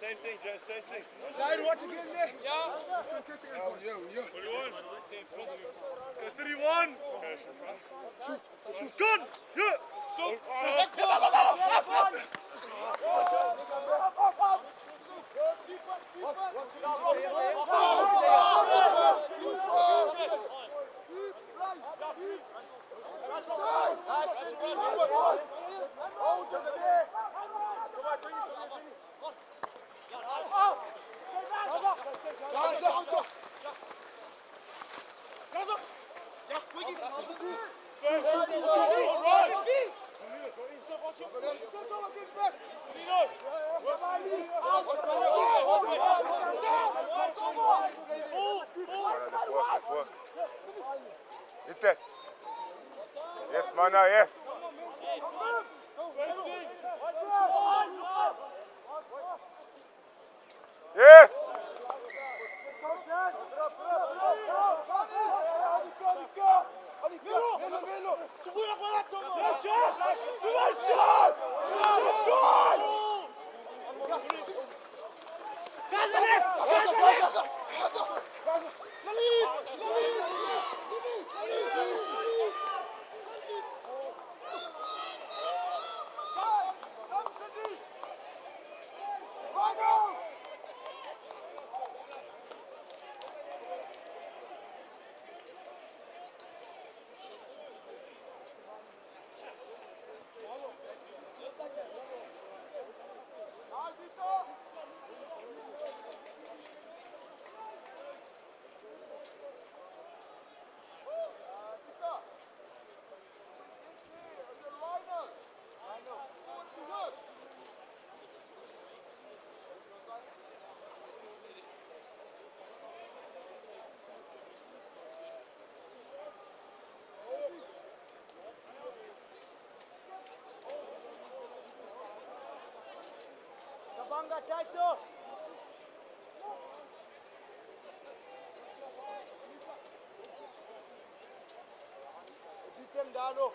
Same thing, Jess, same thing. Leider, wat je in there? Ja. Yo. 31. Gun! Yeah! Zo. Hit that. Yes, Mana, yes. Yes. Banga, kijk toch! Ziet hem daar nog.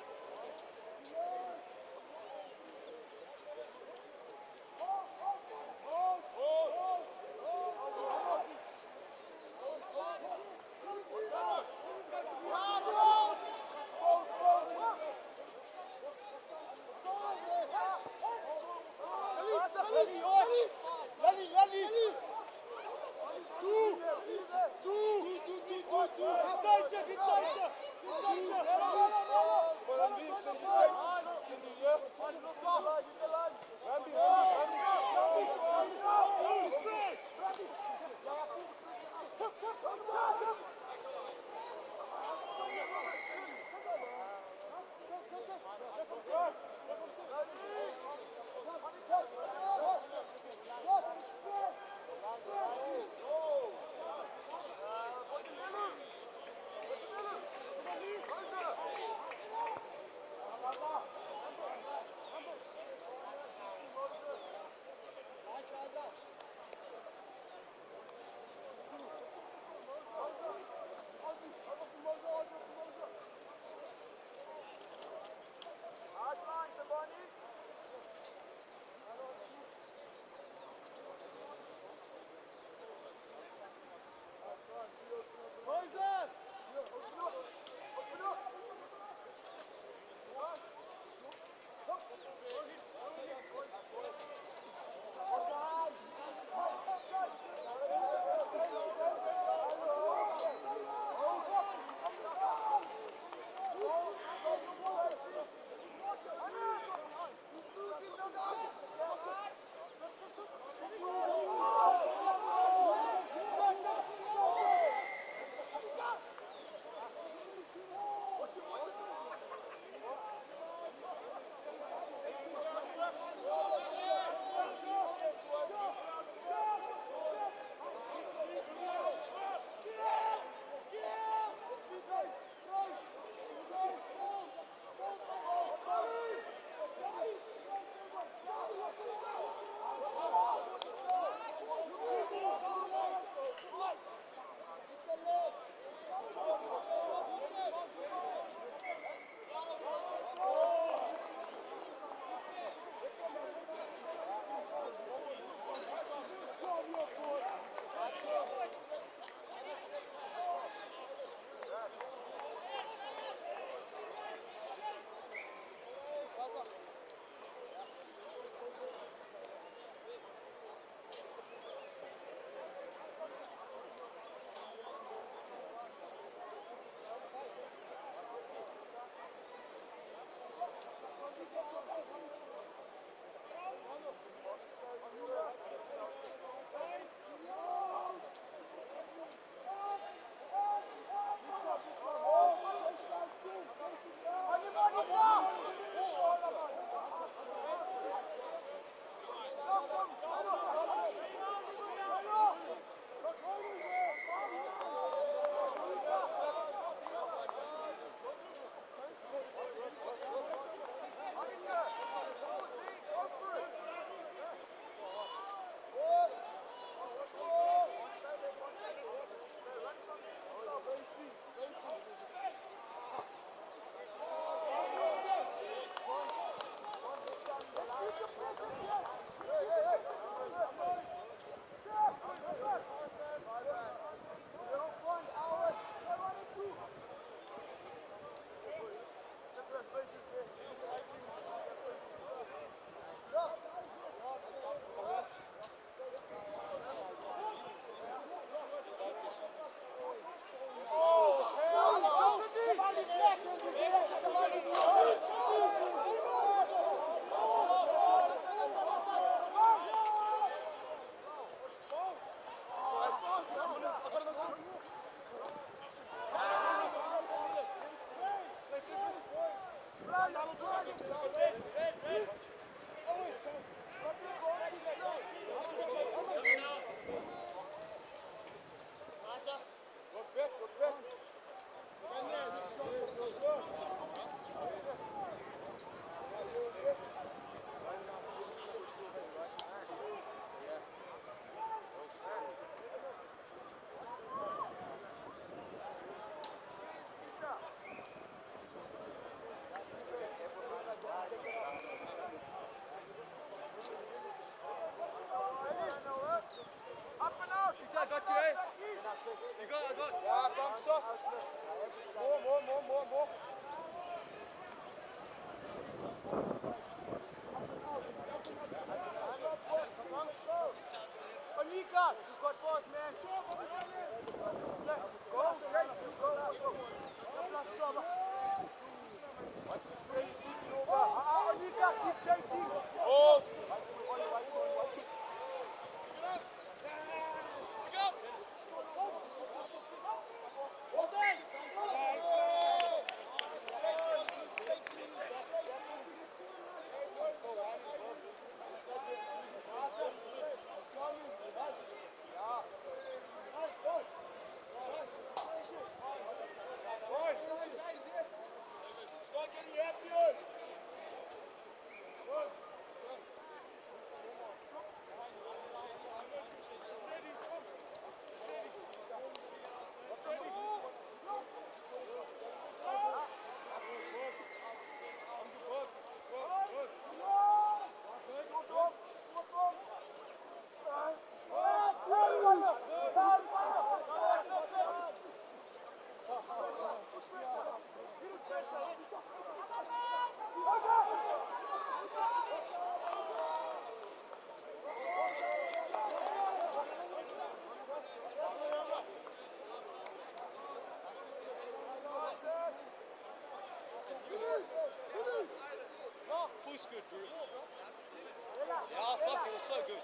Yeah, fuck, it was so good.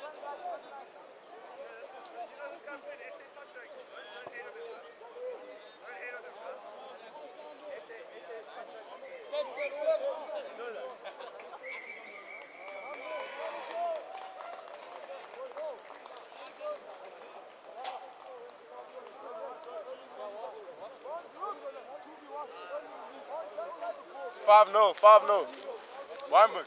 It's 5-0, 5-0. Wynberg.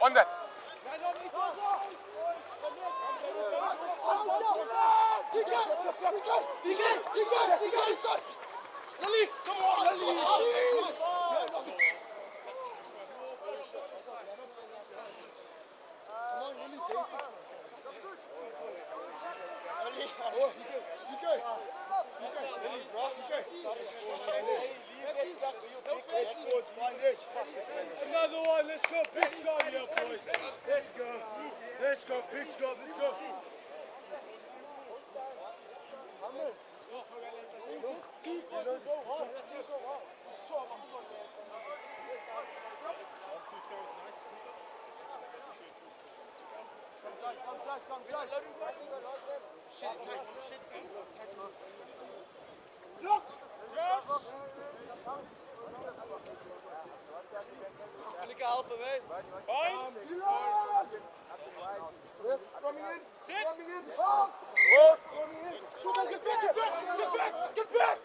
On that. Another one, let's go, big Scott, yeah, boys. Let's go, big Scott, let's go. Kan ik je helpen, weet? Fine. Coming in. Sit. Coming in. Good. Coming in. Super, get back, get back, get back, get back.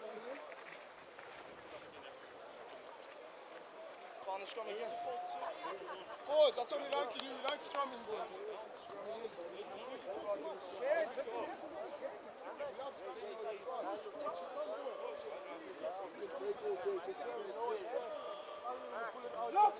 Van de scrum again. Forwards, that's what we like to do. We like scrumming, boys. Look!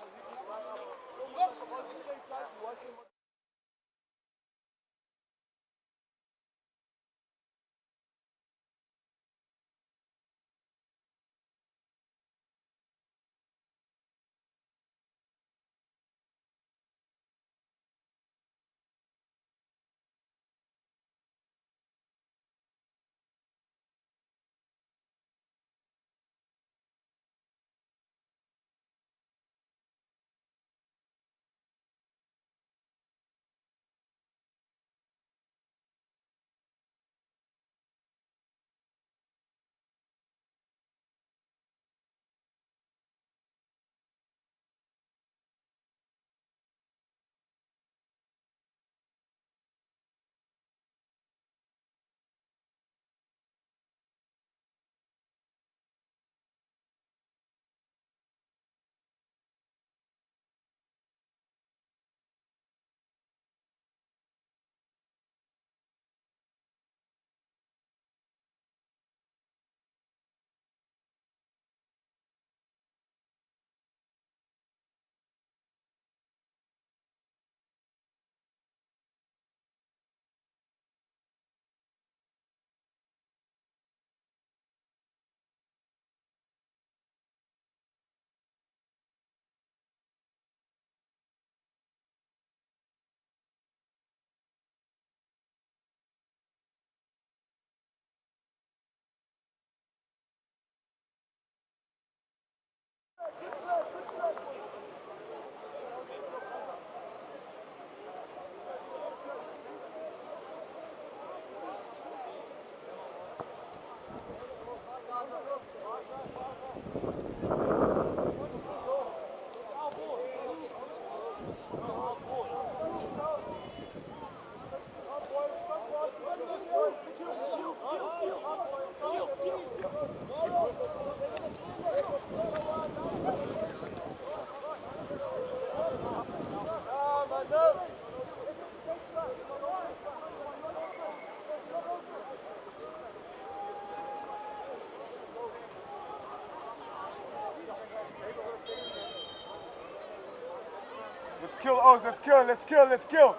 Let's kill, Oz, let's kill, let's kill, let's kill.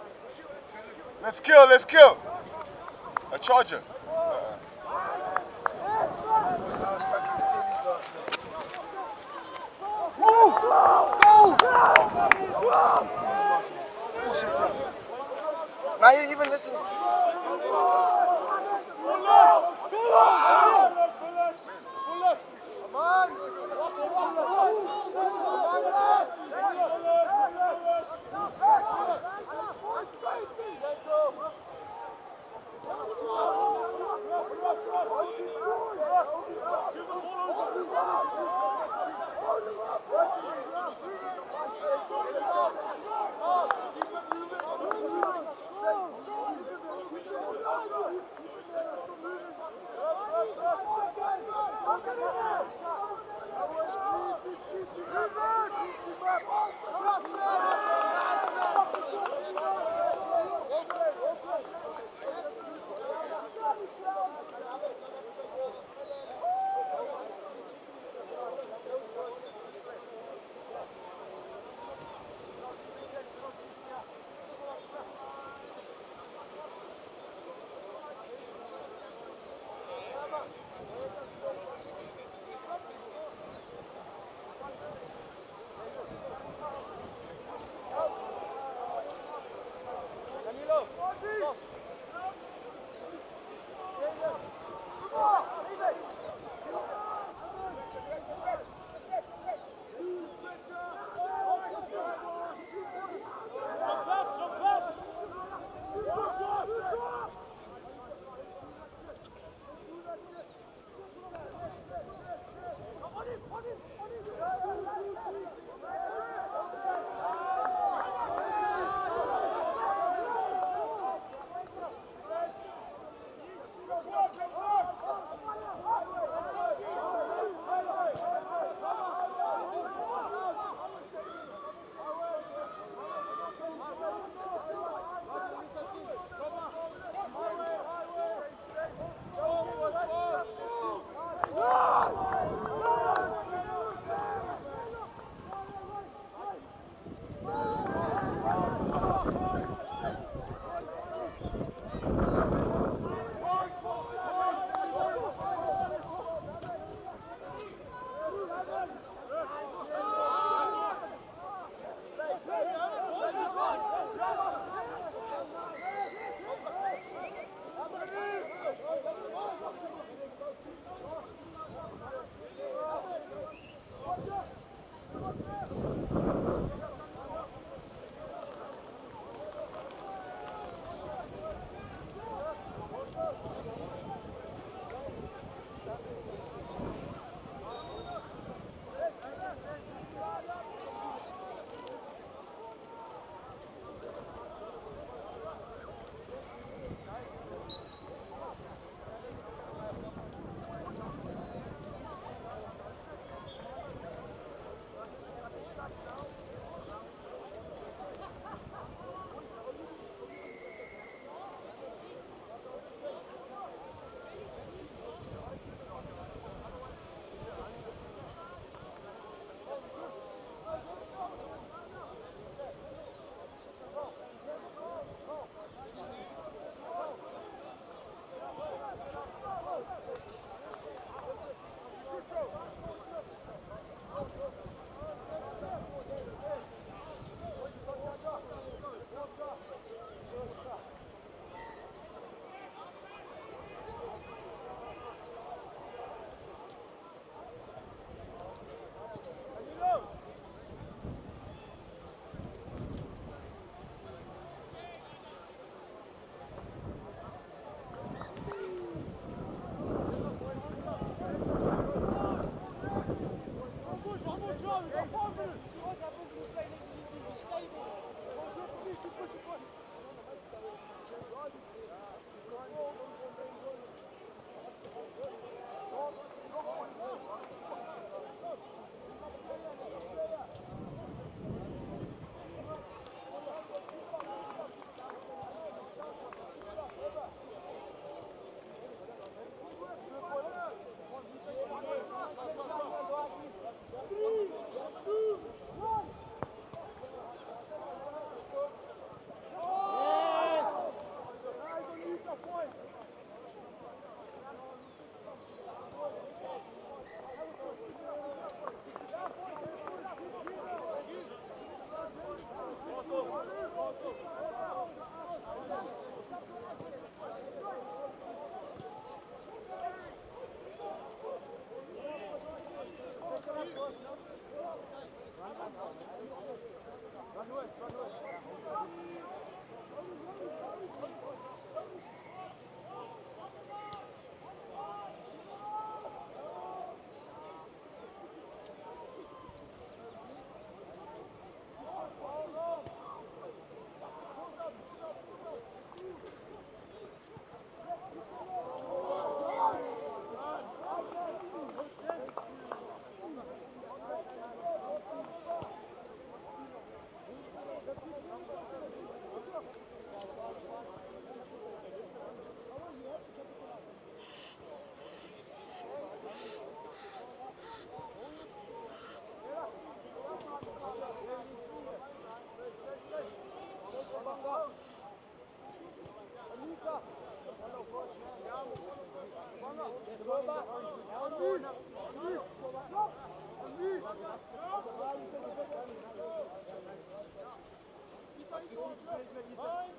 Let's kill, let's kill. A charger. Woo! Go! Now you even listen. Inside,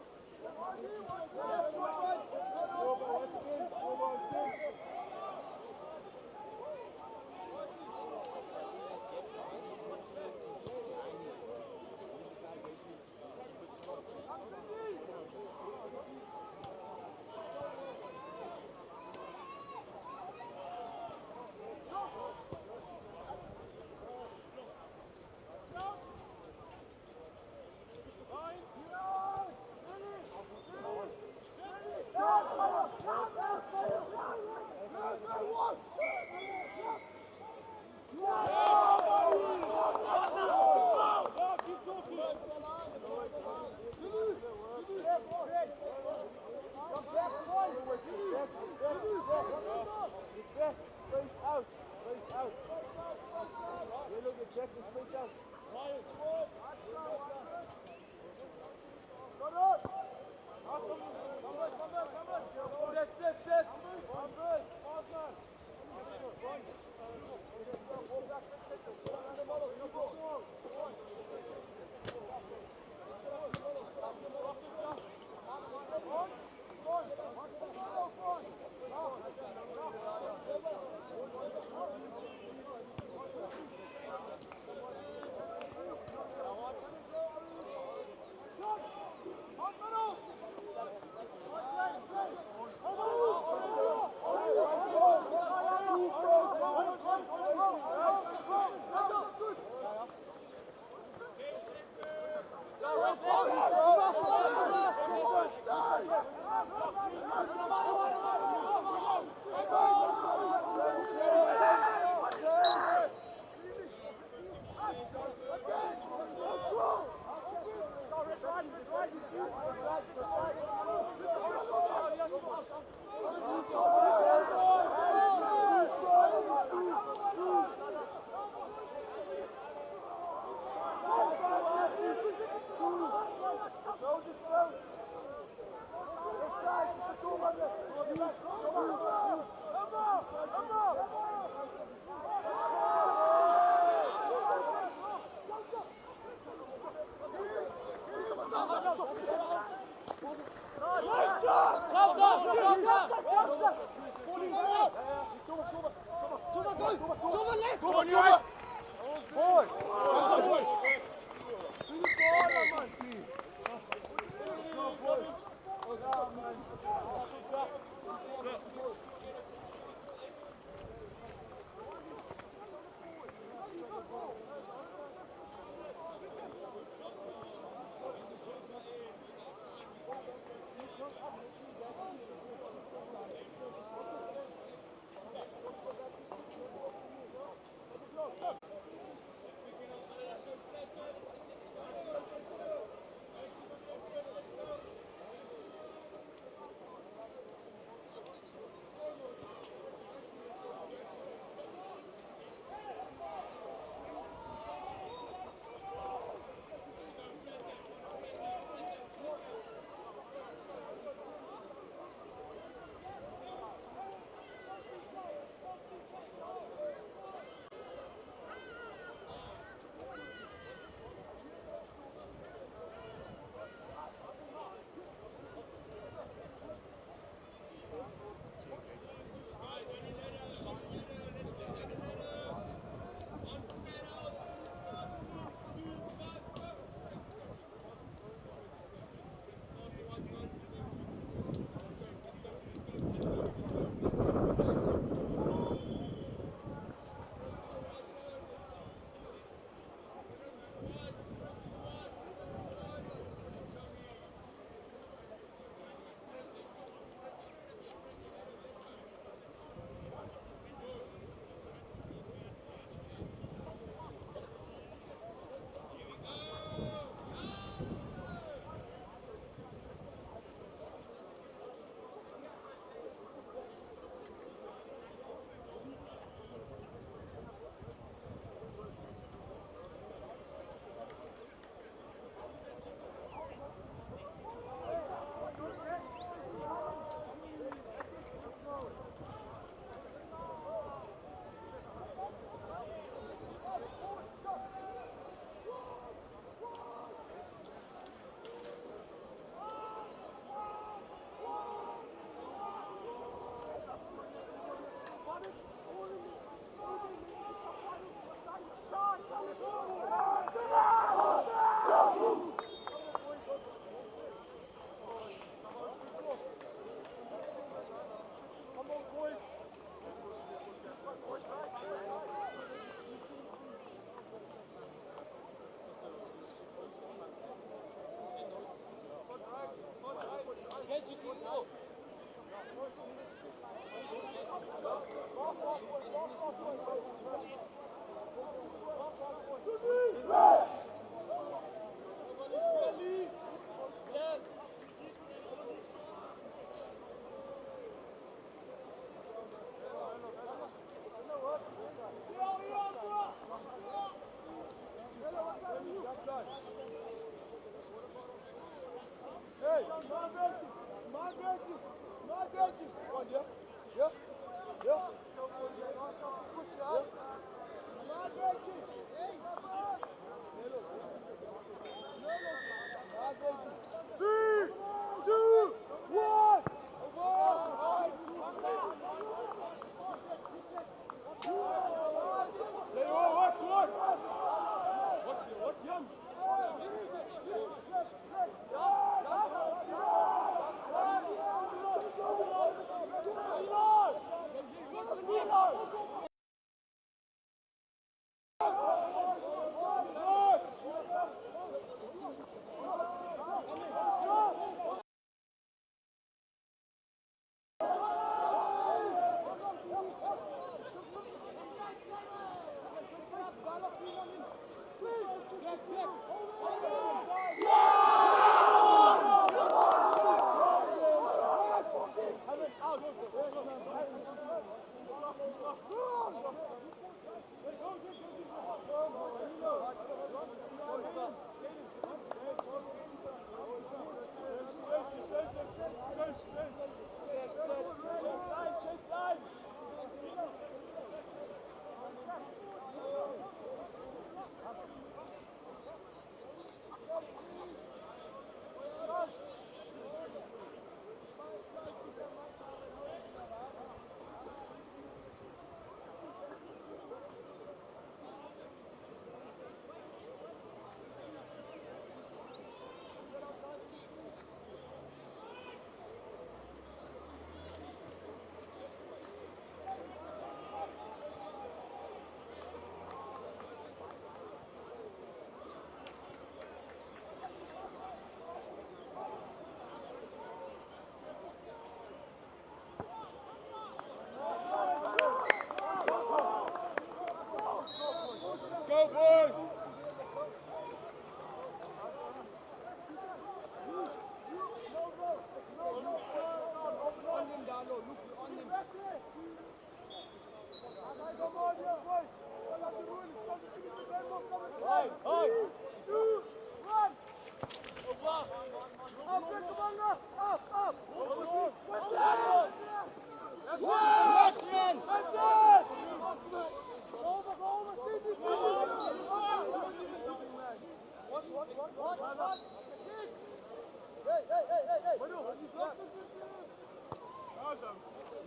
Go, boys!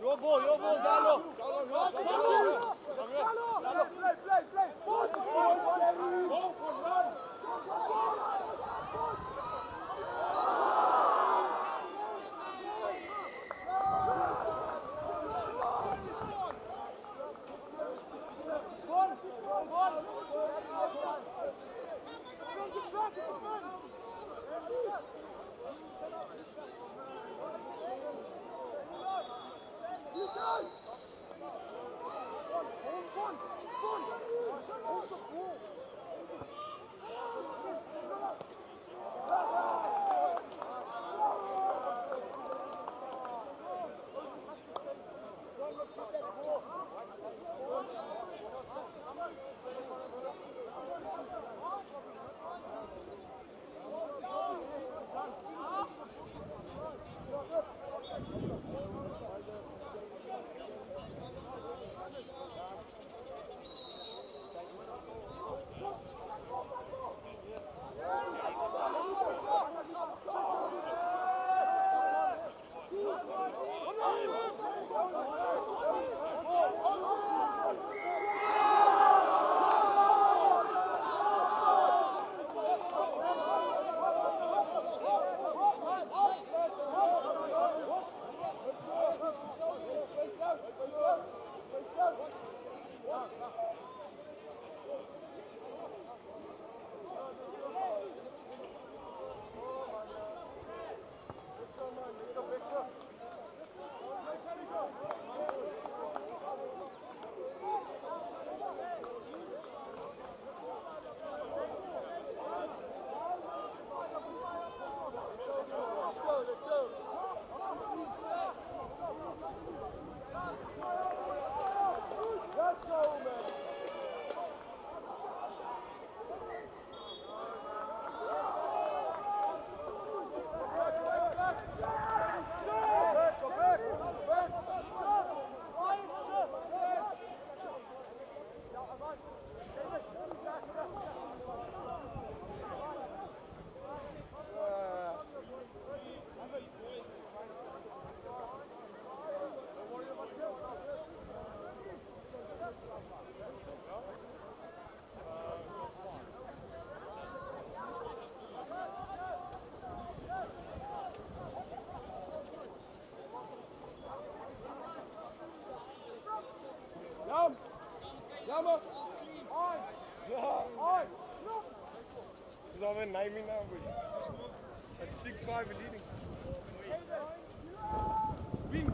Your ball, Gallo. alweer 9 minuten, boy. Het is 6-5 leading. Wing.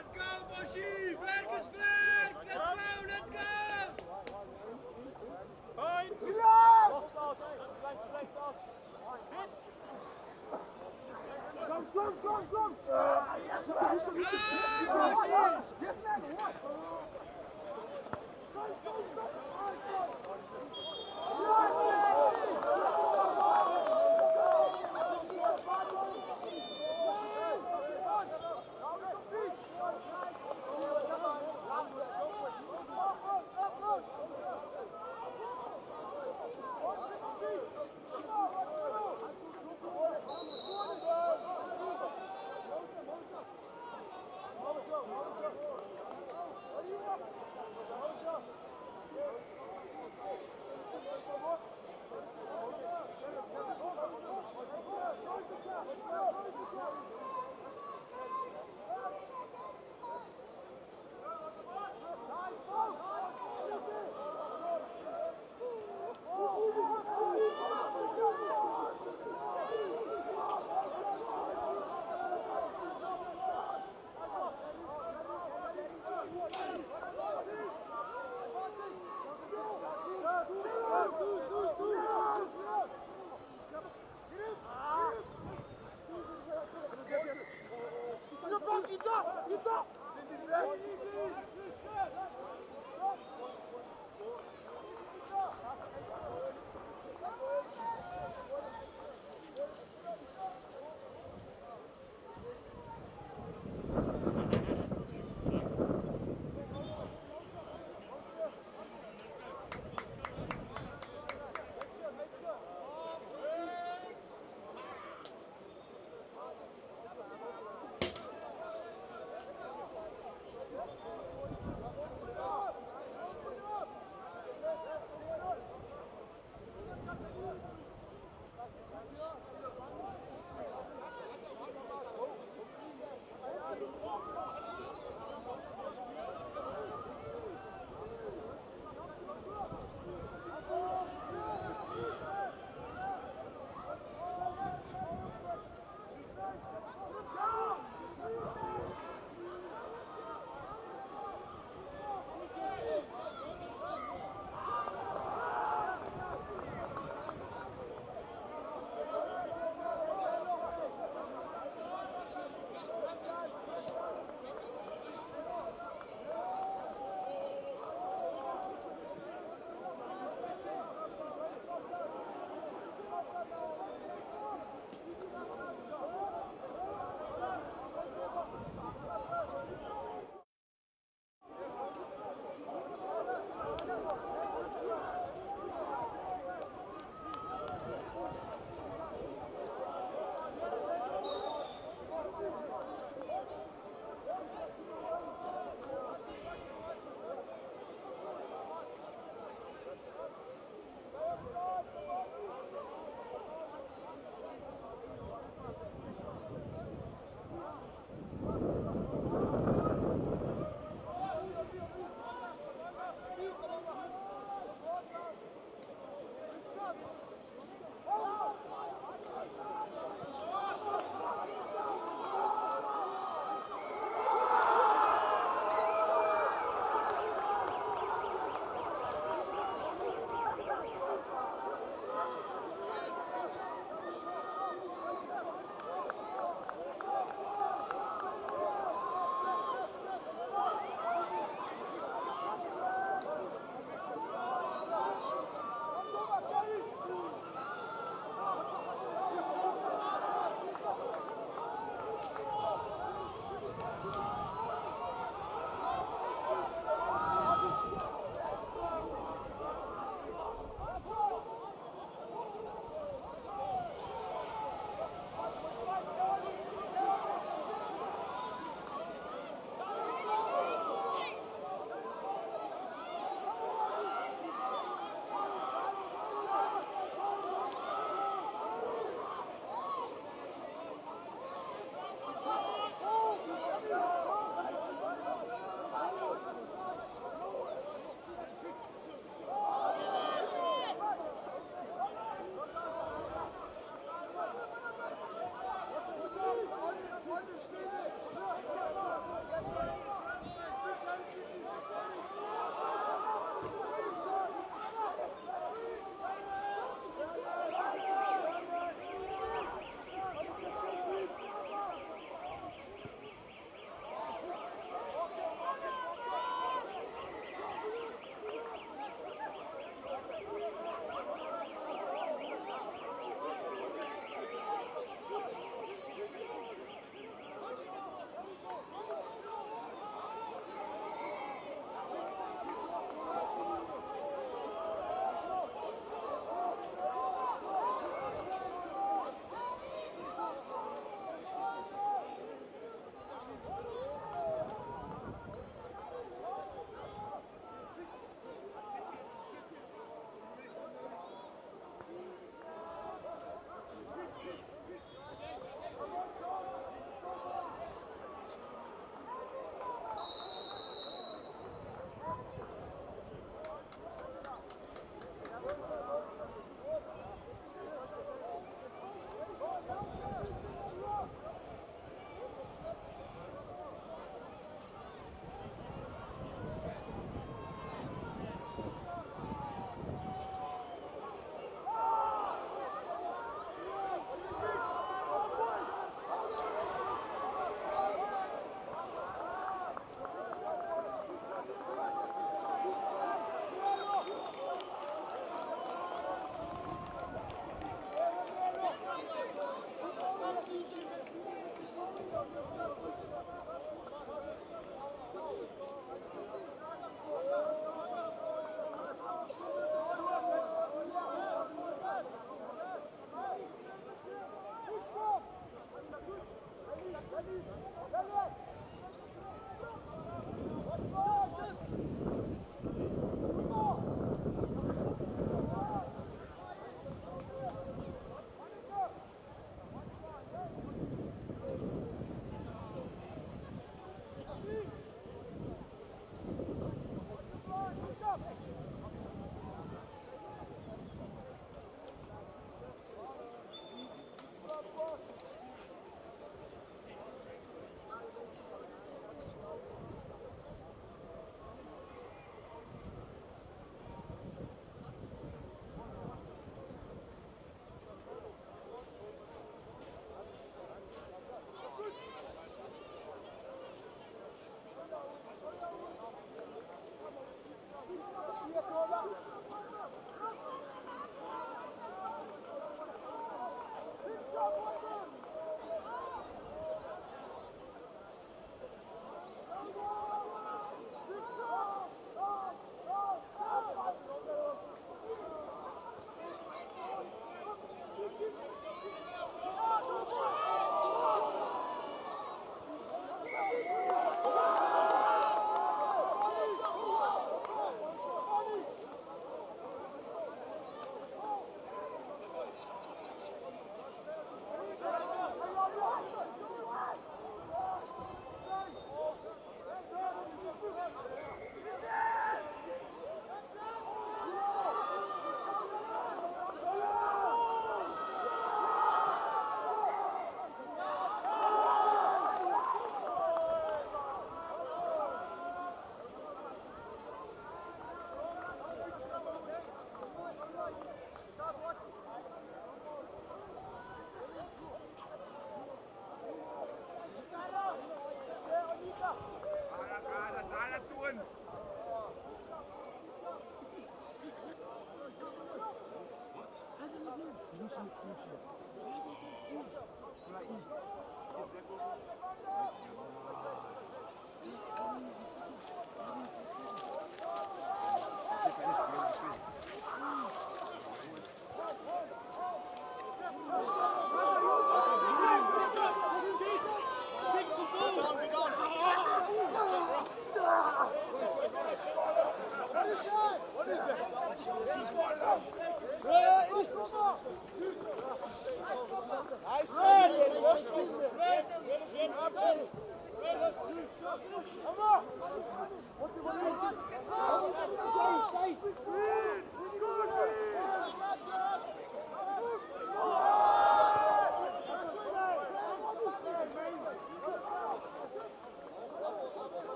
Let's go, Boschi! Werk is vlek! Let's go, let's go!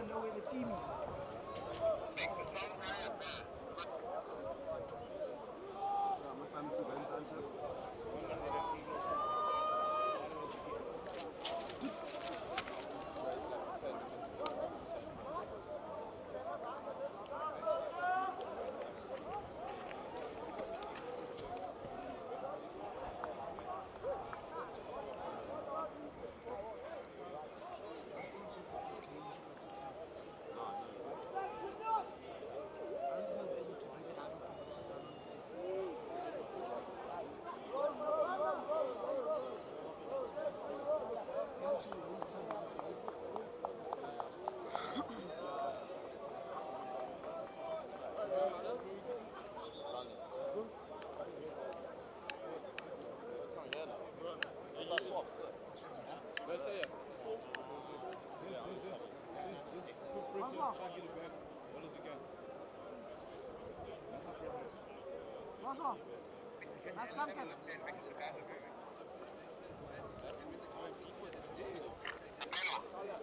Know where the team is.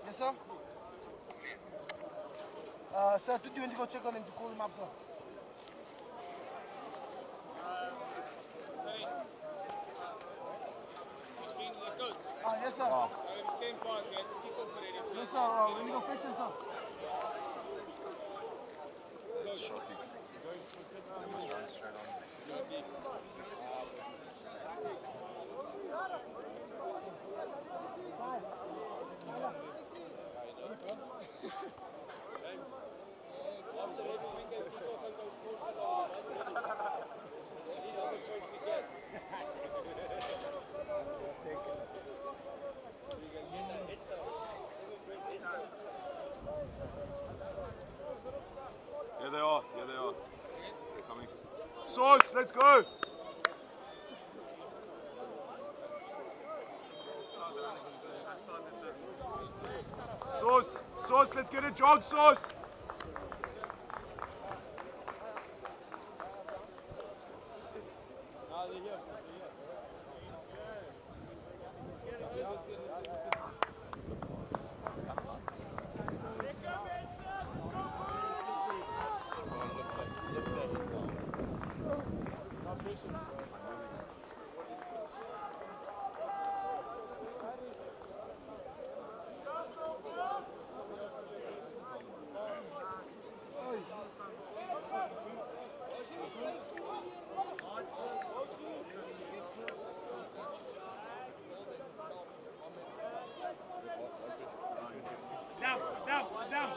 Yes, sir? Sir, do you want to go check on him to call him up, sir? Yes, sir. Yes, sir. We need to fix him, sir. It's shocking. They must run straight on. Sauce, let's go. Sauce, let's get a jog, Sauce. Down.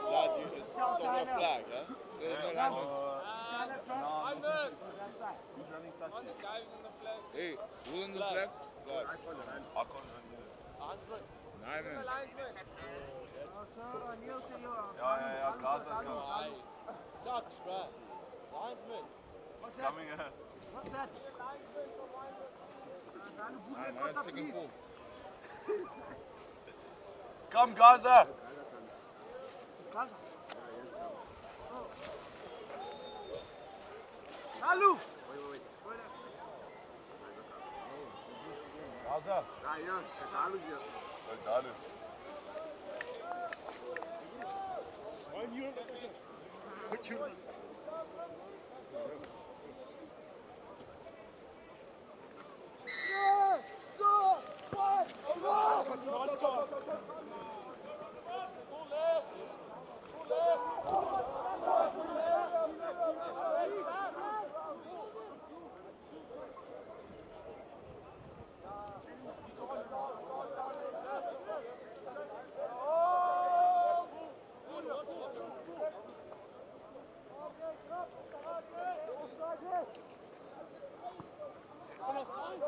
Lad, you just saw your flag, yeah? Hey, who's on the flag? Flag. Nein, man. Ja, Gaza's coming. Dutch, bruh. Linesman. He's coming, What's that? Nein, taking full. Come, Gaza. It's Gaza. Salu! Gaza. Dalu.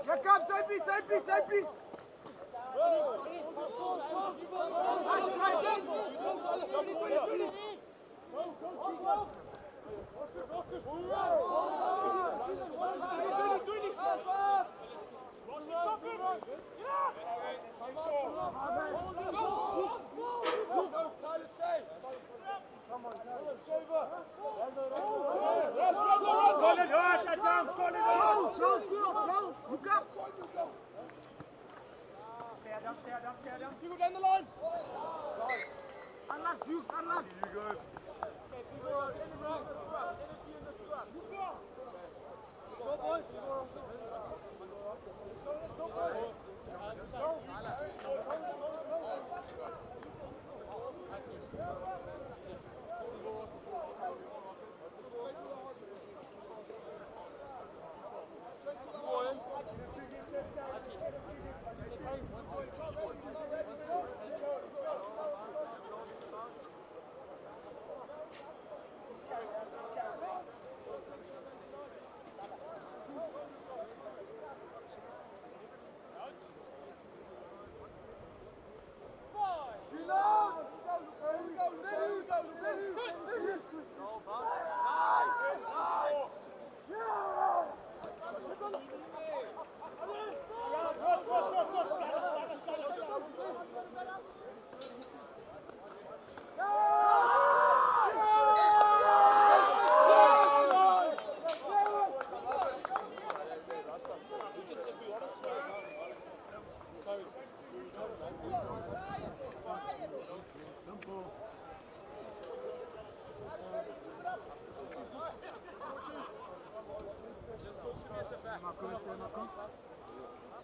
Here comes side B. Look up. Stay down. People down the line. Unlock, Hughes, unlock. You go.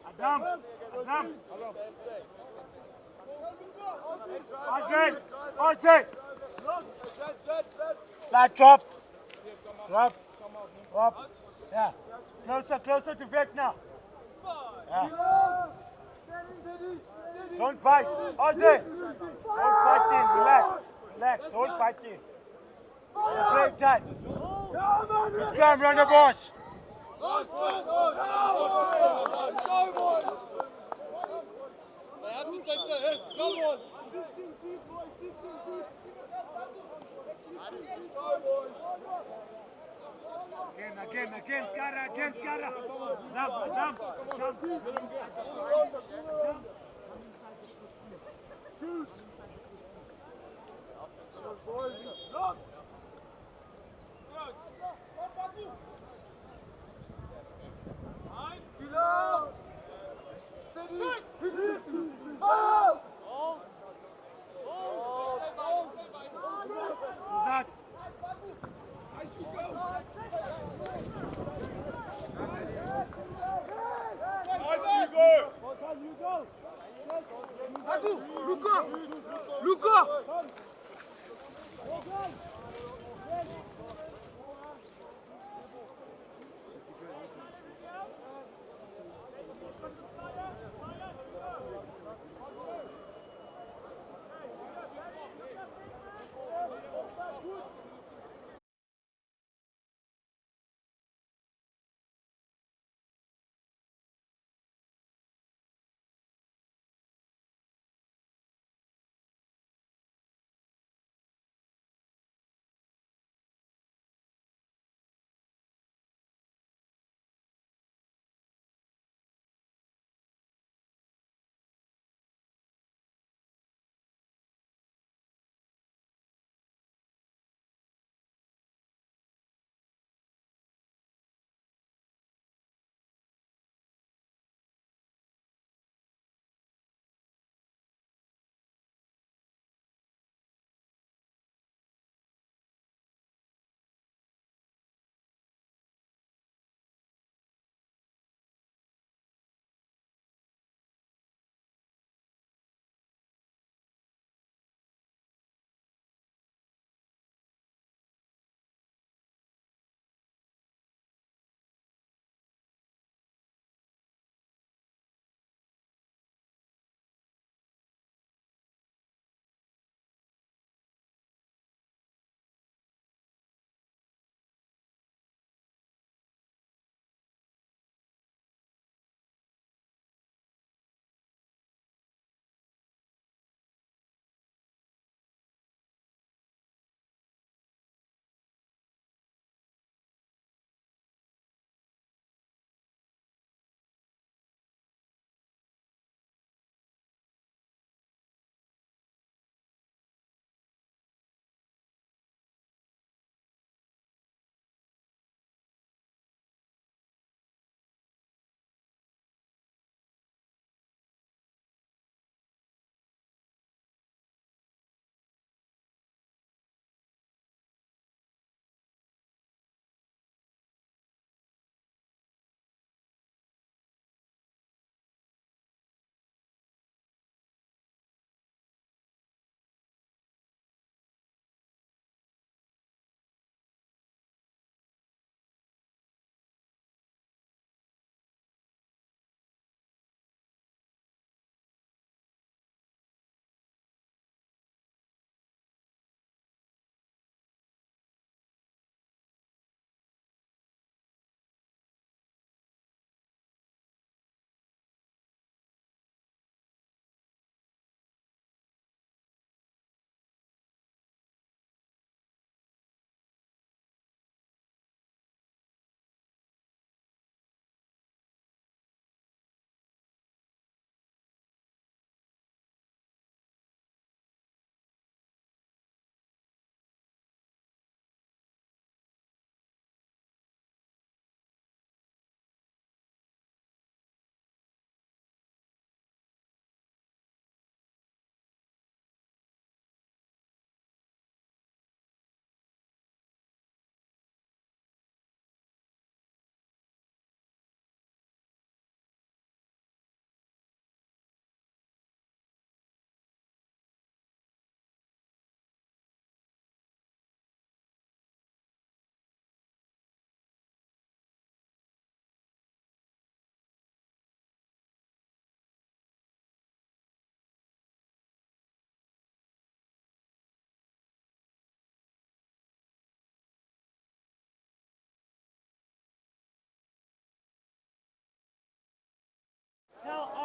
Adam. RJ. Lad, drop. Yeah. Closer to Vic now. Yeah. Don't fight. RJ. Don't fight in. Relax. Don't fight in. Play tight. Let's go, Rondebosch. They have to take the hit. Come on. 16 feet, boys, 16 feet. Let's go, boys. Again, Skara. Jump. Choose. Boys, look. Kilo. Steady. Oh! That. Luca!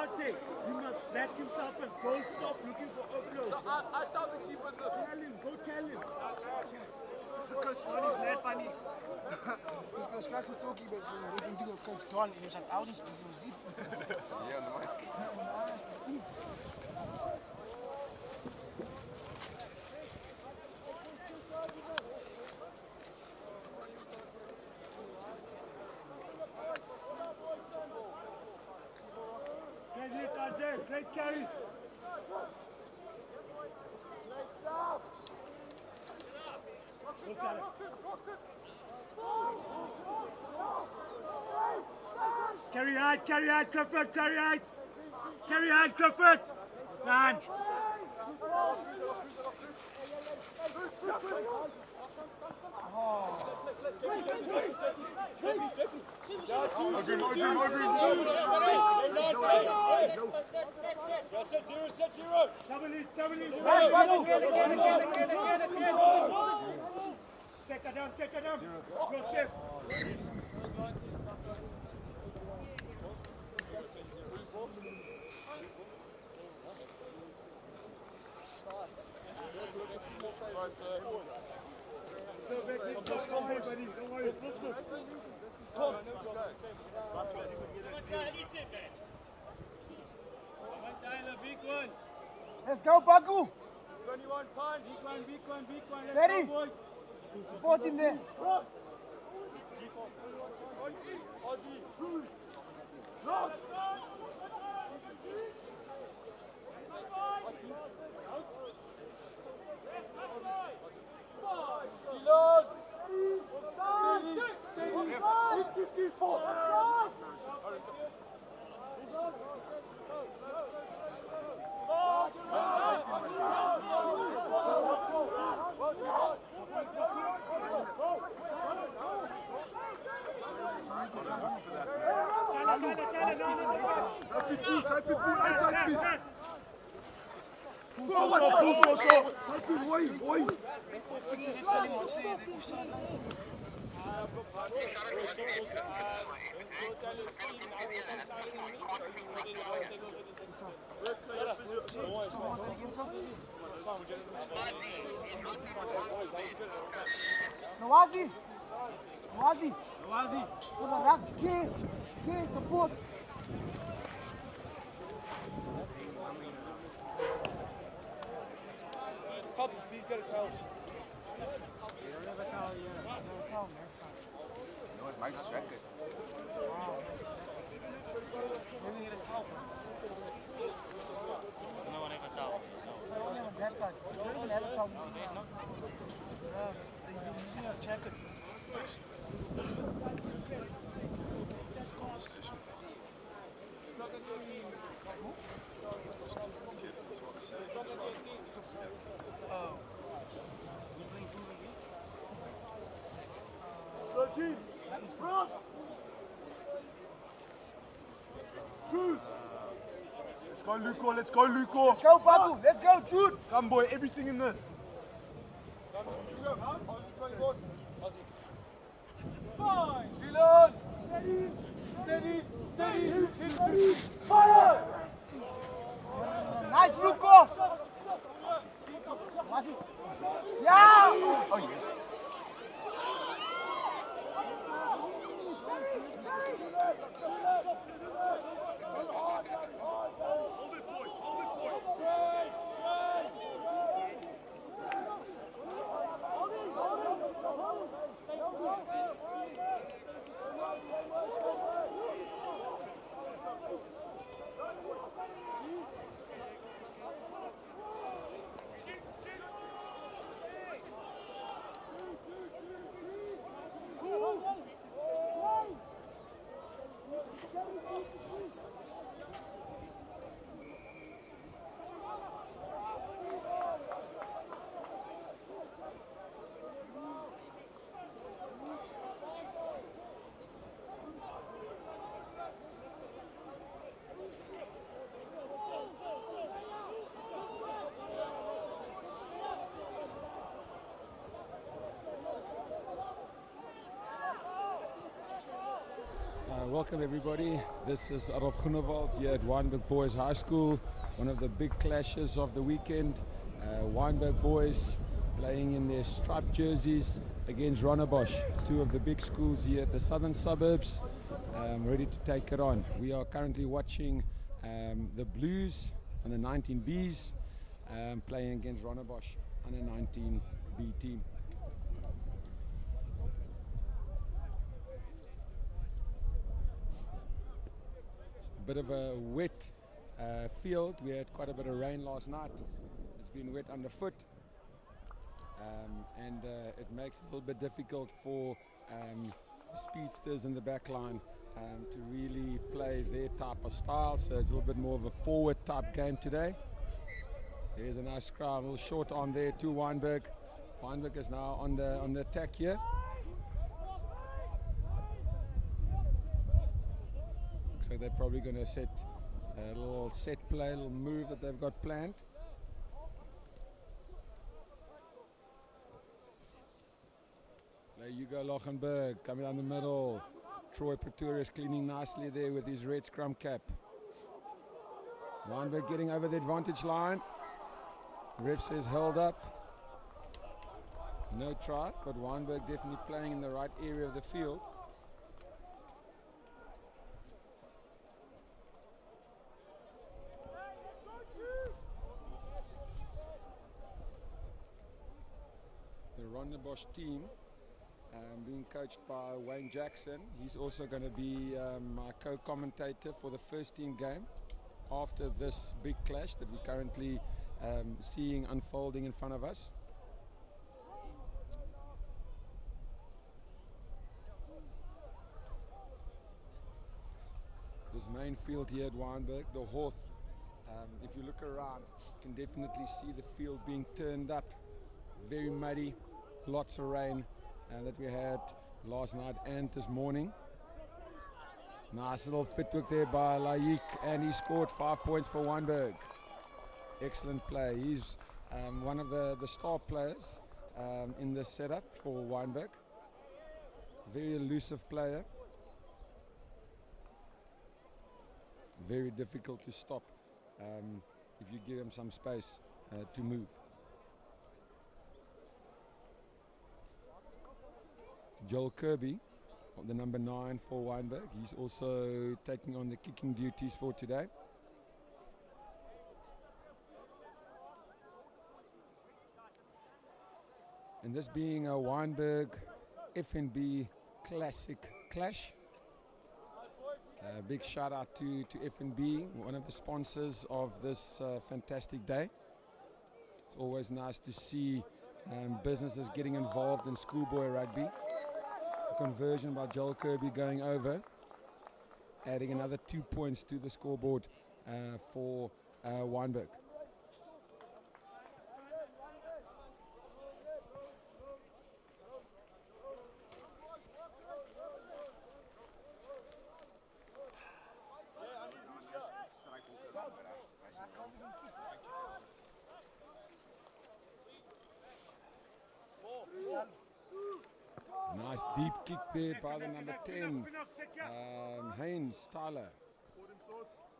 RJ, he must back himself and go stop looking for upload. I shout the keepers. Tell him, go tell him. Coach Don is mad funny. Because Coach Krax was talking about we've been doing Coach Don and he was like, I was just speaking with Zip. Yeah, on the mic. Great hit, RJ. Great carry. Who's got it? Carry hard, Clifford, carry hard, Clifford. Done. Set zero. Double it. Take her down. Go safe. Just come here, buddy. Don't worry, it's not good. Come. Let's go, Baku. 21 punch. Big one. Let's Ready? go, boys. Support him there. Nawazi. For the racks, care, support. Please get a towel. No, it might check it. Maybe need a towel. No one ever towel. No one on that side. They don't have a towel. Yes, they're using a jacket. Oh. Let's go, Luco. Let's go, Baku. Let's go, Jude. Come, boy, everything in this. Fine. Dylan. Steady. Fire. Nice, Luco. Nawazi. Yeah. Oh, yes. Welcome everybody. This is Adolf Groenewald here at Wynberg Boys High School. One of the big clashes of the weekend. Wynberg Boys playing in their striped jerseys against Rondebosch, two of the big schools here at the southern suburbs, ready to take it on. We are currently watching the Blues on the 19Bs playing against Rondebosch on a 19B team. Bit of a wet field. We had quite a bit of rain last night. It's been wet underfoot, and it makes it a little bit difficult for the speedsters in the back line to really play their type of style. So it's a little bit more of a forward type game today. There's a nice scrum, a little short on there to Wynberg. Wynberg is now on the attack here. So they're probably going to set a little set play, a little move that they've got planned. There you go, Lochenberg coming down the middle. Troy Pretorius cleaning nicely there with his red scrum cap. Wynberg getting over the advantage line. Ref says held up. No try, but Wynberg definitely playing in the right area of the field. The Rondebosch team being coached by Wayne Jackson. He's also going to be my co-commentator for the first team game after this big clash that we're currently seeing unfolding in front of us. This main field here at Wynberg, the Hawthornden, if you look around, you can definitely see the field being turned up. Very muddy, lots of rain that we had last night and this morning. Nice little footwork there by Laik, and he scored 5 points for Wynberg. Excellent play. He's one of the star players in this setup for Wynberg. Very elusive player. Very difficult to stop if you give him some space to move. Joel Kirby, the number 9 for Wynberg. He's also taking on the kicking duties for today. And this being a Wynberg FNB Classic Clash. Big shout out to FNB, one of the sponsors of this fantastic day. It's always nice to see businesses getting involved in schoolboy rugby. Conversion by Joel Kirby going over, adding another 2 points to the scoreboard for Wynberg. Nice deep kick there by the number 10, Haynes, Tyler.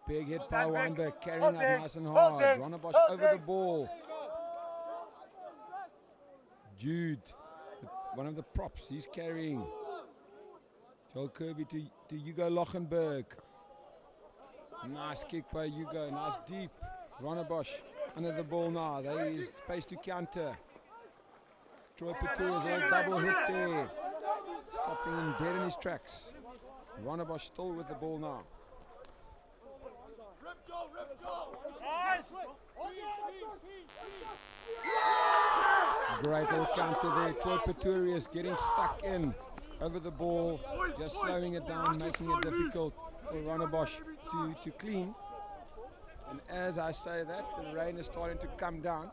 Big hit by Wynberg, carrying up nice and hard. Rondebosch over the ball. Jude, one of the props, he's carrying. Joel Kirby to Hugo Lochenberg. Nice kick by Hugo, nice deep. Rondebosch under the ball now. There is space to counter. Troy Pretorius, a double hit there. Stopping him dead in his tracks. Rondebosch still with the ball now. Great little counter there. Troy Pretorius getting stuck in over the ball, just slowing it down, making it difficult for Rondebosch to clean. And as I say that, the rain is starting to come down.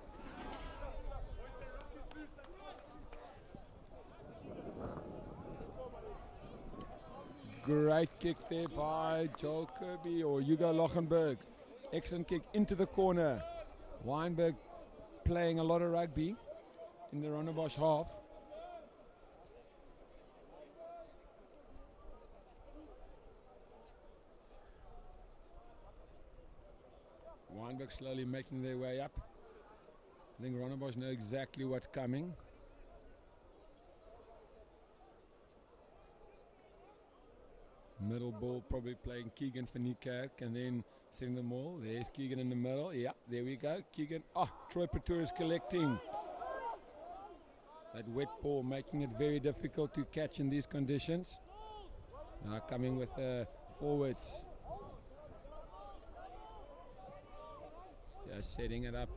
Great kick there by Joel Kirby or Hugo Lochenberg. Excellent kick into the corner. Wynberg playing a lot of rugby in the Rondebosch half. Wynberg slowly making their way up. I think Rondebosch know exactly what's coming. Middle ball probably playing Keegan for Niekerk and then sending them all. There's Keegan in the middle. Yeah, there we go. Keegan. Oh, Troy Pretorius collecting. That wet ball making it very difficult to catch in these conditions. Now coming with forwards. Just setting it up.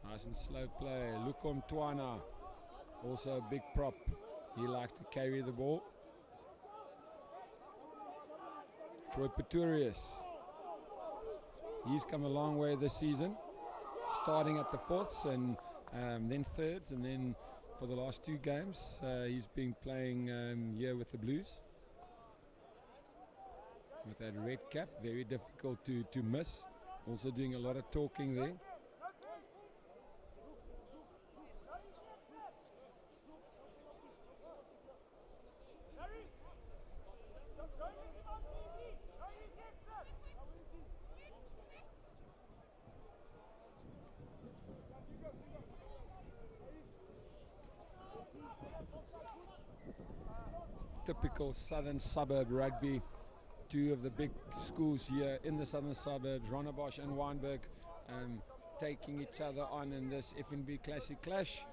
Nice and slow play. Lukom Twana. Also a big prop. He likes to carry the ball. Troy Pretorius. He's come a long way this season. Starting at the fourths and then thirds, and then for the last 2 games he's been playing here with the Blues. With that red cap, very difficult to miss. Also doing a lot of talking there. Typical southern suburb rugby. 2 of the big schools here in the southern suburbs, Rondebosch and Wynberg, taking each other on in this FNB Classic Clash.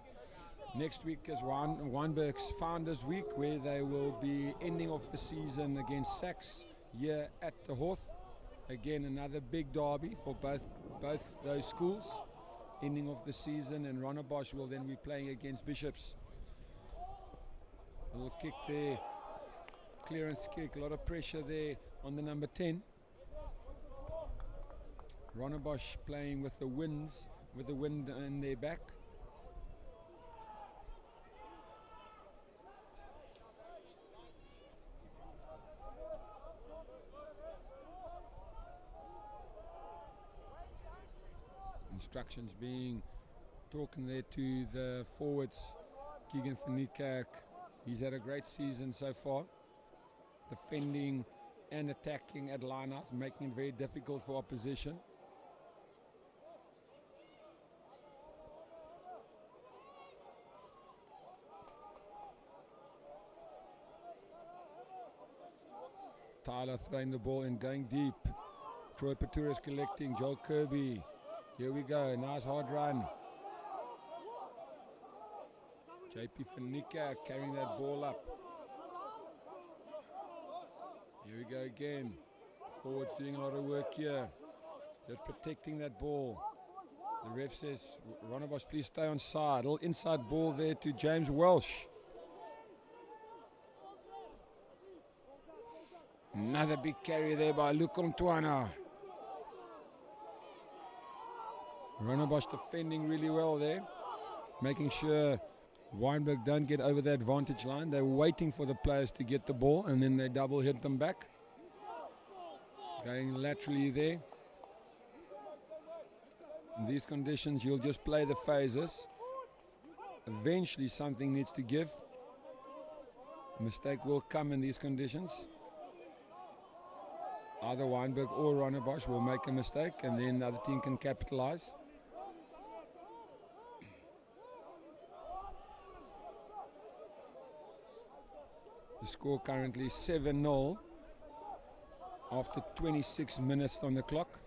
Next week is Wynberg's Founders Week, where they will be ending off the season against Sachs here at the Hawth. Again, another big derby for both those schools. Ending off the season, and Rondebosch will then be playing against Bishops. A little kick there. Clearance kick, a lot of pressure there on the number 10. Rondebosch playing with the wind in their back. Instructions being talking there to the forwards. Keegan van Niekerk, he's had a great season so far. Defending and attacking at lineouts, making it very difficult for opposition. Tyler throwing the ball and going deep. Troy Pretorius collecting. Joel Kirby. Here we go. Nice hard run. JP van Niekerk carrying that ball up. Here we go again. Forwards doing a lot of work here. Just protecting that ball. The ref says, Rondebosch, please stay on side. A little inside ball there to James Welsh. Another big carry there by Lukom Twana. Rondebosch defending really well there. Making sure Wynberg don't get over the advantage line. They're waiting for the players to get the ball, and then they double hit them back. Going laterally there. In these conditions, you'll just play the phases. Eventually, something needs to give. A mistake will come in these conditions. Either Wynberg or Rondebosch will make a mistake, and then the other team can capitalize. The score currently 7-0 after 26 minutes on the clock.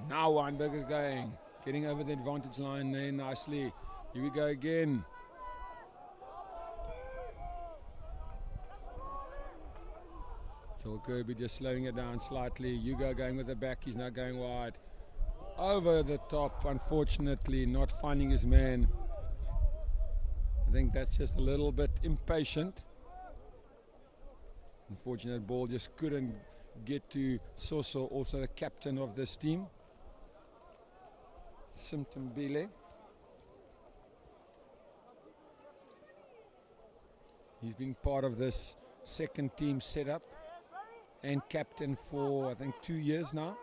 Now Wynberg is going, getting over the advantage line there nicely. Here we go again. Joel Kirby just slowing it down slightly. Hugo going with the back, he's now going wide. Over the top, unfortunately, not finding his man. I think that's just a little bit impatient. Unfortunate ball just couldn't get to Soso, also the captain of this team. Simtembile. He's been part of this second team setup and captain for, I think, 2 years now.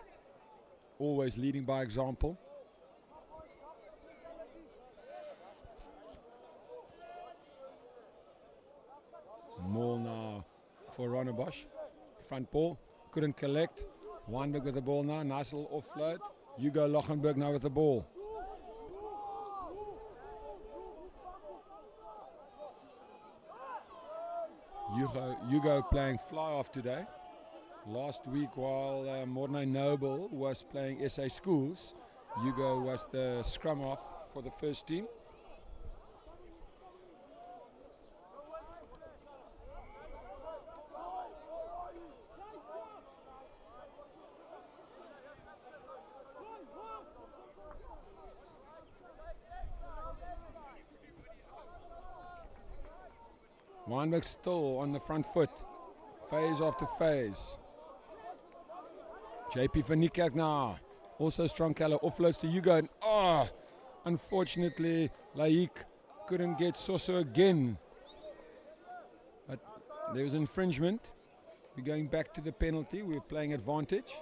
Always leading by example. More now for Rondebosch. front ball. Couldn't collect. Wynberg with the ball now. Nice little offload. Hugo Lochenberg now with the ball. Hugo playing fly off today. Last week while Mornay Noble was playing SA Schools, Hugo was the scrum off for the first team. Wynberg still on the front foot, phase after phase. JP van Niekerk now, also strong color, offloads to Hugo, and unfortunately Laik couldn't get Soso again. But there was infringement. We're going back to the penalty. We're playing advantage.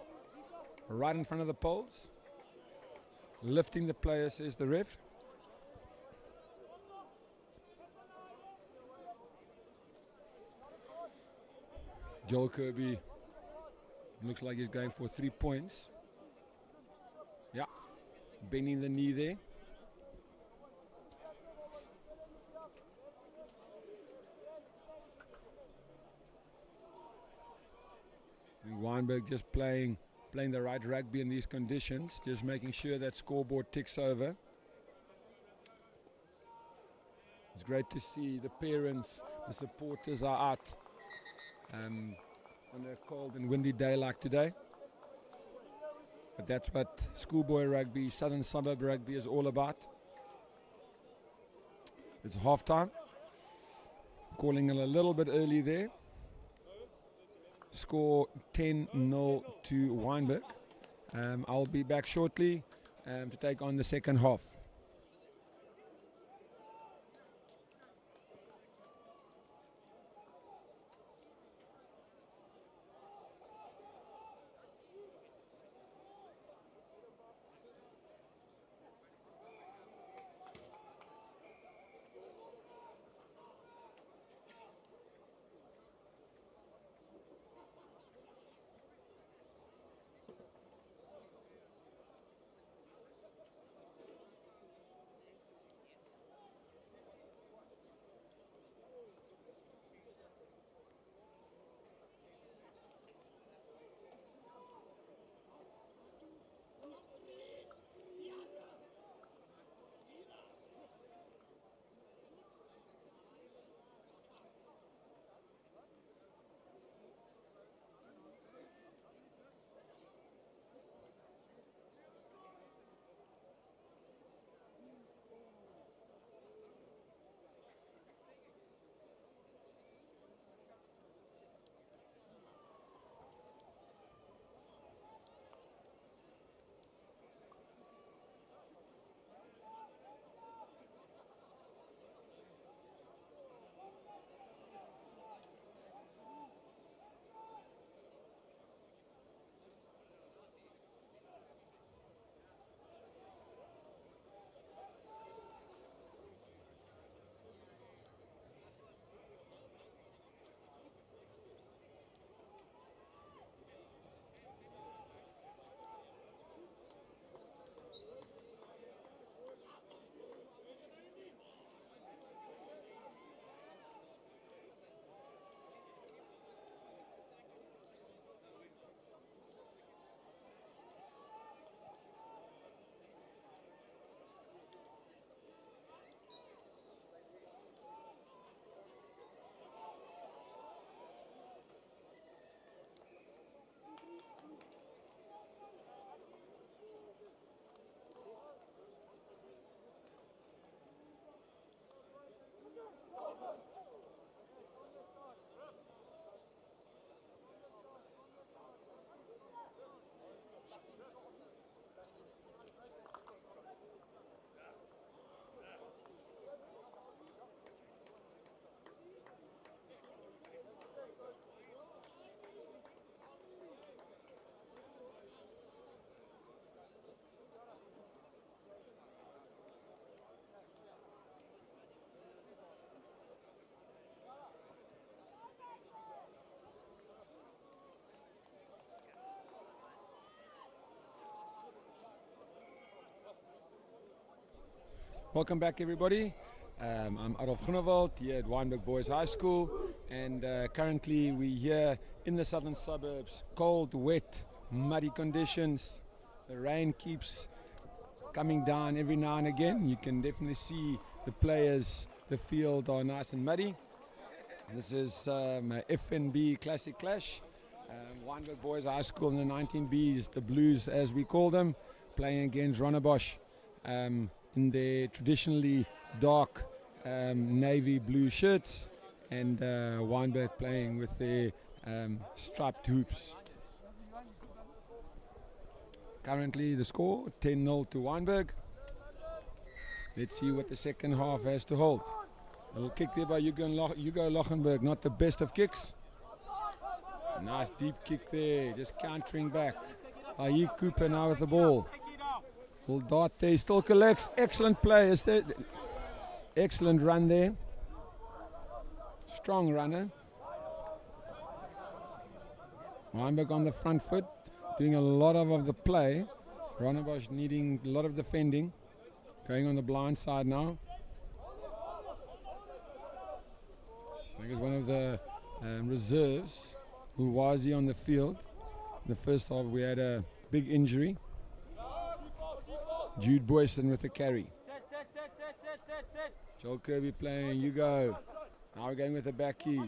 Right in front of the poles. Lifting the player, says the ref. Joel Kirby looks like he's going for 3 points. Yeah, bending the knee there. And Wynberg just playing the right rugby in these conditions, just making sure that scoreboard ticks over. It's great to see the parents, the supporters are out on a cold and windy day like today. But that's what schoolboy rugby, southern suburb rugby is all about. It's half time. Calling it a little bit early there. Score 10-0 to Wynberg. I'll be back shortly to take on the second half. Welcome back, everybody. I'm Adolf Groenewald here at Wynberg Boys High School, and currently we're here in the southern suburbs. Cold, wet, muddy conditions. The rain keeps coming down every now and again. You can definitely see the players, the field are nice and muddy. This is a FNB Classic Clash. Wynberg Boys High School in the 19Bs, the Blues as we call them, playing against Rondebosch in their traditionally dark navy blue shirts, and Wynberg playing with their striped hoops. Currently the score 10-0 to Wynberg. Let's see what the second half has to hold. A little kick there by Hugo Lochenberg, not the best of kicks. Nice deep kick there, just countering back. Laik Cooper now with the ball. Will dart there, still collects. Excellent play. Excellent run there. Strong runner. Wynberg on the front foot, doing a lot of the play. Rondebosch needing a lot of defending. Going on the blind side now. I think it's one of the reserves who was he on the field. In the first half we had a big injury. Jude Boyson with the carry. Joel Kirby playing, you go. Now we're going with the back keys.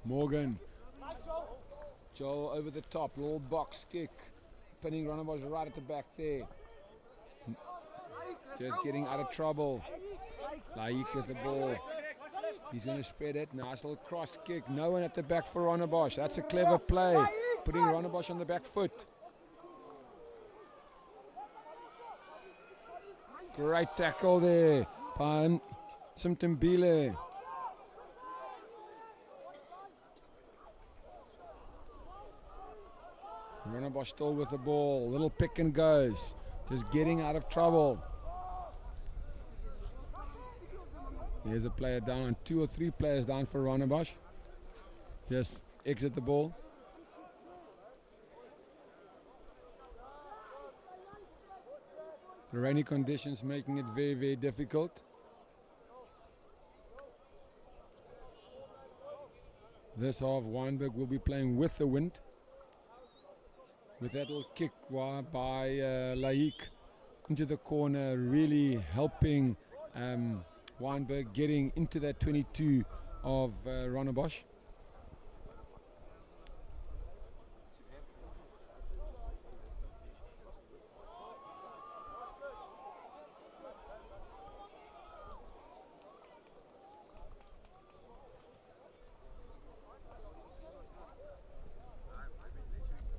Morgan. Joel over the top, little box kick. Pinning Rondebosch right at the back there. Just getting out of trouble. Laik with the ball. He's going to spread it. Nice little cross kick. No one at the back for Rondebosch. That's a clever play. Putting Rondebosch on the back foot. Great tackle there by Simtembile. Rondebosch still with the ball. Little pick and goes. Just getting out of trouble. Here's a player down, 2 or 3 players down for Rondebosch. Just exit the ball. The rainy conditions making it very, very difficult. This half, Wynberg will be playing with the wind. With that little kick by Laik into the corner, really helping Wynberg getting into that 22 of Rondebosch.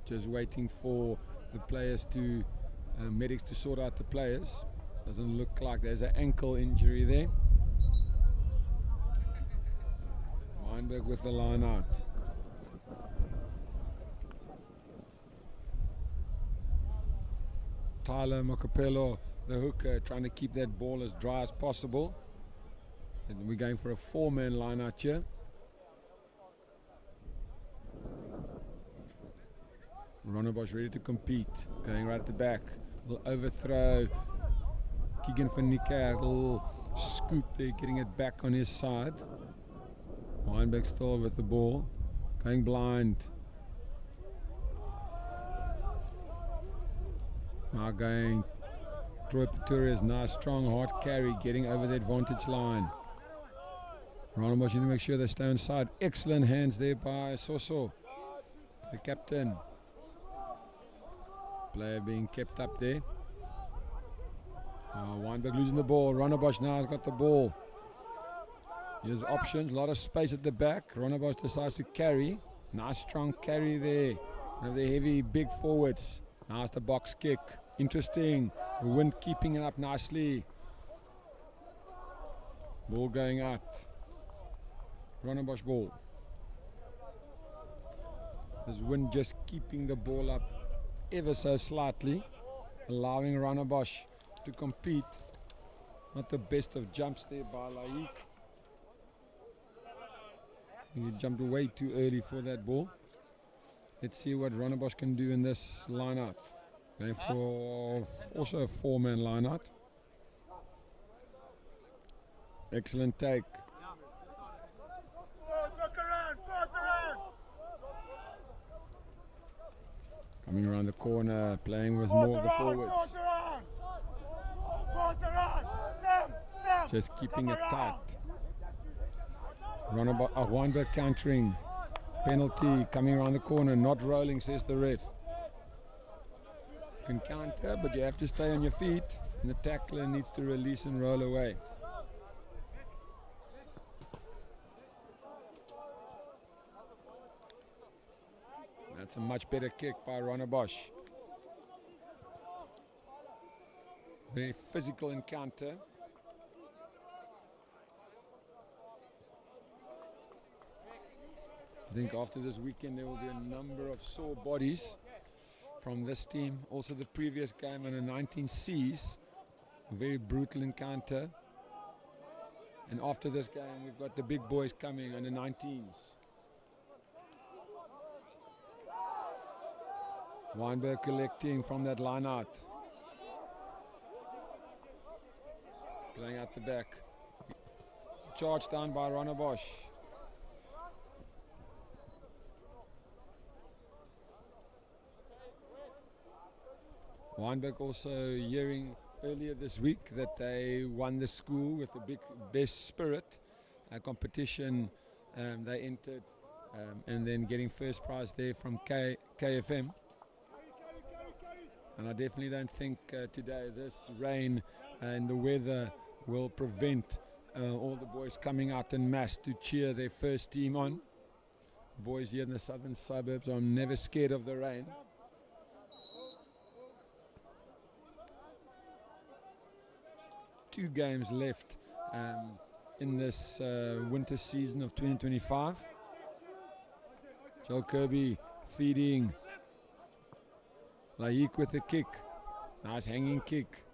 Just waiting for the players to, medics to sort out the players. Doesn't look like there's an ankle injury there. Wynberg with the line out. Tyler Mokapelo, the hooker, trying to keep that ball as dry as possible. And we're going for a 4-man line out here. Rondebosch ready to compete, going right at the back. Little overthrow. Keegan van Niekerk, little scoop there, getting it back on his side. Wynberg still with the ball, going blind. Now going Troy Pretorius, nice strong hard carry, getting over the advantage line. Rondebosch need to make sure they stay inside. Excellent hands there by Soso, the captain. Player being kept up there. Wynberg losing the ball. Rondebosch now has got the ball. Here's options, a lot of space at the back. Rondebosch decides to carry. Nice strong carry there. One of the heavy big forwards. Now it's the box kick. Interesting. The wind keeping it up nicely. Ball going out. Rondebosch ball. This wind just keeping the ball up ever so slightly, allowing Rondebosch to compete. Not the best of jumps there by Laik. He jumped way too early for that ball. Let's see what Rondebosch can do in this lineup. Going for also a 4-man line out. Excellent take. Coming around the corner, playing with more of the forwards. Just keeping it tight. Wynberg countering. Penalty coming around the corner, not rolling, says the ref. You can counter, but you have to stay on your feet, and the tackler needs to release and roll away. That's a much better kick by Rondebosch. Very physical encounter. I think after this weekend there will be a number of sore bodies from this team. Also the previous game on the 19Cs, a very brutal encounter. And after this game we've got the big boys coming on the 19s. Wynberg collecting from that line out. Playing out the back. Charge down by Rondebosch. Wynberg also hearing earlier this week that they won the school with the big best spirit competition. They entered and then getting first prize there from KFM. And I definitely don't think today this rain and the weather will prevent all the boys coming out en masse to cheer their first team on. Boys here in the southern suburbs are never scared of the rain. Two games left in this winter season of 2025. Joe Kirby feeding. Laik with the kick. Nice hanging kick.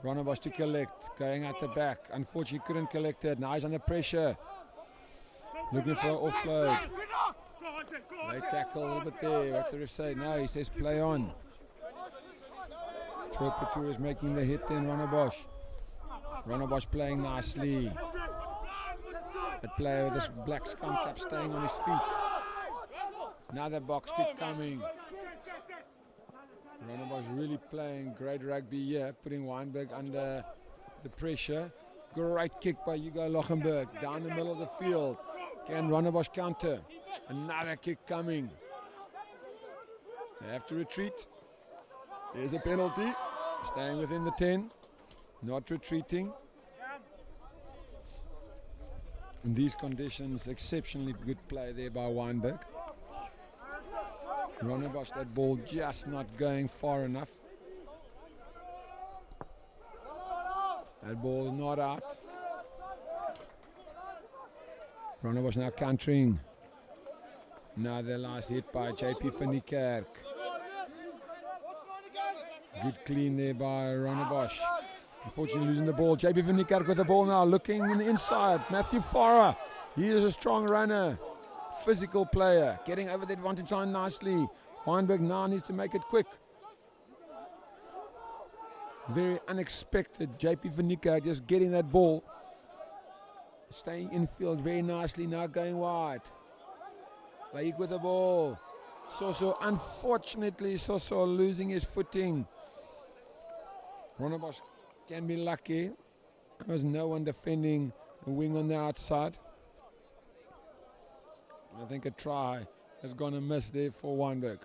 Rondebosch to collect. Going at the back. Unfortunately couldn't collect it. Now he's under pressure. Looking for an offload. They tackle a little bit there. What's the ref say? No, he says play on. Troy Patur is making the hit then. Rondebosch. Rondebosch playing nicely. That player with this black scrum cap staying on his feet. Another box kick coming. Rondebosch really playing great rugby here, putting Wynberg under the pressure. Great kick by Hugo Lochenberg down the middle of the field. Can Rondebosch counter? Another kick coming. They have to retreat. There's a penalty. Staying within the 10. Not retreating. In these conditions, exceptionally good play there by Wynberg. Rondebosch, that ball just not going far enough. That ball not out. Rondebosch now countering. Another last hit by JP van Niekerk. Good clean there by Rondebosch. Unfortunately losing the ball. JP van Niekerk with the ball now, looking in the inside. Matthew Farah, he is a strong runner. Physical player, getting over the advantage line nicely. Wynberg now needs to make it quick. Very unexpected. JP van Niekerk just getting that ball. Staying in field very nicely, now going wide. Laik with the ball. Soso, unfortunately, Soso losing his footing. Rondebosch can be lucky. There was no one defending the wing on the outside. I think a try has gone amiss there for Wynberg.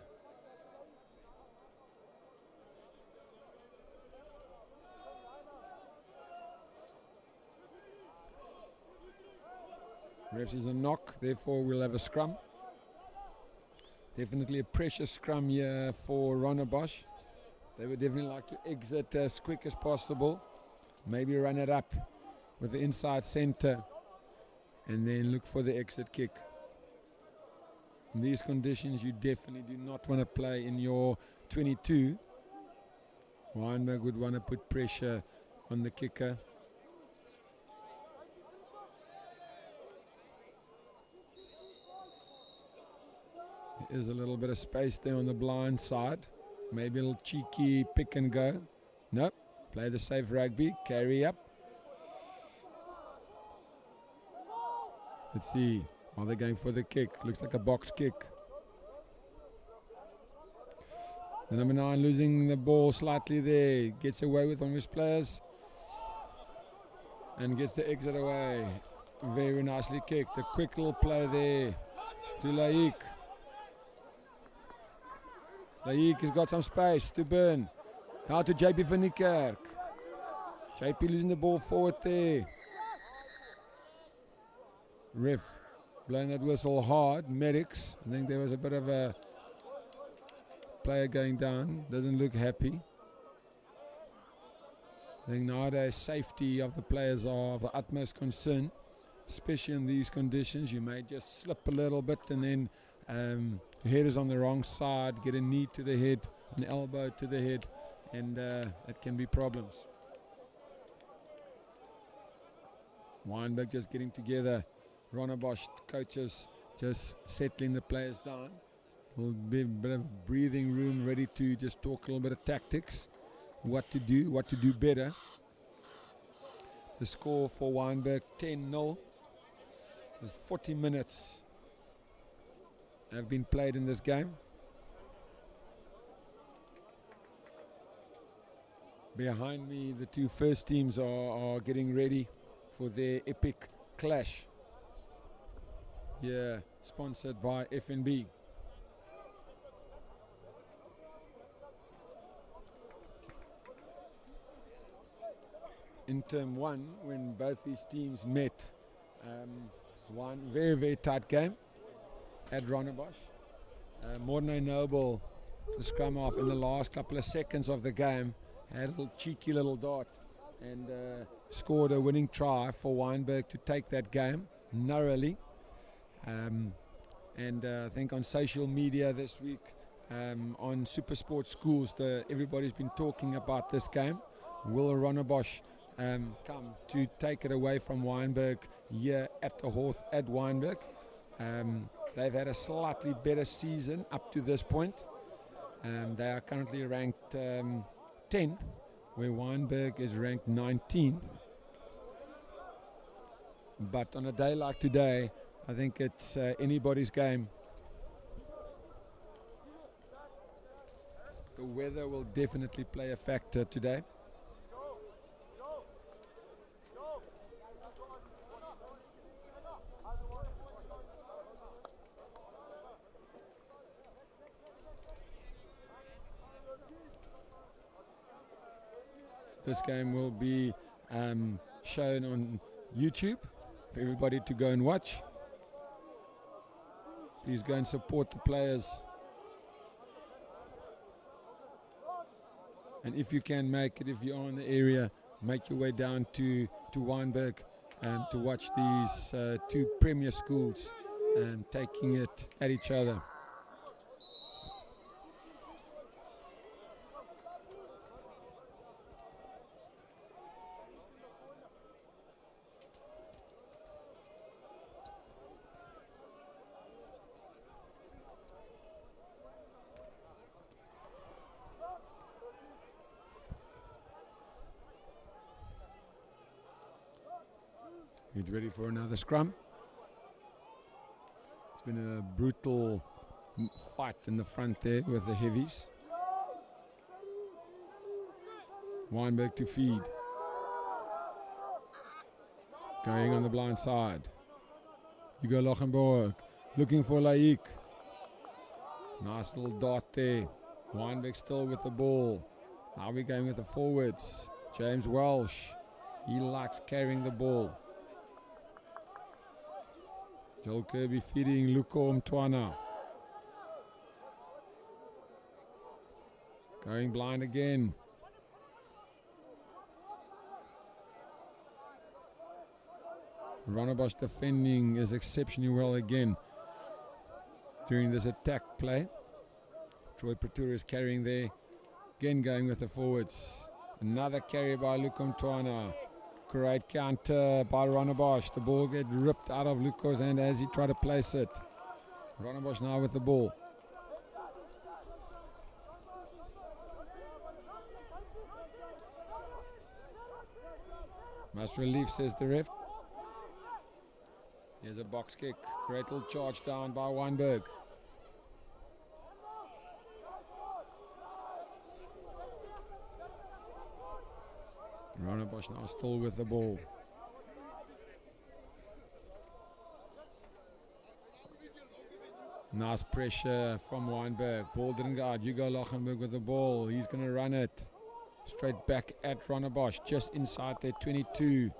Refs is a knock, therefore we'll have a scrum. Definitely a pressure scrum here for Rondebosch. They would definitely like to exit as quick as possible. Maybe run it up with the inside center and then look for the exit kick. In these conditions, you definitely do not want to play in your 22. Wynberg would want to put pressure on the kicker. There is a little bit of space there on the blind side. Maybe a little cheeky pick and go. Nope. Play the safe rugby. Carry up. Let's see. Are they going for the kick? Looks like a box kick. The number 9 losing the ball slightly there. Gets away with one of his players. And gets the exit away. Very nicely kicked. A quick little play there to Laik. Laik has got some space to burn. Now to JP van Niekerk. JP losing the ball forward there. Ref blowing that whistle hard. Medics. I think there was a bit of a player going down. Doesn't look happy. I think nowadays safety of the players are of the utmost concern, especially in these conditions. You may just slip a little bit and then your head is on the wrong side, get a knee to the head, an elbow to the head, and it can be problems. Wynberg just getting together. Rondebosch coaches just settling the players down. A little bit of breathing room, ready to just talk a little bit of tactics. What to do better. The score for Wynberg 10-0. 40 minutes have been played in this game. Behind me, the two first teams are getting ready for their epic clash. Yeah, sponsored by FNB. In term 1, when both these teams met, one very tight game at Rondebosch. Morne Noble, the scrum half, in the last couple of seconds of the game, had a little cheeky little dart and scored a winning try for Wynberg to take that game narrowly. And I think on social media this week, on Super Sport Schools, everybody's been talking about this game. Will Rondebosch come to take it away from Wynberg here at the Hawth at Wynberg? They've had a slightly better season up to this point. They are currently ranked 10th, where Wynberg is ranked 19th. But on a day like today, I think it's anybody's game. The weather will definitely play a factor today. This game will be shown on YouTube for everybody to go and watch. Please go and support the players. And if you can make it, if you are in the area, make your way down to Wynberg to watch these two premier schools taking it at each other. Get ready for another scrum. It's been a brutal fight in the front there with the heavies. Wynberg to feed. Going on the blind side. Hugo Lochenborg looking for Laik. Nice little dot there. Wynberg still with the ball. Now we're going with the forwards. James Welsh. He likes carrying the ball. Joel Kirby feeding Luko Mtwana. Going blind again. Rondebosch defending is exceptionally well again during this attack play. Troy Pretorius carrying there. Again going with the forwards. Another carry by Luko Mtwana. Great counter by Rondebosch. The ball get ripped out of Luko's hand as he tried to place it. Rondebosch now with the ball. Nice relief, says the ref. Here's a box kick. Great little charge down by Wynberg. Rondebosch now still with the ball. Nice pressure from Wynberg. Ball didn't go out. Hugo Lochenberg with the ball. He's going to run it straight back at Rondebosch, just inside their 22.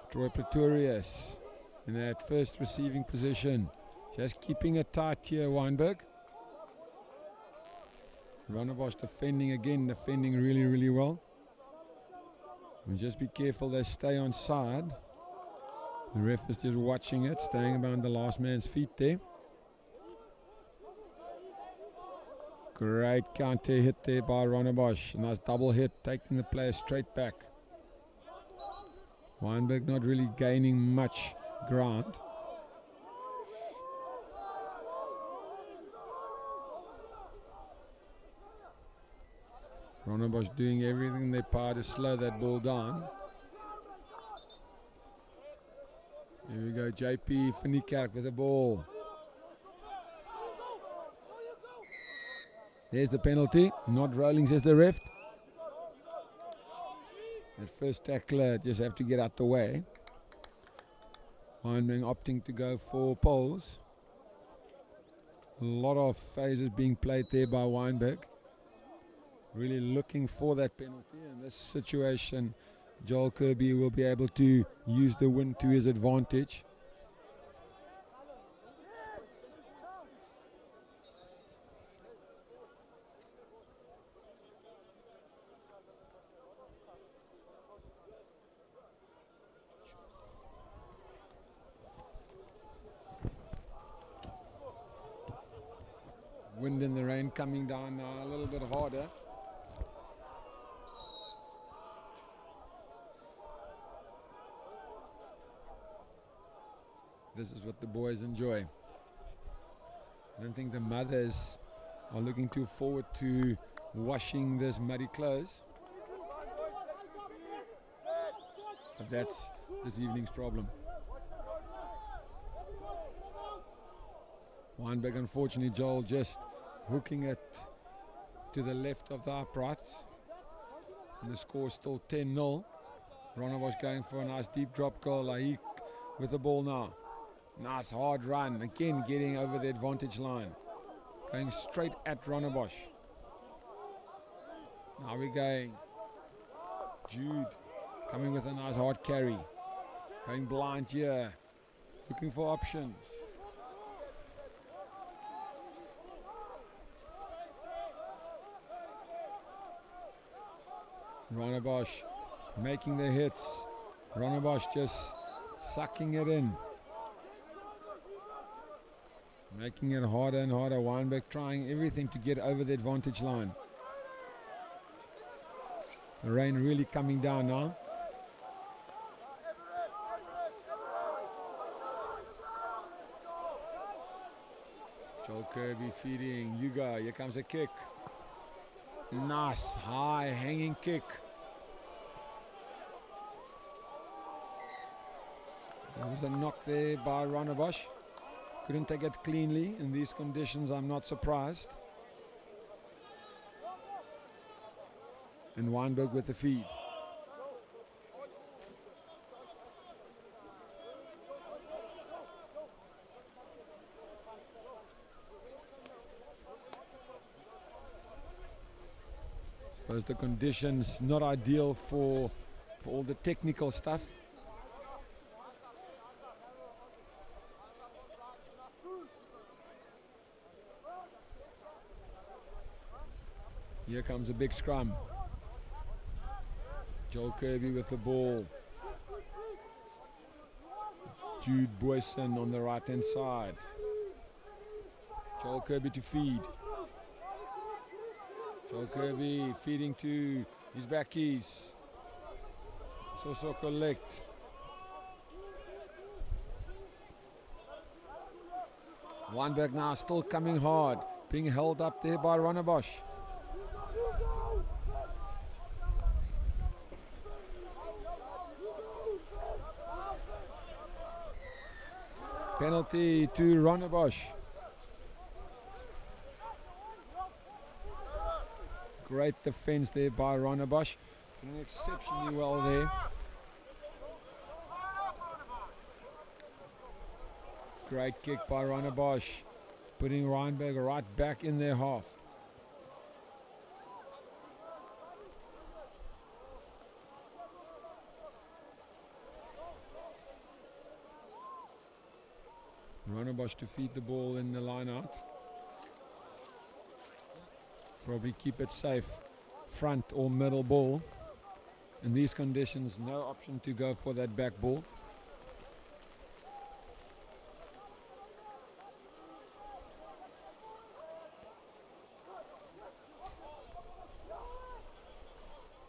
Troy Pretorius in that first receiving position. Just keeping it tight here, Wynberg. Rondebosch defending again, defending really, really well. And just be careful they stay on side. The ref is just watching it, staying around the last man's feet there. Great counter hit there by Rondebosch. Nice double hit, taking the player straight back. Wynberg not really gaining much ground. Rondebosch doing everything in their power to slow that ball down. Here we go, JP Finniekerk with the ball. There's the penalty. Not rolling, says the ref. That first tackler just have to get out the way. Wynberg opting to go for poles. A lot of phases being played there by Wynberg. Really looking for that penalty. In this situation, Joel Kirby will be able to use the wind to his advantage. Wind and the rain coming down now a little bit harder. This is what the boys enjoy. I don't think the mothers are looking too forward to washing this muddy clothes. But that's this evening's problem. Wynberg, unfortunately, Joel just hooking it to the left of the uprights. And the score is still 10-0. Rondebosch going for a nice deep drop goal. Lahik with the ball now. Nice hard run, again getting over the advantage line. Going straight at Rondebosch. Now we're going. Jude coming with a nice hard carry. Going blind here. Looking for options. Rondebosch making the hits. Rondebosch just sucking it in. Making it harder and harder. Wynberg trying everything to get over the advantage line. The rain really coming down now. Joel Kirby feeding. Hugo, here comes a kick. Nice high hanging kick. There was a knock there by Rondebosch. Couldn't take it cleanly in these conditions, I'm not surprised. And Wynberg with the feed. Suppose the conditions not ideal for all the technical stuff. Here comes a big scrum. Joel Kirby with the ball. Jude Boyson on the right hand side. Joel Kirby to feed. Joel Kirby feeding to his backies. So collect. Wynberg now still coming hard. Being held up there by Rondebosch. Penalty to Rondebosch. Great defense there by Rondebosch. Doing exceptionally well there. Great kick by Rondebosch, putting Wynberg right back in their half. Rondebosch to feed the ball in the line out. Probably keep it safe, front or middle ball. In these conditions, no option to go for that back ball.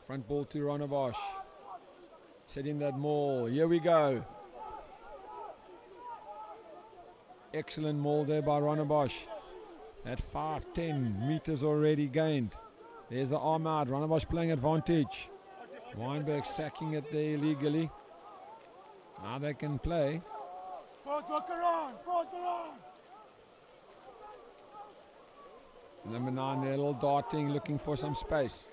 Front ball to Rondebosch. Setting that maul. Here we go. Excellent maul there by Rondebosch. At 5-10 meters already gained. There's the arm out. Rondebosch playing advantage. Wynberg sacking it there illegally. Now they can play. Forward, walk around. Forward, around. Number 9 there, a little darting, looking for some space.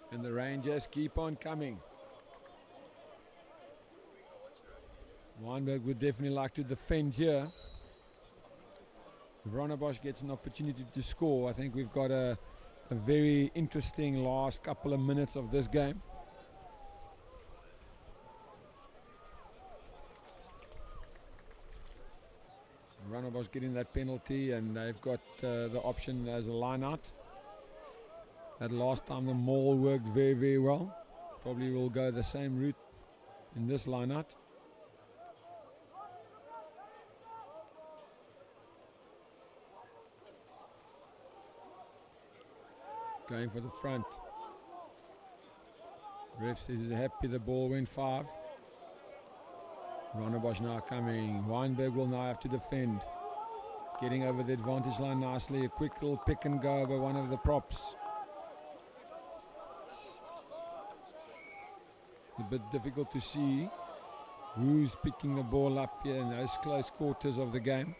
And the Rangers keep on coming. Wynberg would definitely like to defend here. If Rondebosch gets an opportunity to score, I think we've got a very interesting last couple of minutes of this game. Rondebosch getting that penalty, and they've got the option as a line out. That last time the maul worked very, very well. Probably will go the same route in this line out. Going for the front. Ref says he's happy the ball went 5. Rondebosch now coming. Wynberg will now have to defend. Getting over the advantage line nicely. A quick little pick and go by one of the props. A bit difficult to see who's picking the ball up here in those close quarters of the game.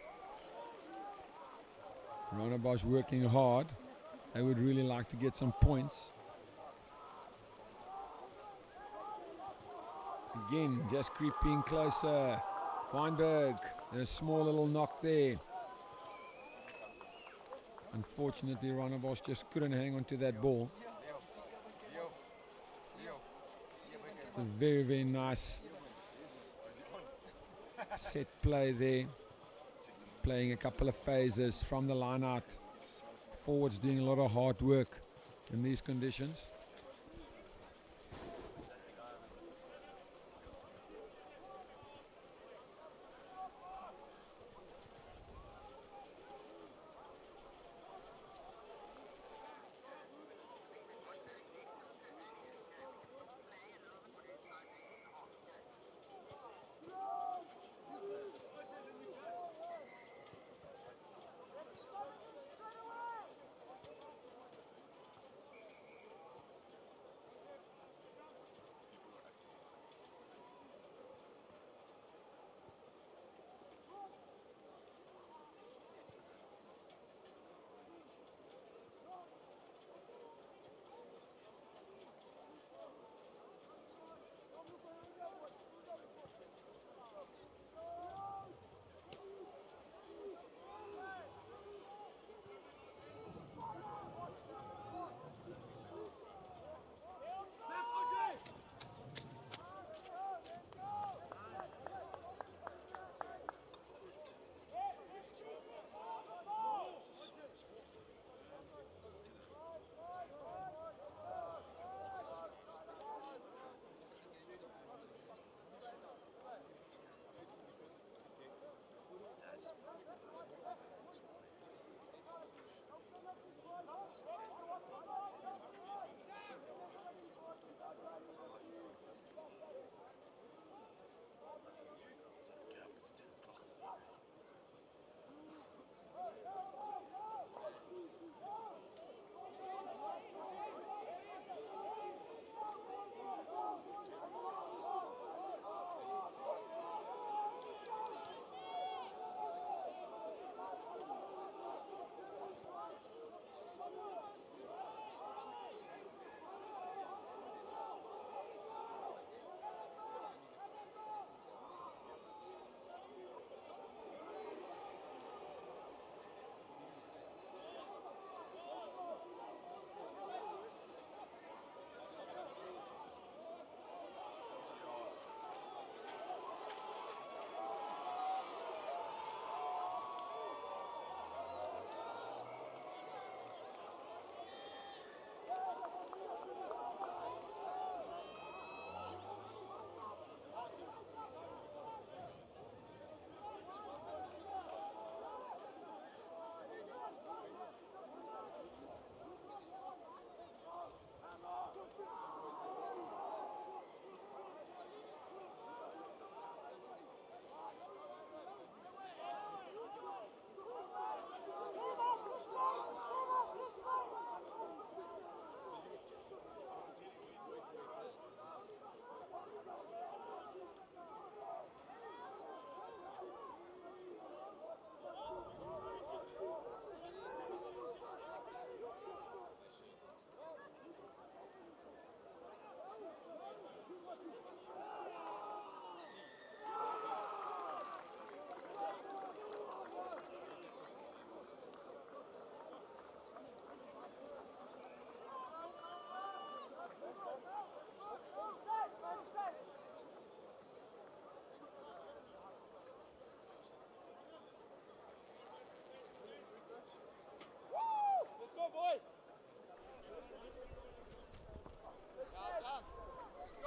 Rondebosch working hard. They would really like to get some points. Again, just creeping closer. Wynberg, a small little knock there. Unfortunately, Rondebosch just couldn't hang on to that ball. A very, very nice set play there. Playing a couple of phases from the line out. Forwards doing a lot of hard work in these conditions.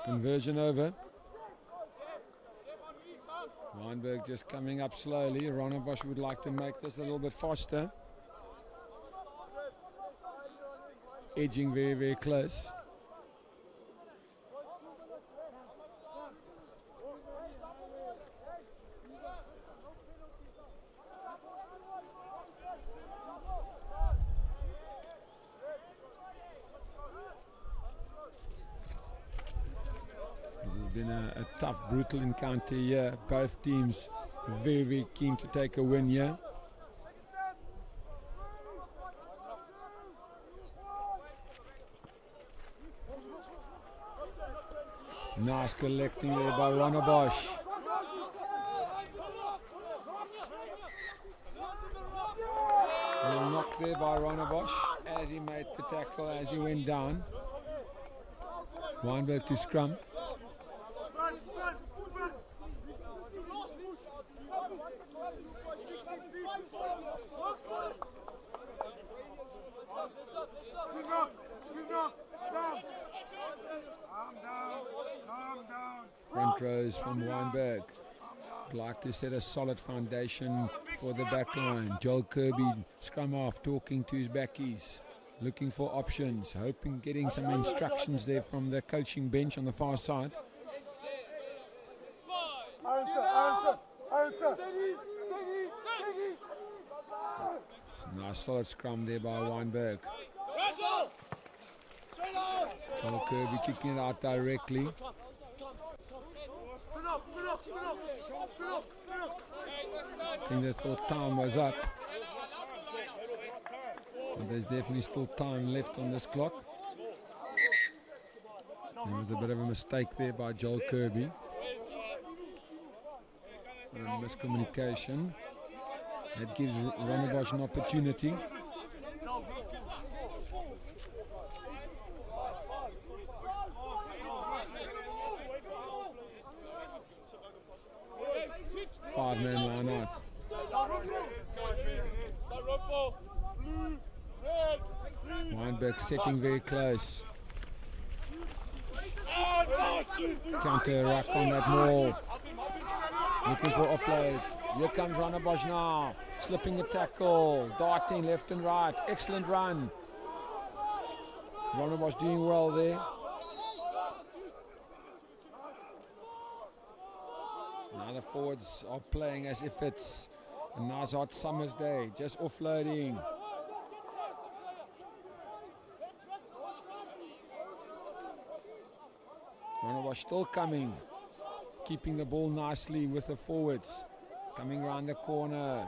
Conversion over. Wynberg just coming up slowly. Rondebosch would like to make this a little bit faster. Edging very, very close. This has been a tough, brutal encounter here. Both teams very, very keen to take a win here. Nice collecting there by Rondebosch. Little knock there by Rondebosch as he made the tackle, as he went down. Wynberg to scrum. Front rows from Wynberg. Would like to set a solid foundation for the back line. Joel Kirby, scrum off, talking to his backies, looking for options, hoping getting some instructions there from the coaching bench on the far side. Nice solid scrum there by Wynberg. Joel Kirby kicking it out directly. I think they thought time was up, but there's definitely still time left on this clock. There was a bit of a mistake there by Joel Kirby. A miscommunication. That gives Rondebosch an opportunity. Five-man line out. Wynberg sitting very close. Counter ruck on that maul. Looking for offload. Here comes Rondebosch now. Slipping the tackle. Darting left and right. Excellent run. Rondebosch doing well there. Now the forwards are playing as if it's a nice hot summer's day. Just offloading. Rondebosch still coming. Keeping the ball nicely with the forwards. Coming around the corner.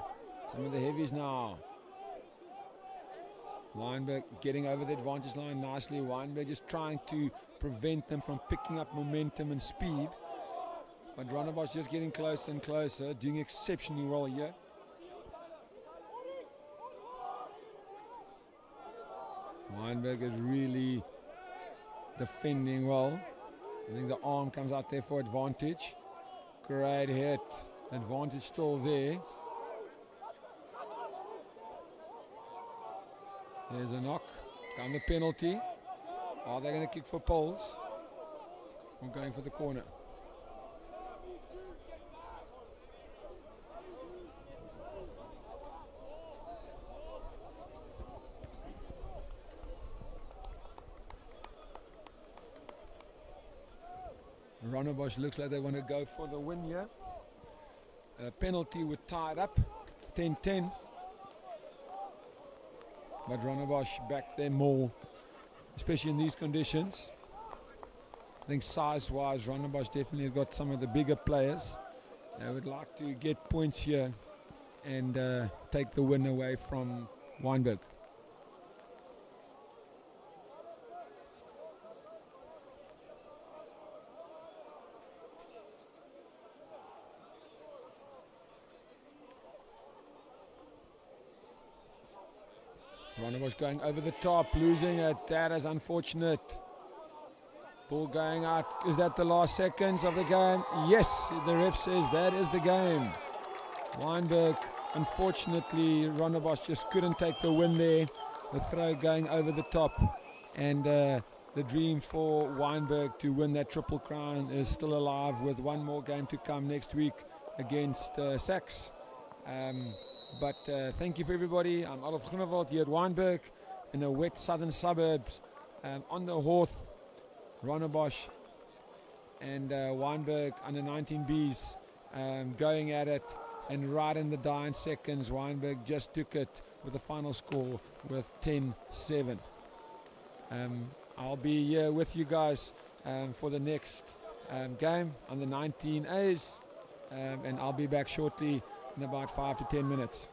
Some of the heavies now. Wynberg getting over the advantage line nicely. Wynberg just trying to prevent them from picking up momentum and speed. But Rondebosch just getting closer and closer, doing exceptionally well here. Wynberg is really defending well. I think the arm comes out there for advantage. Great hit. Advantage still there. There's a knock. Down the penalty. Are they going to kick for poles? I'm going for the corner. Rondebosch looks like they want to go for the win here. A penalty would tie it up, 10-10. But Rondebosch back there more, especially in these conditions. I think size-wise, Rondebosch definitely has got some of the bigger players. They would like to get points here and take the win away from Wynberg. Rondebosch going over the top, losing it. That is unfortunate. Ball going out. Is that the last seconds of the game? Yes, the ref says that is the game. Wynberg, unfortunately, Rondebosch just couldn't take the win there. The throw going over the top and the dream for Wynberg to win that Triple Crown is still alive, with one more game to come next week against Sachs. But thank you for everybody. I'm Olaf Groenewald here at Wynberg in the wet southern suburbs, on the Hawth, Rondebosch and Wynberg under 19Bs going at it, and right in the dying seconds Wynberg just took it with the final score with 10-7. I'll be here with you guys for the next game on the 19As, and I'll be back shortly in about 5 to 10 minutes.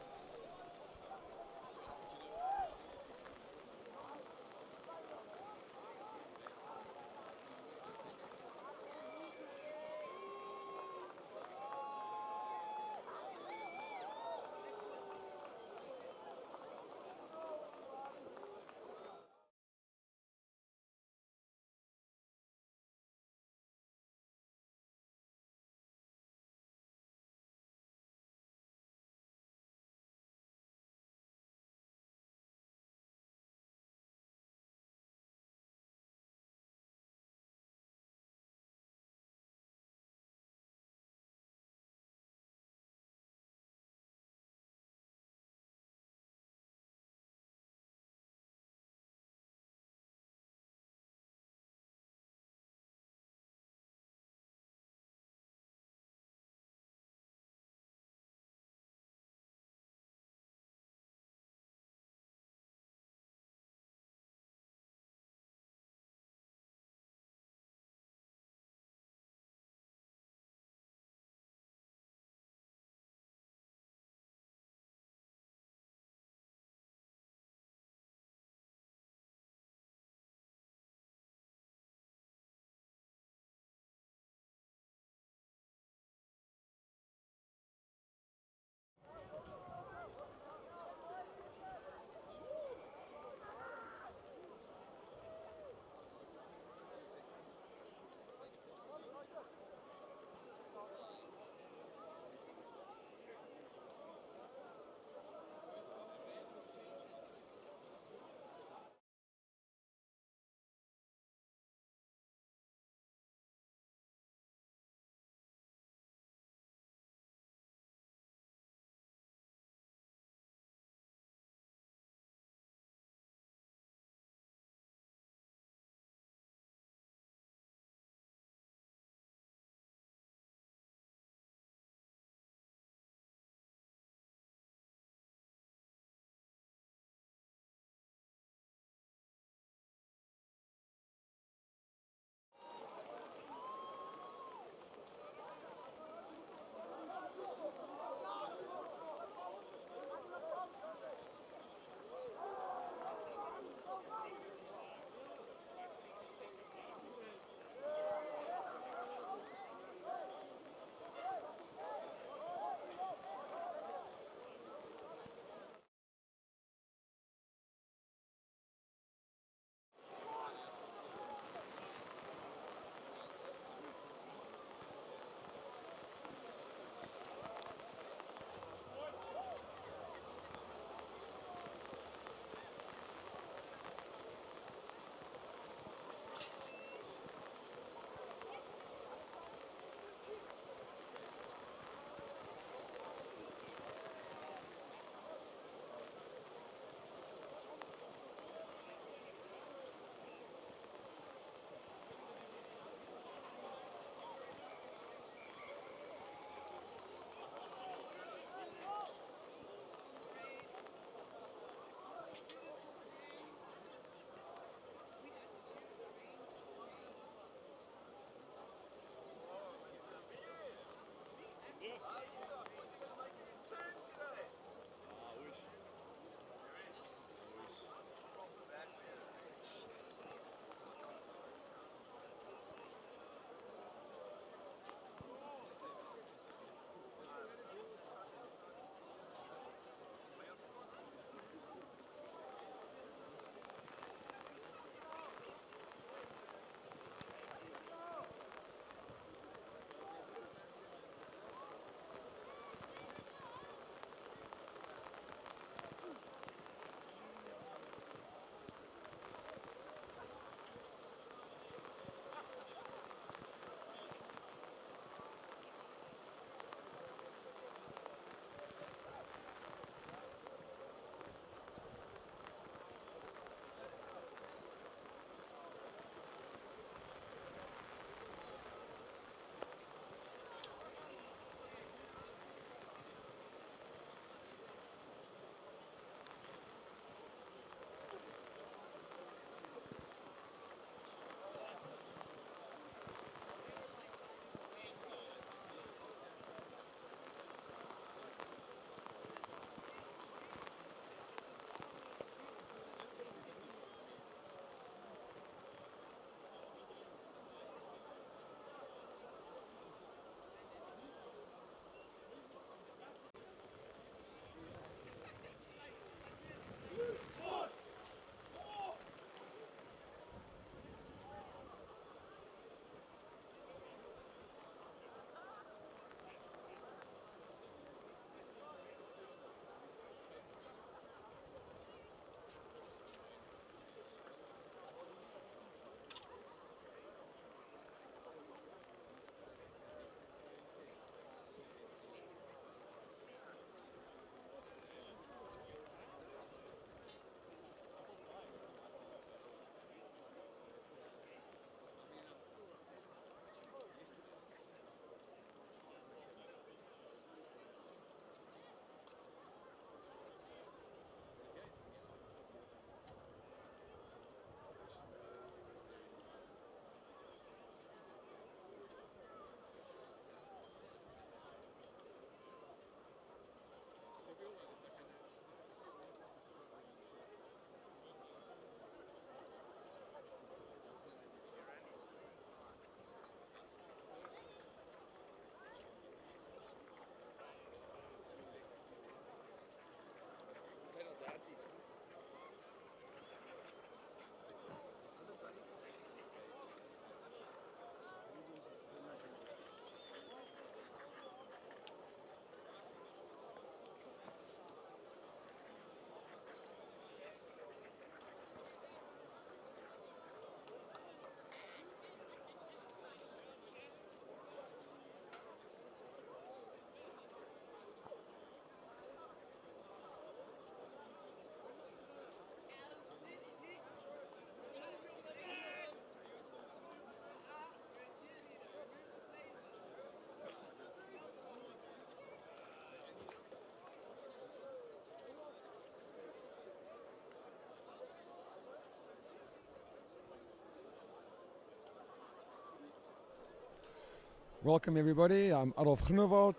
Welcome everybody. I'm Adolf Groenewald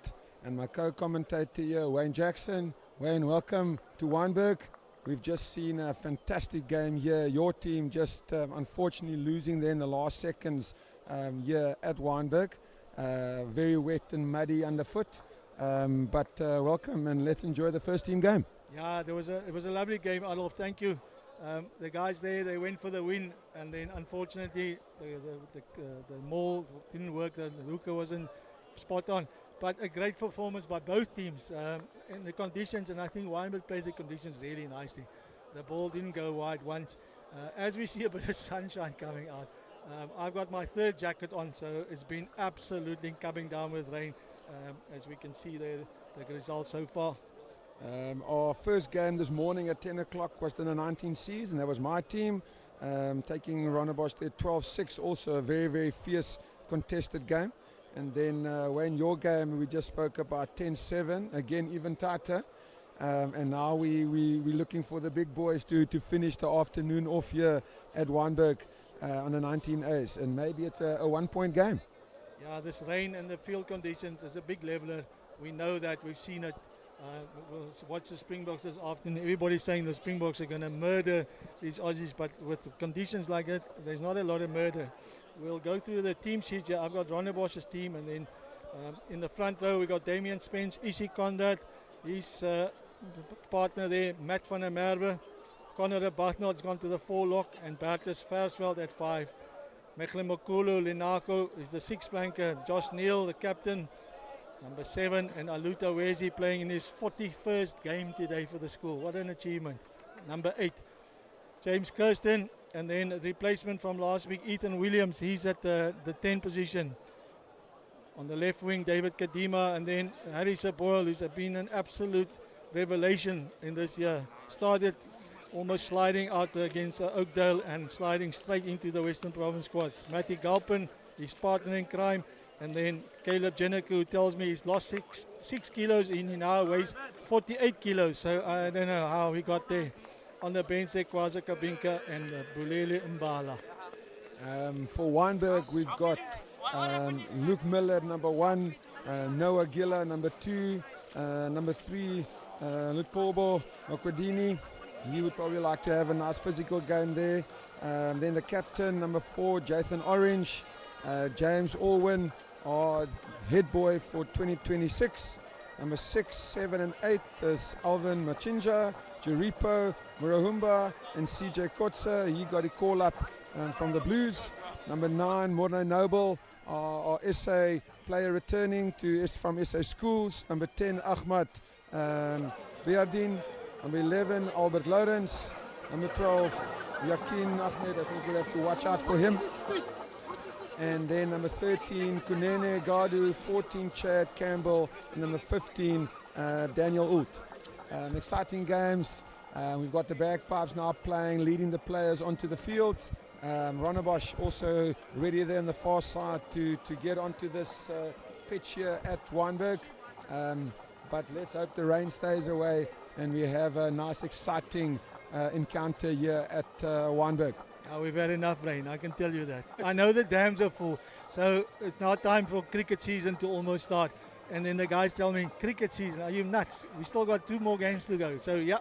and my co-commentator here, Wayne Jackson. Wayne, welcome to Wynberg. We've just seen a fantastic game here. Your team just unfortunately losing there in the last seconds here at Wynberg. Very wet and muddy underfoot. But welcome and let's enjoy the first team game. Yeah, it was a lovely game, Adolf. Thank you. The guys there, they went for the win, and then unfortunately the maul didn't work. The hooker wasn't spot on. But a great performance by both teams in the conditions, and I think Wynberg played the conditions really nicely. The ball didn't go wide once. As we see a bit of sunshine coming out, I've got my third jacket on, so it's been absolutely coming down with rain, as we can see there, the results so far. Our first game this morning at 10 o'clock was in the 19Cs, and that was my team taking Rondebosch there 12-6, also a very, very fierce contested game. And then when your game, we just spoke about 10-7, again even tighter. And now we're looking for the big boys to finish the afternoon off here at Wynberg on the 19As, and maybe it's a 1-point game. Yeah, this rain and the field conditions is a big leveler. We know that, we've seen it. We'll watch the Springboks this afternoon. Everybody's saying the Springboks are going to murder these Aussies, but with conditions like that, there's not a lot of murder. We'll go through the team sheet here. I've got Rondebosch's team, and then in the front row we got Damian Spence, Isi Conrad, his partner there, Matt van der Merwe. Conor Bathnot's gone to the 4-lock, and Bertus Versveld at 5. Meklemokulu Linako is the 6th flanker. Josh Neal, the captain, number 7, and Aluta Wezi playing in his 41st game today for the school. What an achievement. Number 8, James Kirsten, and then a replacement from last week, Ethan Williams. He's at the 10 position. On the left wing, David Kadima, and then Harry Saboyle, who's been an absolute revelation in this year. Started almost sliding out against Oakdale and sliding straight into the Western Province squads. Matty Galpin, his partner in crime. And then Caleb Jennick, who tells me he's lost 6 kilos and he now weighs 48 kilos. So I don't know how he got there. On the bench, Kwaza Kabinka and Bulele Mbala. For Wynberg, we've got Luke Miller at number 1, Noah Giller number 2, number 3, Lutpobo Makwadini. He would probably like to have a nice physical game there. Then the captain, number 4, Jathan Orange, James Alwyn, our head boy for 2026. Number 6, 7 and 8 is Alvin Machinja, Jeripo, Murahumba, and CJ Kotza. He got a call up from the Blues. Number 9, Morne Noble, our SA player returning from SA Schools. Number 10, Ahmad Biardin. Number 11, Albert Lawrence. Number 12, Yakin Ahmed. I think we'll have to watch out for him. And then number 13, Kunene Gadu, 14, Chad Campbell, and number 15, Daniel Oot. Exciting games. We've got the bagpipes now playing, leading the players onto the field. Rondebosch also ready there on the far side to get onto this pitch here at Wynberg. But let's hope the rain stays away and we have a nice, exciting encounter here at Wynberg. We've had enough rain, I can tell you that. I know the dams are full, so it's now time for cricket season to almost start. And then the guys tell me, cricket season, are you nuts? We still got 2 more games to go. So yeah,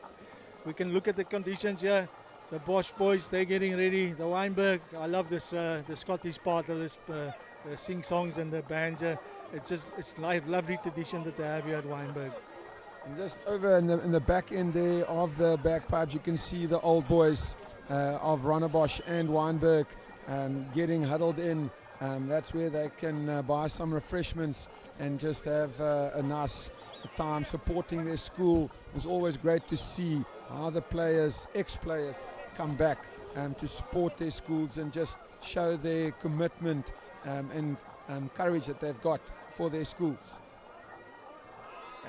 we can look at the conditions here. The Bosch boys, they're getting ready. The Wynberg, I love this, the Scottish part of this, the sing songs and the bands. It's lovely tradition that they have here at Wynberg. And just over in the back end there of the bagpipes, you can see the old boys of Rondebosch and Wynberg getting huddled in. That's where they can buy some refreshments and just have a nice time supporting their school. It's always great to see how the players, ex-players, come back to support their schools and just show their commitment and courage that they've got for their schools.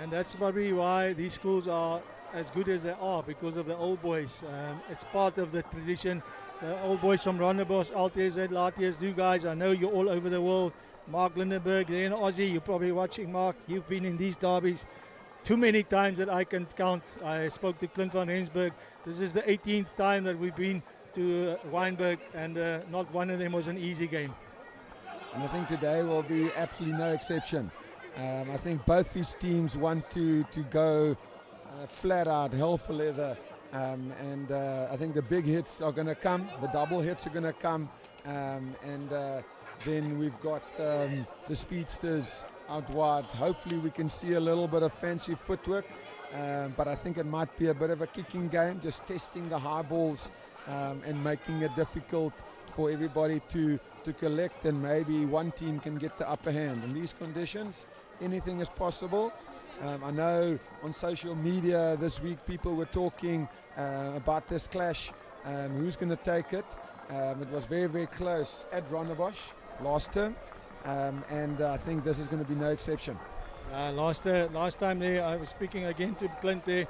And that's probably why these schools are as good as they are, because of the old boys. It's part of the tradition. The old boys from Rondebosch, Altez, Latias, you guys, I know you're all over the world. Mark Lindenberg, they're in Aussie, you're probably watching. Mark, you've been in these derbies too many times that I can count. I spoke to Clint van Rensburg. This is the 18th time that we've been to Wynberg, and not one of them was an easy game. And I think today will be absolutely no exception. I think both these teams want to go flat out, hell for leather. And I think the big hits are going to come, the double hits are going to come. Then we've got the speedsters out wide. Hopefully we can see a little bit of fancy footwork. But I think it might be a bit of a kicking game, just testing the high balls and making it difficult for everybody to collect, and maybe one team can get the upper hand. In these conditions, anything is possible. I know on social media this week people were talking about this clash, who's going to take it. It was very, very close at Rondebosch last term, and I think this is going to be no exception. Last time there, I was speaking again to Clint there.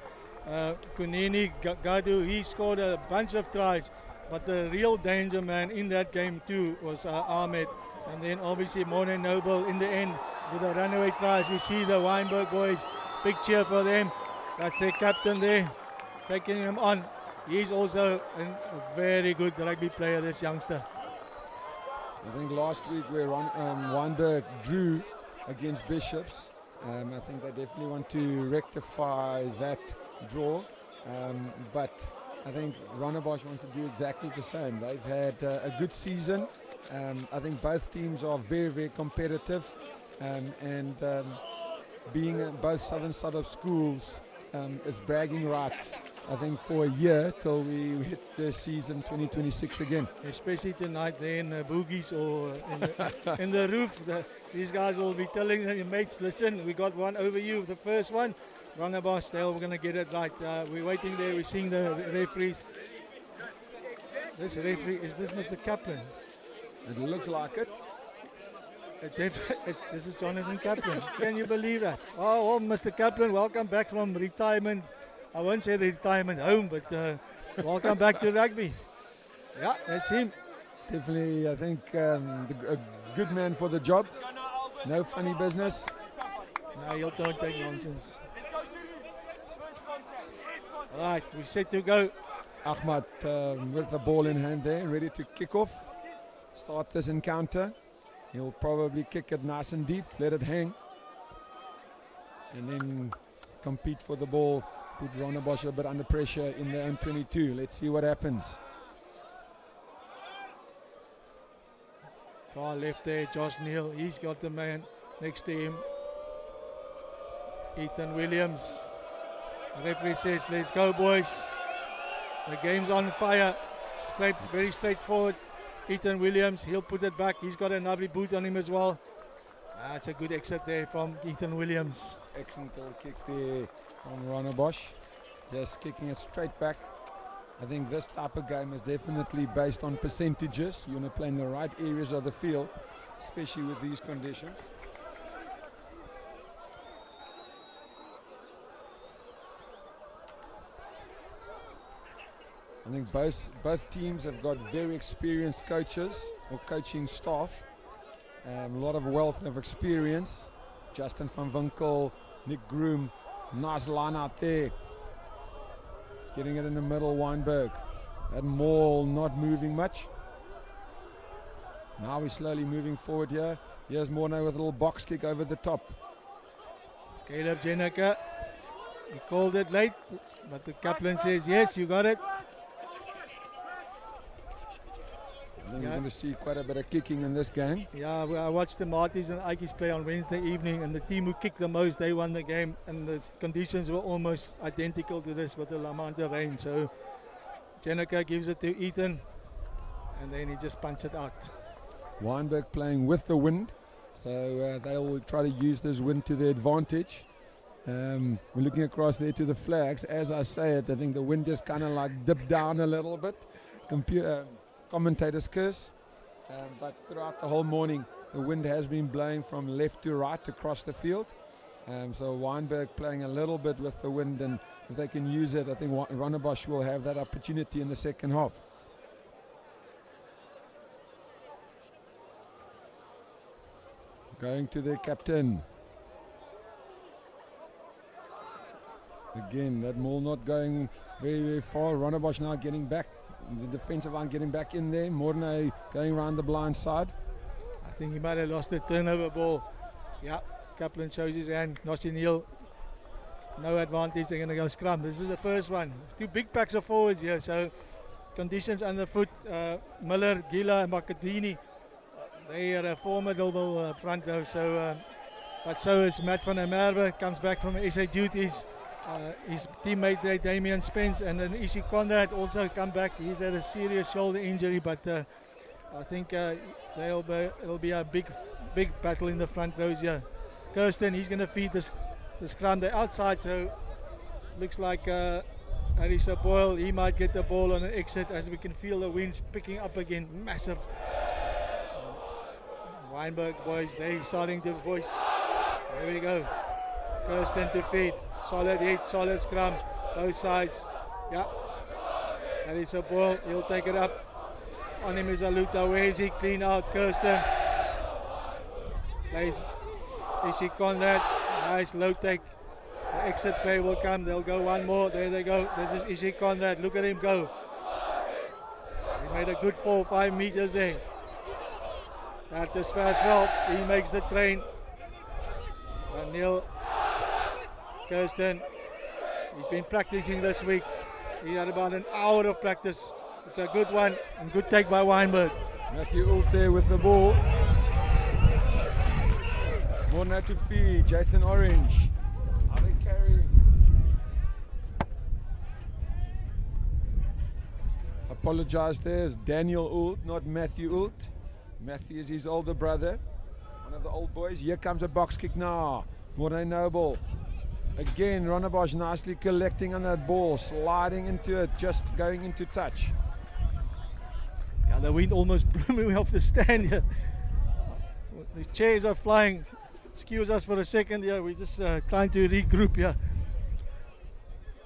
Kunini Gadu, he scored a bunch of tries, but the real danger man in that game too was Ahmed. And then obviously Morne Noble in the end with the runaway tries. We see the Wynberg boys, big cheer for them. That's their captain there, taking him on. He's also a very good rugby player, this youngster. I think last week where Wynberg drew against Bishops, I think they definitely want to rectify that draw, but I think Rondebosch wants to do exactly the same. They've had a good season. I think both teams are very, very competitive, and being both southern side of schools is bragging rights, I think, for a year till we hit the season 2026 again. Especially tonight there in the boogies or in the roof. These guys will be telling their mates, listen, we got one over you, the first one. Rondebosch, they're going to get it right. We're waiting there, we're seeing the referees. This referee, is this Mr. Kaplan? It looks like it. This is Jonathan Kaplan. Can you believe that? Oh, Mr. Kaplan, welcome back from retirement. I won't say retirement home, but welcome back to rugby. Yeah, that's him. Definitely, I think a good man for the job. No funny business. No, he'll don't take nonsense. Right, we're set to go. Ahmad with the ball in hand there, ready to kick off. Start this encounter. He'll probably kick it nice and deep, let it hang, and then compete for the ball. Put Rondebosch a bit under pressure in their own 22. Let's see what happens. Far left there, Josh Neal. He's got the man next to him. Ethan Williams. The referee says, let's go, boys. The game's on fire. Very straightforward. Ethan Williams, he'll put it back. He's got another boot on him as well. That's a good exit there from Ethan Williams. Excellent little kick there from Rondebosch. Just kicking it straight back. I think this type of game is definitely based on percentages. You want to play in the right areas of the field, especially with these conditions. I think both teams have got very experienced coaches or coaching staff. A lot of wealth of experience. Justin van Winkel, Nick Groom, nice line out there. Getting it in the middle, Wynberg. That maul not moving much. Now we're slowly moving forward here. Here's Morne with a little box kick over the top. Caleb Jenneker, he called it late, but the Kaplan says, yes, you got it. I think we're going to see quite a bit of kicking in this game. Yeah, I watched the Marties and Ikeys play on Wednesday evening, and the team who kicked the most, they won the game, and the conditions were almost identical to this with the amount of rain. So Jenneker gives it to Ethan, and then he just punches it out. Wynberg playing with the wind, so they'll try to use this wind to their advantage. We're looking across there to the flags. As I say it, I think the wind just kind of like dipped down a little bit. Commentators curse, but throughout the whole morning the wind has been blowing from left to right across the field, so Wynberg playing a little bit with the wind, and if they can use it, I think Rondebosch will have that opportunity in the second half. Going to the captain again. That maul not going very, very far. Rondebosch now getting back. The defensive line getting back in there. Morne going around the blind side. I think he might have lost the turnover ball. Yeah, Kaplan shows his hand. Nossi Neal, no advantage. They're going to go scrum. This is the first one. Two big packs of forwards here. So conditions underfoot. Miller, Gila, and Makadini. They are a formidable front row. So, but so is Matt van der Merwe. Comes back from SA duties. His teammate there, Damian Spence, and then Ishi Conrad also come back. He's had a serious shoulder injury, but I think it'll be a big battle in the front rows here. Kirsten, he's going to feed the scrum. They're outside, so looks like Arisa Boyle, he might get the ball on an exit as we can feel the winds picking up again. Massive. Wynberg boys, they're starting to voice. There we go. Kirsten to feed. Solid hit, solid scrum. Both sides. Yeah. Arisa Boyle, he'll take it up. On him is Aluta. Where is he? Clean out. Kirsten. Plays Ishi Conrad. Nice low take. The exit play will come. They'll go one more. There they go. This is Ishi Conrad. Look at him go. He made a good 4 or 5 meters there. At the Sversveld, he makes the train. And Neil Kirsten, he's been practicing this week. He had about an hour of practice. It's a good one and good take by Wynberg. Matthew Ult there with the ball. More now to feed. Jathan Orange. Are they carrying? Apologise, there's Daniel Ult, not Matthew Ult. Matthew is his older brother, one of the old boys. Here comes a box kick now. Morne Noble. Again, Rondebosch nicely collecting on that ball, sliding into it, just going into touch. Yeah, the wind almost blew me off the stand here. The chairs are flying. Excuse us for a second here. We're just trying to regroup here.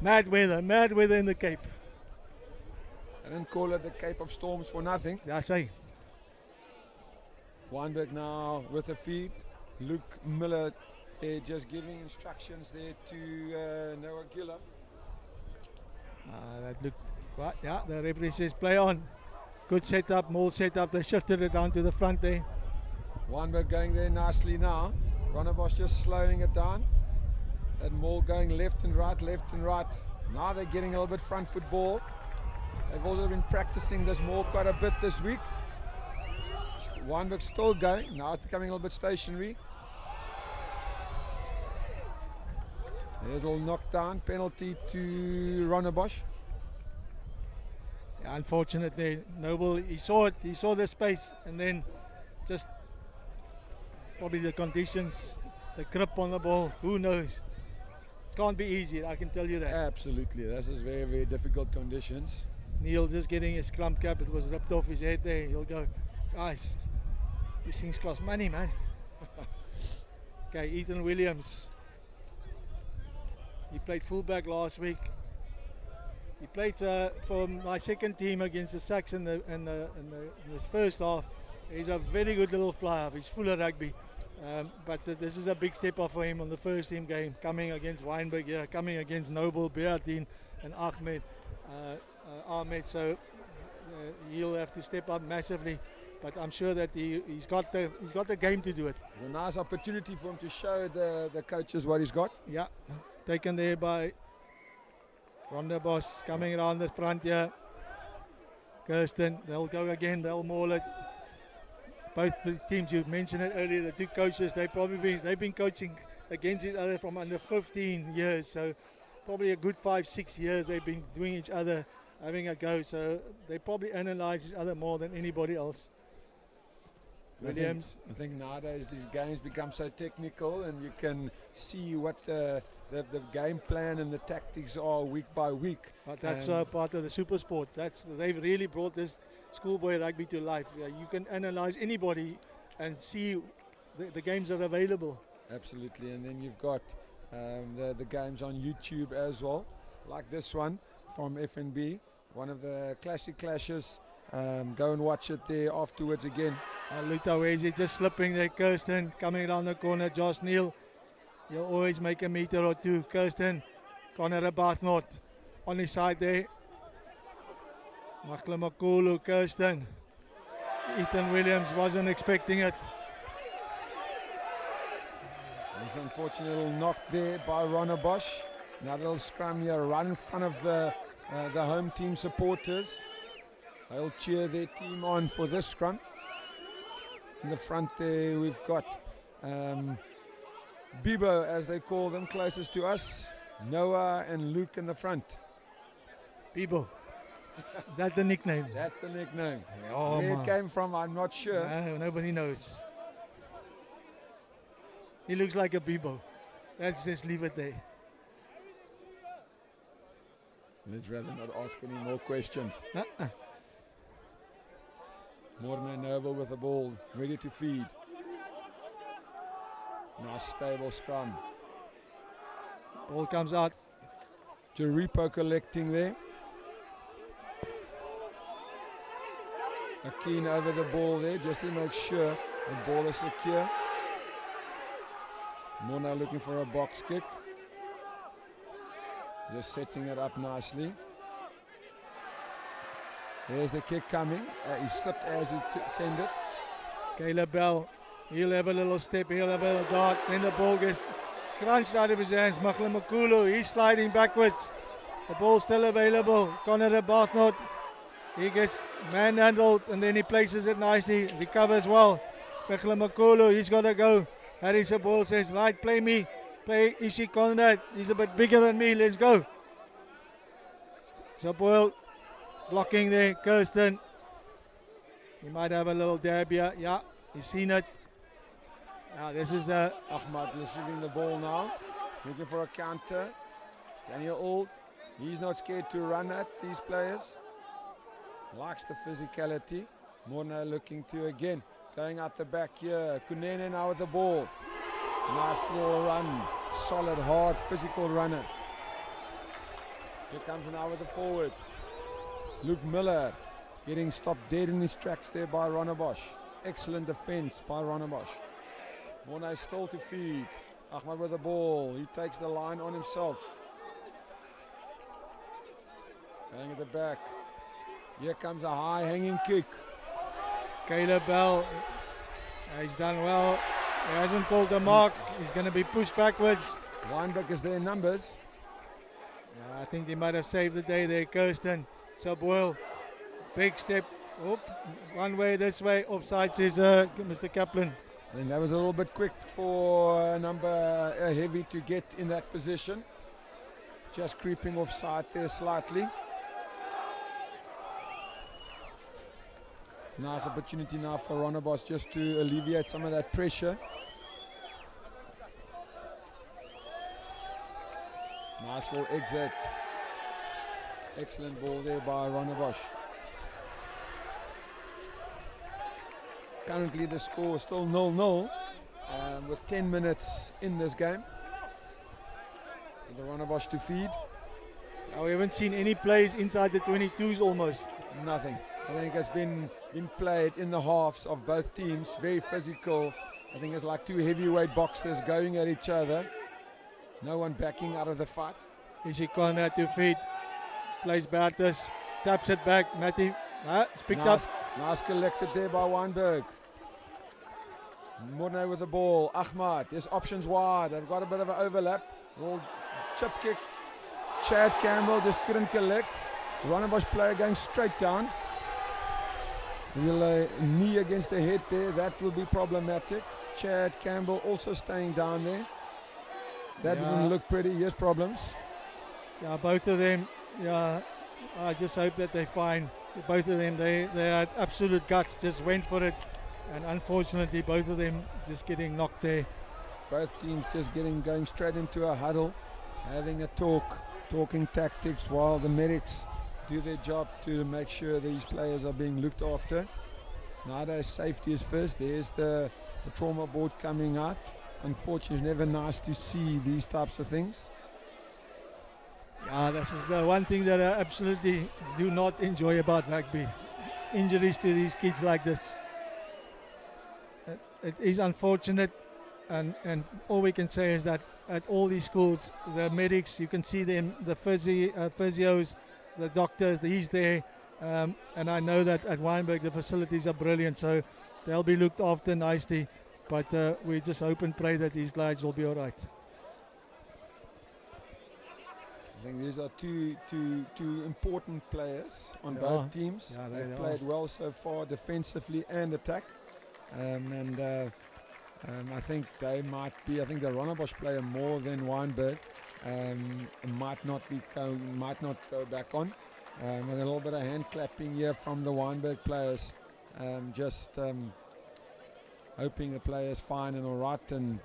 Mad weather in the Cape. I didn't call it the Cape of Storms for nothing. Yeah, I say. Wynberg now with the feed. Luke Miller there just giving instructions there to Noah Giller. That looked right. Yeah, the referee says play on. Good setup, more setup. They shifted it down to the front there. Wynberg going there nicely now. Rondebosch just slowing it down. And more going left and right, left and right. Now they're getting a little bit front foot ball. They've also been practicing this more quite a bit this week. Wynberg still going. Now it's becoming a little bit stationary. There's a little knockdown penalty to Rondebosch. Yeah, unfortunately, Noble, he saw it, he saw the space, and then just probably the conditions, the grip on the ball, who knows. Can't be easy, I can tell you that. Absolutely, this is very, very difficult conditions. Neil just getting his scrum cap, it was ripped off his head there. He'll go, guys, these things cost money, man. Okay, Ethan Williams. He played fullback last week. He played for my second team against the Sacs in the first half. He's a very good little fly-off. He's full of rugby. But this is a big step off for him on the first team game, coming against Wynberg here, coming against Noble, Beatin and Ahmed. So he'll have to step up massively. But I'm sure that he's got the game to do it. It's a nice opportunity for him to show the coaches what he's got. Yeah, taken there by Rondebosch, coming around the front here. Kirsten, they'll go again, they'll maul it. Both the teams, you mentioned it earlier, the two coaches, they've been coaching against each other from under 15 years. So probably a good 5-6 years they've been doing each other, having a go. So they probably analyze each other more than anybody else. Williams. I think nowadays these games become so technical, and you can see what the game plan and the tactics are week by week. But that's part of the super sport. They've really brought this schoolboy rugby to life. You can analyze anybody and see the games are available. Absolutely, and then you've got the games on YouTube as well, like this one from FNB, one of the classic clashes. Go and watch it there afterwards again. Lutawezi just slipping there. Kirsten coming around the corner. Josh Neal, he'll always make a meter or two. Kirsten, Connor Abathnorth on his side there. Makla Makulu, Kirsten. Ethan Williams wasn't expecting it. There's an unfortunate little knock there by Rondebosch. Another little scrum here right in front of the home team supporters. They'll cheer their team on for this scrum. In the front there we've got Bibo, as they call them, closest to us. Noah and Luke in the front. Bibo. Is that the nickname? That's the nickname. Oh, Where man. it came from, I'm not sure. No, nobody knows. He looks like a Bibo. Let's just leave it there. Let's rather not ask any more questions. Morna Nova with the ball, ready to feed. Nice stable scrum. Ball comes out. Jeripo collecting there. Akeen over the ball there just to make sure the ball is secure. Morna looking for a box kick. Just setting it up nicely. There's the kick coming. He slipped as he sent it. Caleb Bell, he'll have a little step, he'll have a little dart, then the ball gets crunched out of his hands. Makhle Makulu, he's sliding backwards. The ball's still available. Connor Bartnott, he gets manhandled and then he places it nicely, recovers well. Makhle Makulu, he's got to go. Harry Sabol says, right, play me. Play Ishi Conrad, he's a bit bigger than me, let's go. Sabol blocking there, Kirsten. He might have a little dab here. Yeah, he's seen it. This is Ahmad receiving the ball now. Looking for a counter. Daniel Old. He's not scared to run at these players. Likes the physicality. Morna looking to again. Going out the back here. Kunene now with the ball. Nice little run. Solid, hard, physical runner. Here comes now with the forwards. Luke Miller getting stopped dead in his tracks there by Rondebosch. Excellent defense by Rondebosch. Morna still to feed. Ahmad with the ball. He takes the line on himself. Going at the back. Here comes a high hanging kick. Caleb Bell, he's done well. He hasn't called the mark. He's going to be pushed backwards. Wynberg is there in numbers. I think they might have saved the day there, Kirsten. Subwell, big step. Oop, one way, this way. Offside says Mr. Kaplan. I think that was a little bit quick for number heavy to get in that position. Just creeping offside there slightly. Nice opportunity now for Rondebosch just to alleviate some of that pressure. Nice little exit. Excellent ball there by Rondebosch. Currently the score is still 0-0 with 10 minutes in this game. The Rondebosch to feed. We haven't seen any plays inside the 22s almost. Nothing. I think it's been played in the halves of both teams. Very physical. I think it's like two heavyweight boxers going at each other. No one backing out of the fight. Ishi Conrad to feed. Plays Bertus. Taps it back. Matty. It's picked up. Nice collected there by Wynberg. Morne with the ball. Ahmad. There's options wide. They've got a bit of an overlap. Little chip kick. Chad Campbell just couldn't collect. Rondebosch player going straight down. Will knee against the head there. That will be problematic. Chad Campbell also staying down there. That didn't look pretty. Yes, problems. Yeah, both of them. Yeah, I just hope that they find both of them. They had absolute guts. Just went for it, and unfortunately, both of them just getting knocked there. Both teams just going straight into a huddle, having a talking tactics while the medics do their job to make sure these players are being looked after. Nowadays safety is first. There's the trauma board coming out. Unfortunately, it's never nice to see these types of things. Yeah, this is the one thing that I absolutely do not enjoy about rugby. Injuries to these kids like this. It is unfortunate, and all we can say is that at all these schools, the medics, you can see them, the physios, the doctors, he's there. And I know that at Wynberg the facilities are brilliant, so they'll be looked after nicely. But we just hope and pray that these lads will be all right. I think these are two important players on Yeah. both teams. Yeah, They've they played are. well so far defensively and attack. I think they might be. I think the Rondebosch player more than Wynberg might not go back on. A little bit of hand clapping here from the Wynberg players. Hoping the player's fine and all right and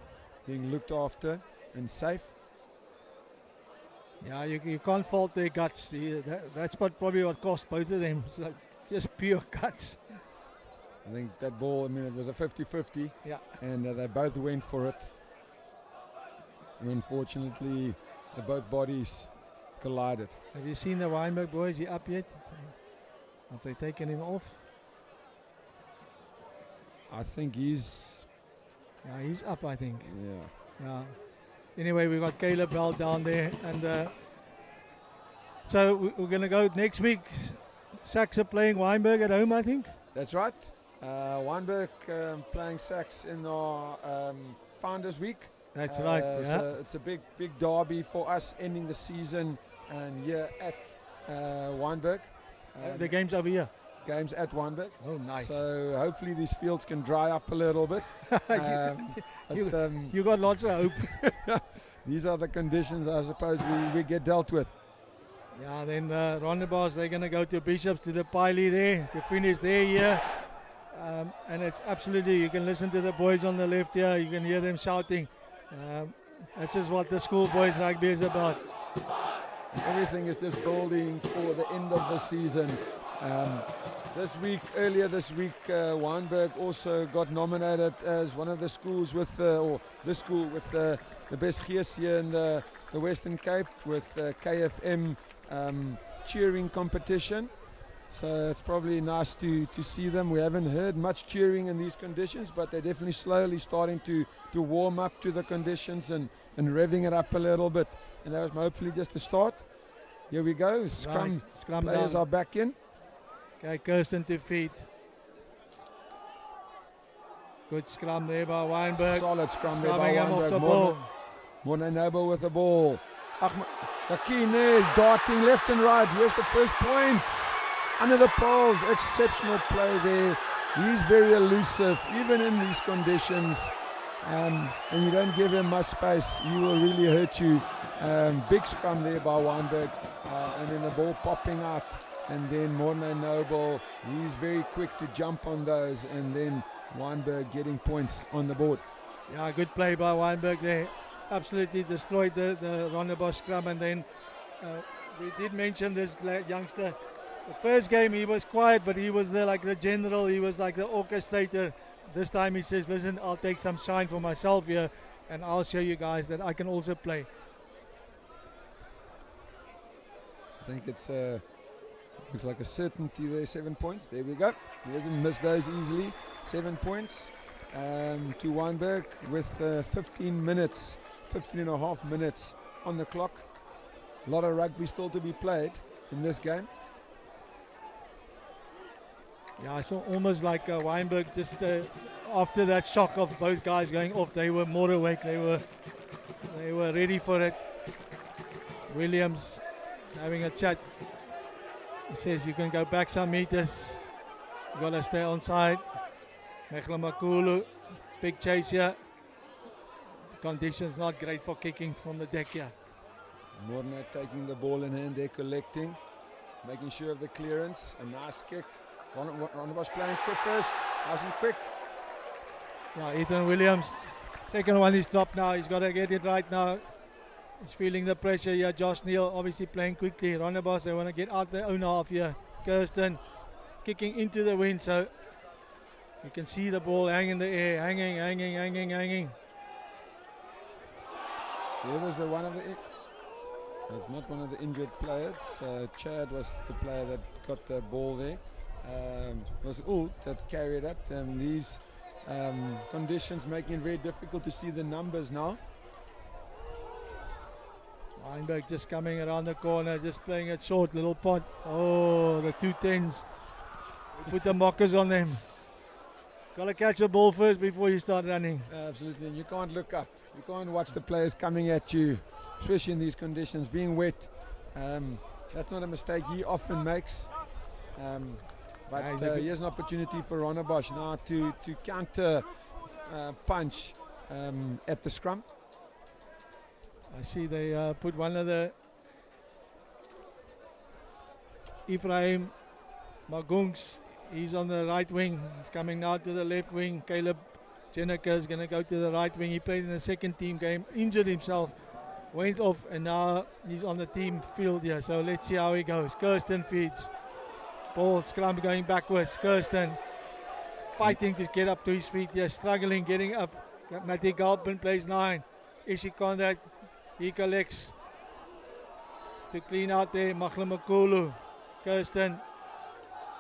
being looked after and safe. Yeah, you can't fault their guts. That's probably what cost both of them. It's like just pure guts. I think that ball, it was a 50-50. Yeah. And they both went for it. And unfortunately, both bodies collided. Have you seen the Wynberg boys? Is he up yet? Have they taken him off? I think he's... Yeah, he's up, I think. Yeah. Anyway, we've got Caleb Bell down there. And so we're going to go next week. Sax are playing Wynberg at home, I think. That's right. Wynberg playing Sax in our Founders Week. That's right. Yeah. It's a big derby for us ending the season and here at Wynberg. The game's over here. Games at Wynberg. Oh, nice. So hopefully these fields can dry up a little bit. You got lots of hope. These are the conditions I suppose we get dealt with. Yeah, then Rondebosch, they're going to go to Bishops, to the Piley there to finish their year. And it's absolutely, you can listen to the boys on the left here, you can hear them shouting. That's just what the school boys rugby is about. Everything is just building for the end of the season. Earlier this week, Wynberg also got nominated as one of the schools with, or the school with the best gears here in the Western Cape with KFM cheering competition. So it's probably nice to see them. We haven't heard much cheering in these conditions, but they're definitely slowly starting to warm up to the conditions and revving it up a little bit. And that was hopefully just the start. Here we go. Scrum players down. are back in. Okay, Kirsten to feet. Good scrum there by Wynberg. Solid scrum there by Scrumming him off the Wynberg. ball. Morne Noble with the ball. Hakeem there, darting left and right. Here's the first points. Under the poles, exceptional play there. He's very elusive, even in these conditions. And you don't give him much space, he will really hurt you. Big scrum there by Wynberg. And then the ball popping out. And then Morne Noble, he's very quick to jump on those. And then Wynberg getting points on the board. Yeah, good play by Wynberg there. Absolutely destroyed the Rondebosch scrum. And then we did mention this youngster. The first game he was quiet, but he was like the general, he was like the orchestrator. This time he says, listen, I'll take some shine for myself here and I'll show you guys that I can also play. I think it's looks like a certainty there, 7 points. There we go. He doesn't miss those easily. 7 points to Wynberg with 15 and a half minutes on the clock. A lot of rugby still to be played in this game. Yeah, I saw almost like Wynberg just after that shock of both guys going off, they were more awake. They were ready for it. Williams having a chat. He says you can go back some meters. You gotta stay on side. Mekhlamakulu, big chase here. The conditions not great for kicking from the deck here. Morne taking the ball in hand, they're collecting, making sure of the clearance. A nice kick. Rondebosch playing quick first, nice and quick. Yeah, Ethan Williams, second one is dropped now. He's got to get it right now. He's feeling the pressure here. Josh Neal obviously playing quickly. Rondebosch, they want to get out their own half here. Kirsten kicking into the wind, so you can see the ball hanging in the air, hanging. There was the one of the. It's not one of the injured players. Chad was the player that got the ball there. It was Ult that carried it. These conditions making it very difficult to see the numbers now. Wynberg just coming around the corner, just playing it short, little pot. Oh, the 210s. Put the mockers on them. Got to catch the ball first before you start running. Absolutely, and you can't look up. You can't watch the players coming at you, especially in these conditions, being wet. That's not a mistake he often makes. But here's an opportunity for Rondebosch now to counter punch at the scrum. I see they put one of the Ephraim Magungs. He's on the right wing. He's coming now to the left wing. Caleb Jenniker is going to go to the right wing. He played in the second team game, injured himself, went off, and now he's on the team field here. So let's see how he goes. Kirsten feeds. Ball scrum going backwards. Kirsten fighting to get up to his feet. Yes, struggling, getting up. Matty Galpin plays 9. Ishi Conrad, he collects to clean out there. Maklamakulu. Kirsten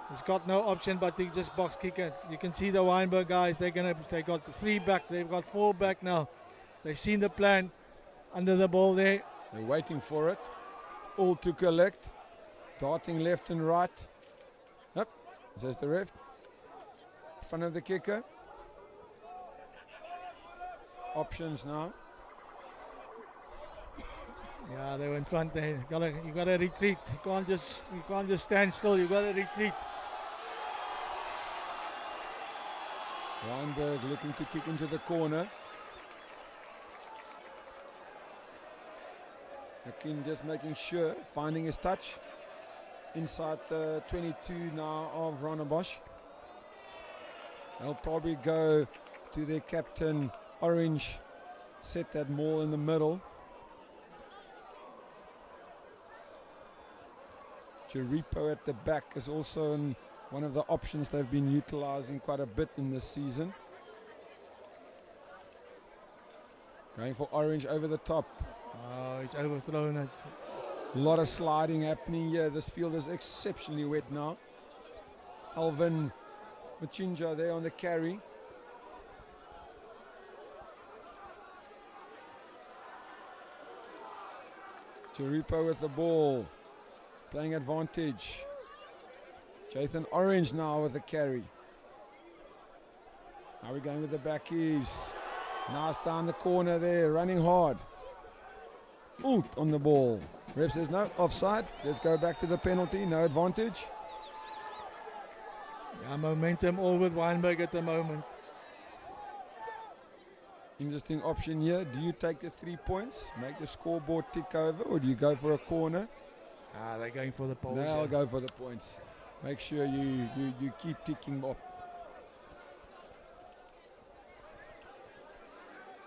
has got no option but to just box kick it. You can see the Wynberg guys, they got 3 back, they've got 4 back now. They've seen the plan under the ball there. They're waiting for it. All to collect. Darting left and right. Yep, there's the ref. In front of the kicker. Options now. Yeah, they were in front there. You gotta retreat. You can't just stand still. You gotta retreat. Wynberg looking to kick into the corner. Akin just making sure, finding his touch. Inside the 22 now of Rondebosch. They'll probably go to their captain, Orange. Set that ball in the middle. Jeripo at the back is also one of the options they've been utilizing quite a bit in this season. Going for Orange over the top. Oh, he's overthrown it. A lot of sliding happening here. This field is exceptionally wet now. Alvin Machinja there on the carry. Jeripo with the ball. Playing advantage. Jathan Orange now with the carry. Now we're going with the backies. Nice down the corner there, running hard. Oot on the ball. Ref says no, offside. Let's go back to the penalty, no advantage. Yeah, momentum all with Wynberg at the moment. Interesting option here. Do you take the 3 points, make the scoreboard tick over, or do you go for a corner? They're going for the poles. They'll go for the points. Make sure you keep ticking up.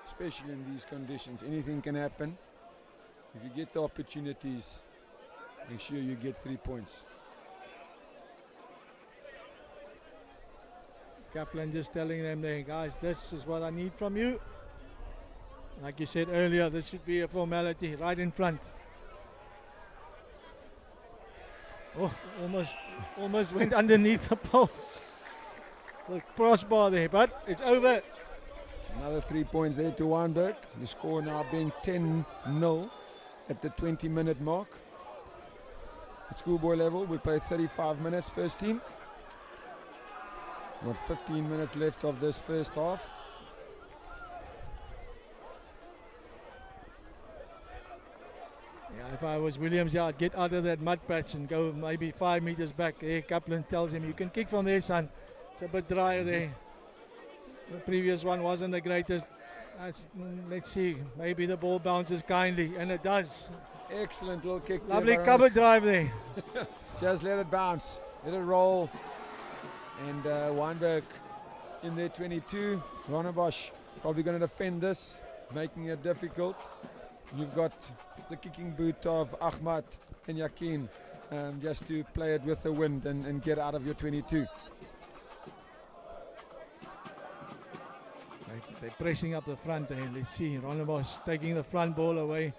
Especially in these conditions, anything can happen. If you get the opportunities, make sure you get 3 points. Kaplan just telling them there, guys, this is what I need from you. Like you said earlier, this should be a formality right in front. Oh, almost went underneath the post. The crossbar there, but it's over. Another 3 points there to Wynberg. The score now being 10-0 at the 20-minute mark. At schoolboy level, we play 35 minutes, first team. Got 15 minutes left of this first half. Yeah, if I was Williams, I'd get out of that mud patch and go maybe 5 meters back. There, Kaplan tells him, you can kick from there, son. It's a bit drier there. The previous one wasn't the greatest. Let's see, maybe the ball bounces kindly, and it does. Excellent little kick. Lovely cover drive there. Just let it bounce, let it roll. And Wynberg in their 22. Rondebosch probably going to defend this, making it difficult. You've got the kicking boot of Ahmad and Yakin just to play it with the wind and get out of your 22. They're pressing up the front there. Let's see, Rondebosch taking the front ball away.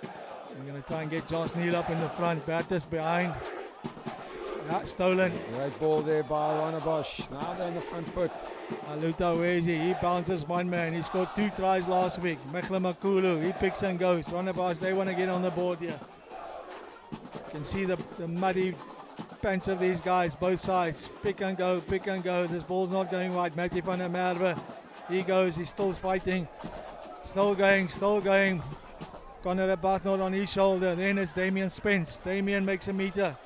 I'm going to try and get Josh Neal up in the front. Bertus behind. Yeah, stolen. Great ball there by Rondebosch. Now they're on the front foot. Aluta Wezi, he bounces one man. He scored 2 tries last week. Mechla Makulu, he picks and goes. Rondebosch, they want to get on the board here. You can see the muddy pants of these guys, both sides. Pick and go, pick and go. This ball's not going right. Matty van der Merwe, he goes, he's still fighting. Still going, still going. Conrad Bartnott on his shoulder. Then it's Damien Spence. Damien makes a meter.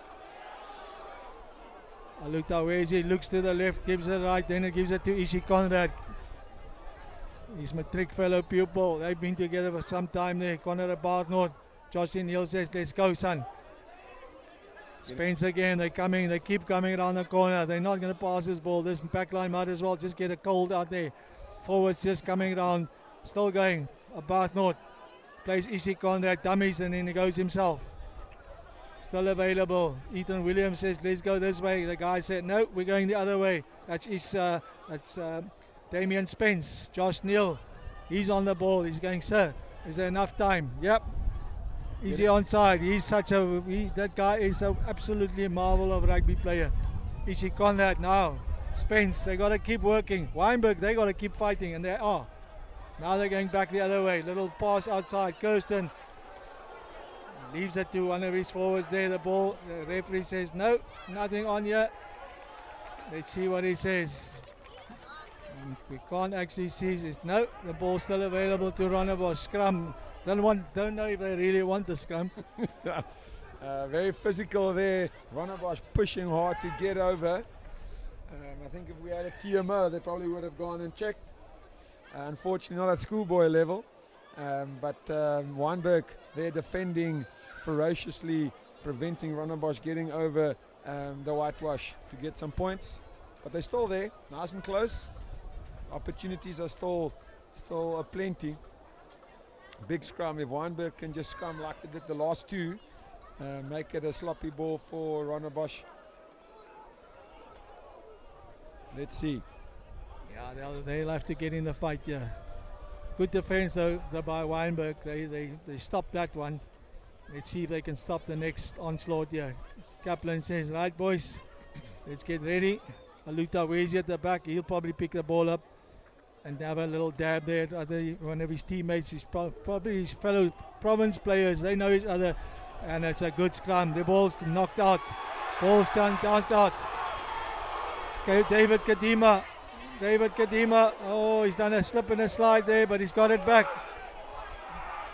Aluta Wezi looks to the left, gives it right, then it gives it to Ishi Conrad. His matric fellow pupil. They've been together for some time there. Conrad Bartnott. Joshie Neal says, let's go, son. Spence again, they keep coming around the corner. They're not going to pass this ball. This backline might as well just get a cold out there. Forwards just coming around, still going. Bartnott plays Ishi Conrad, dummies, and then he goes himself. Still available. Ethan Williams says, let's go this way. The guy said, no, we're going the other way. That's Damien Spence. Josh Neal, he's on the ball. He's going, sir, is there enough time? Yep. Is he onside? He's that guy is absolutely a marvel of a rugby player. Ishi Conrad now. Spence, they got to keep working. Wynberg, they got to keep fighting, and they are. Now they're going back the other way. Little pass outside. Kirsten leaves it to one of his forwards there. The ball, the referee says, no, nothing on yet. Let's see what he says. We can't actually see this. No, the ball's still available to Rondebosch. Scrum. Don't know if they really want the scrum. Very physical there. Rondebosch pushing hard to get over. I think if we had a TMO, they probably would have gone and checked. Unfortunately, not at schoolboy level. But Wynberg, they're defending ferociously, preventing Rondebosch getting over the whitewash to get some points. But they're still there, nice and close. Opportunities are still plenty. Big scrum. If Wynberg can just scrum like they did the last two, make it a sloppy ball for Rondebosch. Let's see. Yeah, they'll have to get in the fight, yeah. Good defense though by Wynberg. They stopped that one. Let's see if they can stop the next onslaught here. Kaplan says, right boys, let's get ready. Aluta Wezi at the back. He'll probably pick the ball up and have a little dab there at one of his teammates. He's probably his fellow province players. They know each other, and it's a good scrum. The ball's knocked out. Ball's knocked out. Okay, David Kadima. Oh, he's done a slip and a slide there, but he's got it back.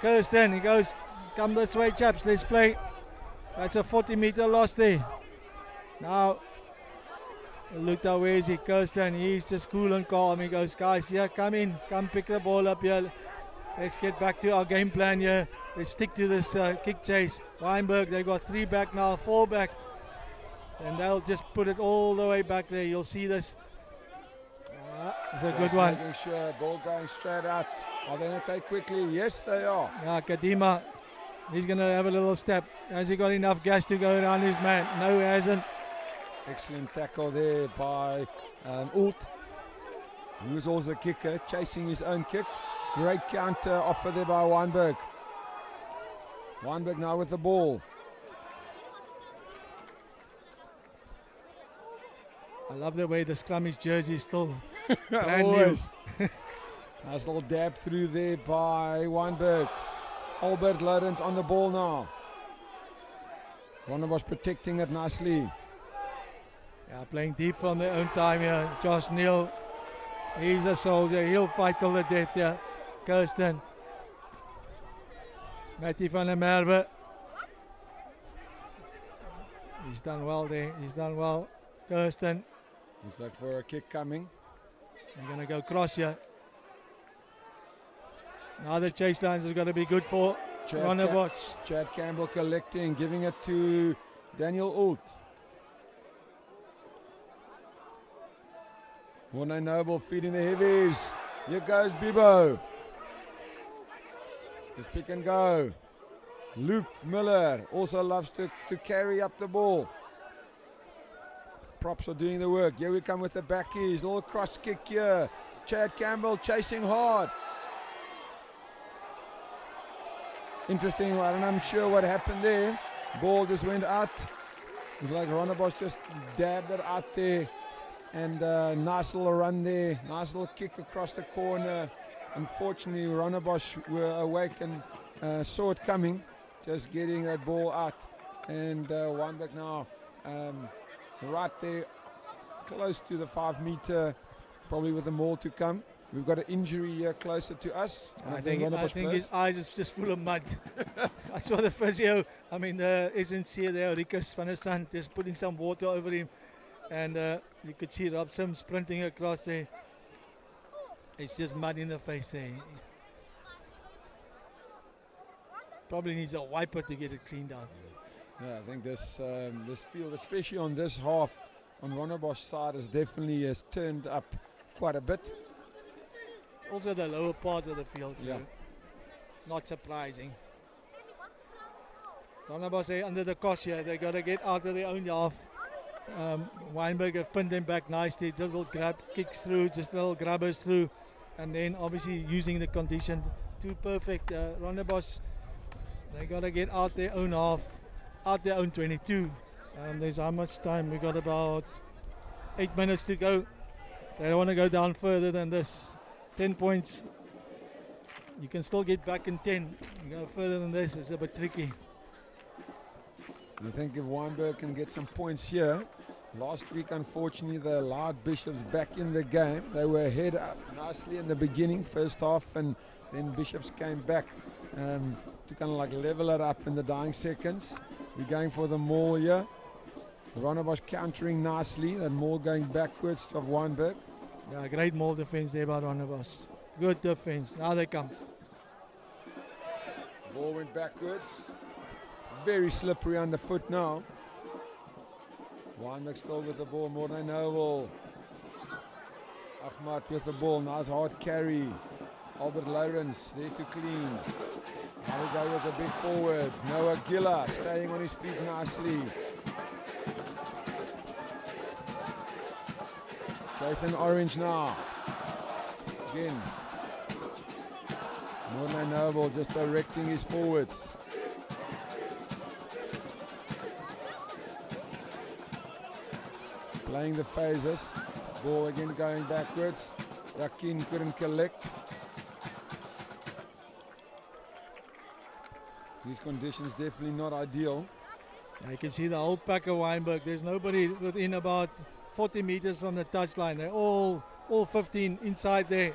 Kirsten, he goes, come this way, chaps, let's play. That's a 40-meter loss there. Now, Aluta Wezi, Kirsten, he's just cool and calm. He goes, guys, yeah, come in, come pick the ball up here. Let's get back to our game plan here. Let's stick to this kick chase. Wynberg, they've got 3 back now, 4 back. And they'll just put it all the way back there. You'll see this. It's a good one. Making sure, ball going straight out. Are they going to take quickly? Yes, they are. Yeah, Kadima, he's going to have a little step. Has he got enough gas to go around his man? No, he hasn't. Excellent tackle there by Ult, who was also a kicker, chasing his own kick. Great counter offer there by Wynberg. Wynberg now with the ball. I love the way the scrummage jersey is still brand Always. Nice little dab through there by Wynberg. Albert Lorenz on the ball now. Rondebosch protecting it nicely. Yeah, playing deep from their own time here. Josh Neal, he's a soldier. He'll fight till the death here. Kirsten. Matty van der Merwe. He's done well there. He's done well. Kirsten. Looks like for a kick coming. They're going to go cross here. Now the chase lines is going to be good for Rondebosch. Chad Campbell collecting, giving it to Daniel Ult. Warne Noble feeding the heavies. Here goes Bibo. Just pick and go. Luke Miller also loves to carry up the ball. Props are doing the work. Here we come with the backies. Little cross kick here. Chad Campbell chasing hard. Interesting. I'm sure what happened there. Ball just went out. It's like Rondebosch just dabbed it out there, and nice little run there, nice little kick across the corner. Unfortunately, Rondebosch were awake and saw it coming, just getting that ball out. And Wynberg now right there, close to the 5 meter, probably with the maul to come. We've got an injury here closer to us. I think his eyes is just full of mud. I saw the physio, I mean the SNC there, Rikus van der Sand, just putting some water over him. And you could see Rob Sim sprinting across there. It's just mud in the face there. Probably needs a wiper to get it cleaned out. Yeah, I think this field, especially on this half, on Rondebosch side, has turned up quite a bit. It's also the lower part of the field too. Yeah. Not surprising. Rondebosch under the cosh here, they got to get out of their own half. Wynberg have pinned them back nicely, just little grab, kicks through, just little grabbers through, and then obviously using the condition too perfect. Rondebosch, they got to get out their own half, out their own 22. There's how much time? We got about 8 minutes to go. They don't want to go down further than this. 10 points. You can still get back in 10. You go further than this, it's a bit tricky. I think if Wynberg can get some points here. Last week, unfortunately, they allowed Bishops back in the game. They were ahead up nicely in the beginning, first half, and then Bishops came back to kind of like level it up in the dying seconds. We're going for the maul here. Rondebosch countering nicely, that maul going backwards of Wynberg. Yeah, great maul defense there by Rondebosch. Good defense. Now they come. Ball went backwards. Very slippery underfoot now. Wynberg still with the ball. Morne Noble. Ahmad with the ball. Nice hard carry. Albert Lawrence there to clean. Now we go with the big forwards. Noah Gilla staying on his feet nicely. Jathan Orange now. Again. Morne Noble just directing his forwards. Playing the phases. Ball again going backwards. Rakin couldn't collect. These conditions definitely not ideal. Yeah, you can see the whole pack of Wynberg. There's nobody within about 40 meters from the touchline. They're all 15 inside there.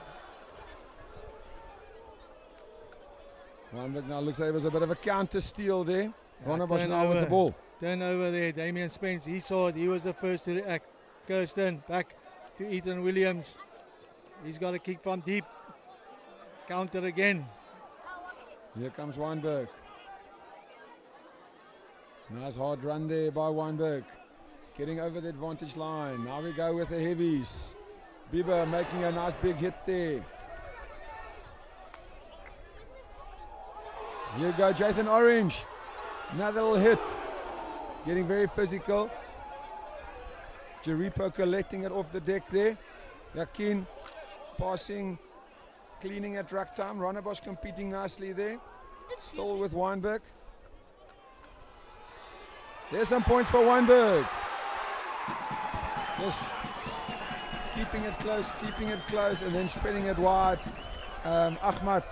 Wynberg now looks like it was a bit of a counter steal there. Rondebosch now turnover. with the ball. Turnover there. Damian Spence, he saw it. He was the first to react. Kirsten back to Ethan Williams. He's got a kick from deep. Counter again. Here comes Wynberg. Nice hard run there by Wynberg. Getting over the advantage line. Now we go with the heavies. Bieber making a nice big hit there. Here you go, Jathan Orange. Another little hit. Getting very physical. Jeripo collecting it off the deck there. Yakin passing, cleaning at ruck time. Rondebosch competing nicely there. Still with Wynberg. There's some points for Wynberg. Just keeping it close, and then spreading it wide. Ahmad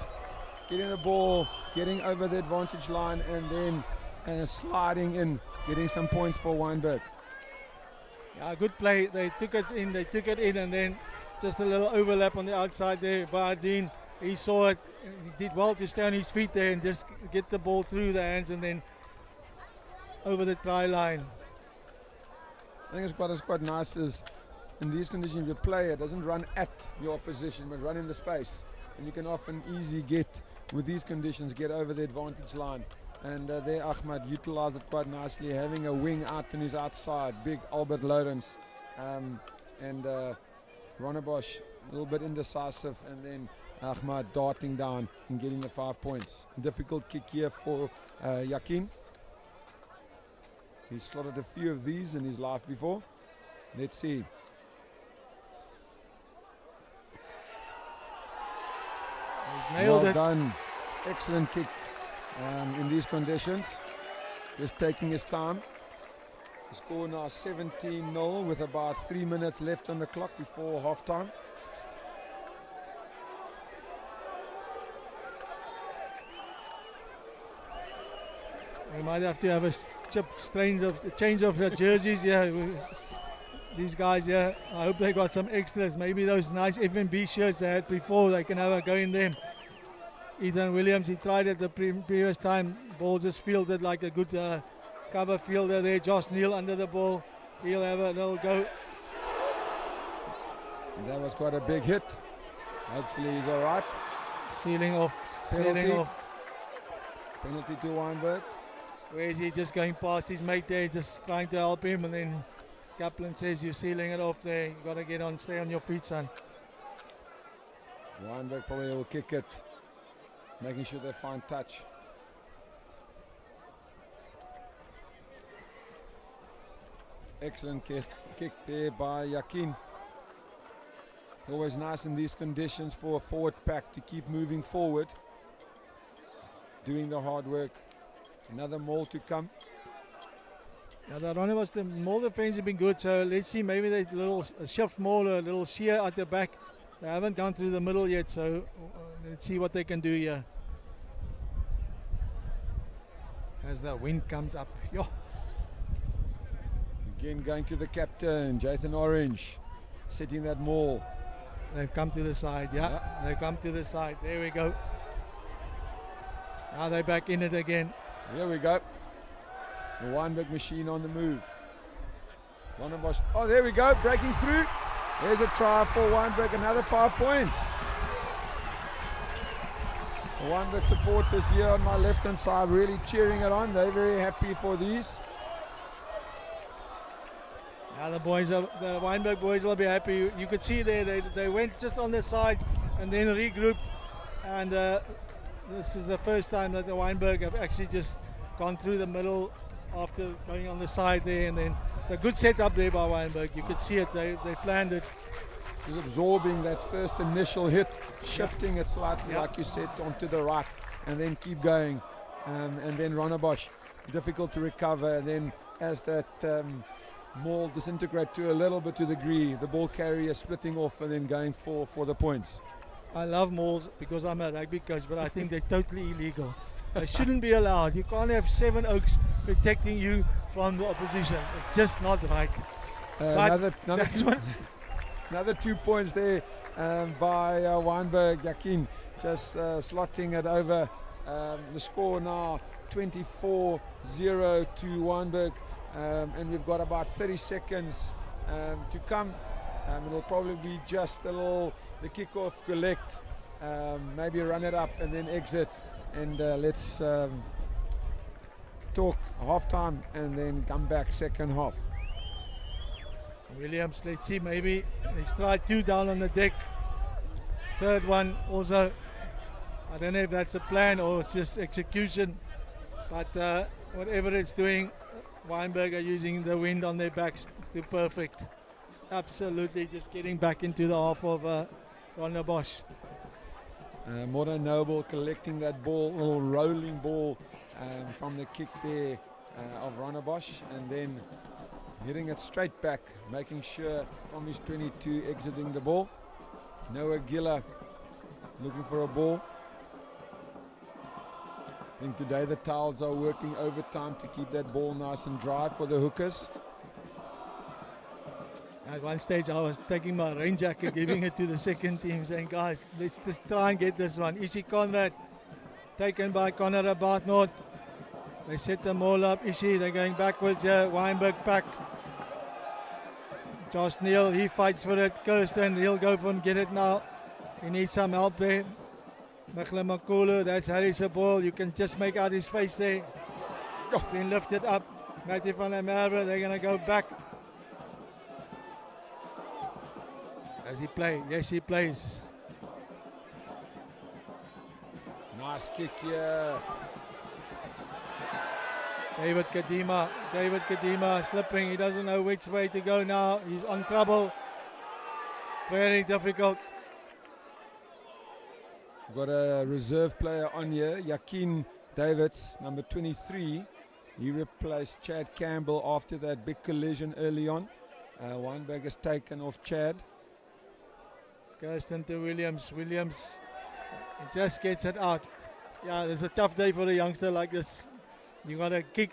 getting the ball, getting over the advantage line, and then sliding in, getting some points for Wynberg. Yeah, good play. They took it in, and then just a little overlap on the outside there. Bardeen, he saw it. He did well to stay on his feet there and just get the ball through the hands and then over the try line. I think it's quite nice is in these conditions, your player doesn't run at your opposition, but run in the space. And you can often easily get, with these conditions, get over the advantage line. And there Ahmad utilized it quite nicely, having a wing out on his outside, big Albert Lawrence. And Rondebosch a little bit indecisive, and then Ahmad darting down and getting the 5 points. Difficult kick here for Yakin. He's slotted a few of these in his life before. Let's see. He's nailed Well it. done. Excellent kick in these conditions. Just taking his time. The score now 17-0 with about 3 minutes left on the clock before halftime. We might have to have a change of the jerseys. Yeah, these guys. Yeah, I hope they got some extras. Maybe those nice FNB shirts they had before, they can have a go in them. Ethan Williams, he tried it the previous time. Ball just fielded like a good cover fielder there. Josh Neal under the ball. He'll have a little go. And that was quite a big hit. Hopefully he's all right. Sealing off. Sealing off. Penalty to Wynberg. Where is he just going past his mate there, just trying to help him, and then Kaplan says you're sealing it off there. You got to get on, stay on your feet, son. Wynberg probably will kick it, making sure they find touch. Excellent kick there by Yakin. Always nice in these conditions for a forward pack to keep moving forward, doing the hard work. Another maul to come. Yeah, the Rondebosch, the maul defense has been good, so let's see, maybe they little shift maul, a little shear at the back. They haven't gone through the middle yet, so let's see what they can do here. As the wind comes up. Yo. Again going to the captain, Jathan Orange, setting that maul. They've come to the side, yeah. They've come to the side. There we go. Now they're back in it again. Here we go. The Wynberg machine on the move. Rondebosch. Oh, there we go. Breaking through. There's a try for Wynberg. Another 5 points. The Wynberg supporters here on my left-hand side really cheering it on. They're very happy for these. Now the Wynberg boys will be happy. You could see there they went just on the side and then regrouped, and this is the first time that the Wynberg have actually just gone through the middle after going on the side there, and then a good setup there by Wynberg. You could see it, they planned it. Just absorbing that first initial hit, shifting it slightly, like you said, onto the right, and then keep going. And then Rondebosch, difficult to recover, and then as that maul disintegrate to a little bit to the degree, the ball carrier splitting off and then going for the points. I love mauls because I'm a rugby coach, but I think they're totally illegal. They shouldn't be allowed. You can't have 7 Oaks protecting you from the opposition. It's just not right. Another 2 points there by Wynberg. Yakin just slotting it over. The score now 24-0 to Wynberg, and we've got about 30 seconds to come. It'll probably be just the kickoff, collect, maybe run it up and then exit, and let's talk halftime and then come back second half. Williams, let's see, maybe let's try 2 down on the deck. Third one also, I don't know if that's a plan or it's just execution, but whatever it's doing, Wynberg are using the wind on their backs to perfect. Absolutely just getting back into the half of Rondebosch. Morten Noble collecting that ball, little rolling ball from the kick there of Rondebosch, and then hitting it straight back, making sure from his 22 exiting the ball. Noah Giller looking for a ball. I think today the Towels are working overtime to keep that ball nice and dry for the hookers. At one stage I was taking my rain jacket, giving it to the second team, saying, guys, let's just try and get this one. Ishi Conrad, taken by Connor Abatnort. They set them all up. Ishi, they're going backwards here. Wynberg back. Josh Neal, he fights for it. Kirsten, he'll go for and get it now. He needs some help there. Mechler Makulu, that's Harry's ball. You can just make out his face there. Been lifted up. Matthew van der Merwe, they're going to go back. Does he play? Yes, he plays. Nice kick here. David Kadima slipping. He doesn't know which way to go now. He's on trouble. Very difficult. We've got a reserve player on here, Yakin Davids, number 23. He replaced Chad Campbell after that big collision early on. Wynberg has taken off Chad. Kirsten to Williams. Williams just gets it out. Yeah, it's a tough day for a youngster like this. You got to kick,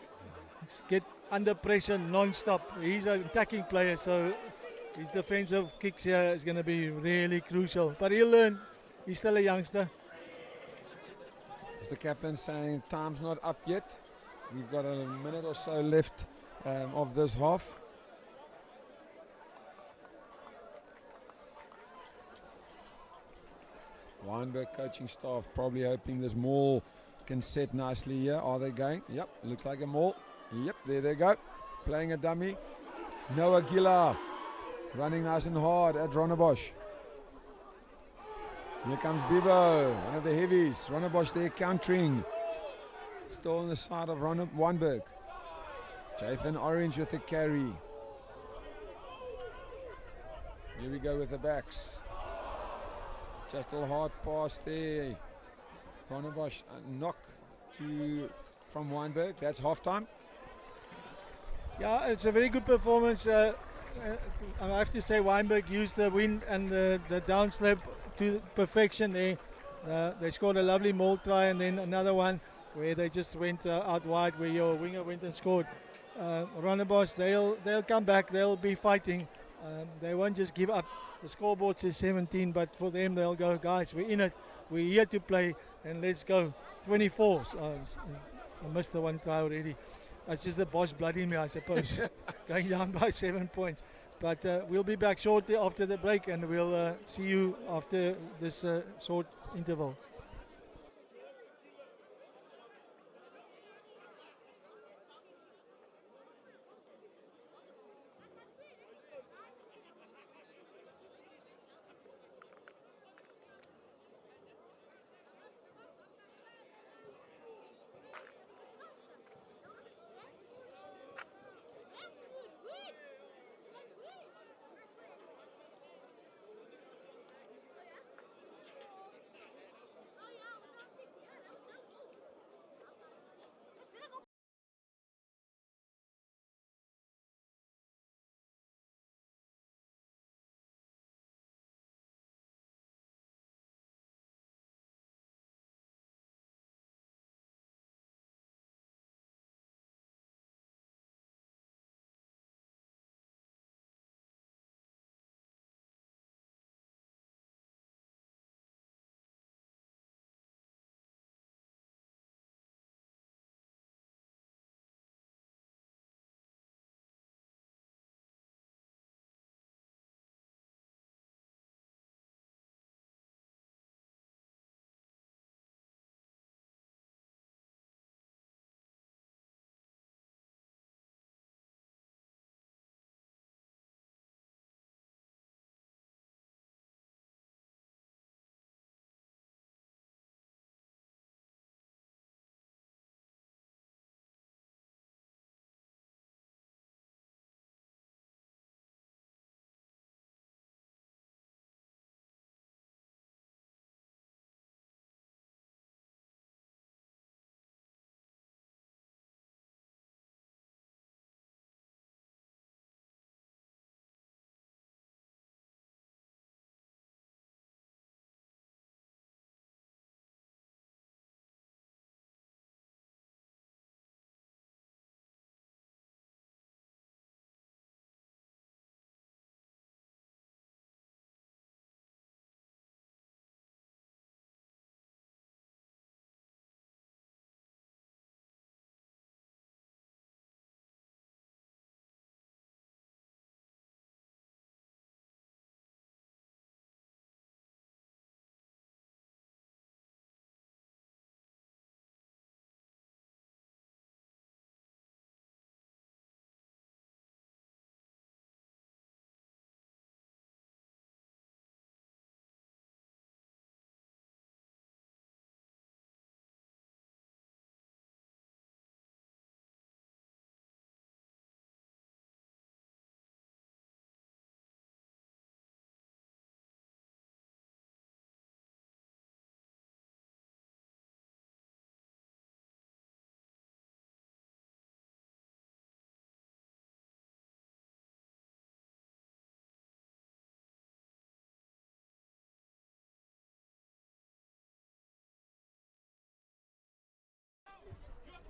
get under pressure non-stop. He's an attacking player, so his defensive kicks here is going to be really crucial. But he'll learn. He's still a youngster. As the captain saying time's not up yet. We've got a minute or so left of this half. Wynberg coaching staff probably hoping this maul can set nicely here. Are they going? Yep, looks like a maul. Yep, there they go. Playing a dummy. Noah Giller running nice and hard at Rondebosch. Here comes Bibo, one of the heavies. Rondebosch there countering. Still on the side of Wynberg. Jathan Orange with the carry. Here we go with the backs. Just a hard pass there. Rondebosch knock from Wynberg. That's half time. Yeah, it's a very good performance. I have to say Wynberg used the wind and the down slip to perfection there. They scored a lovely maul try and then another one where they just went out wide where your winger went and scored. Rondebosch, they'll come back. They'll be fighting. They won't just give up. The scoreboard says 17, but for them they'll go, guys, we're in it. We're here to play and let's go. 24. I missed the one try already. It's just the Bosch blooding me, I suppose. Going down by 7 points. But we'll be back shortly after the break and we'll see you after this short interval.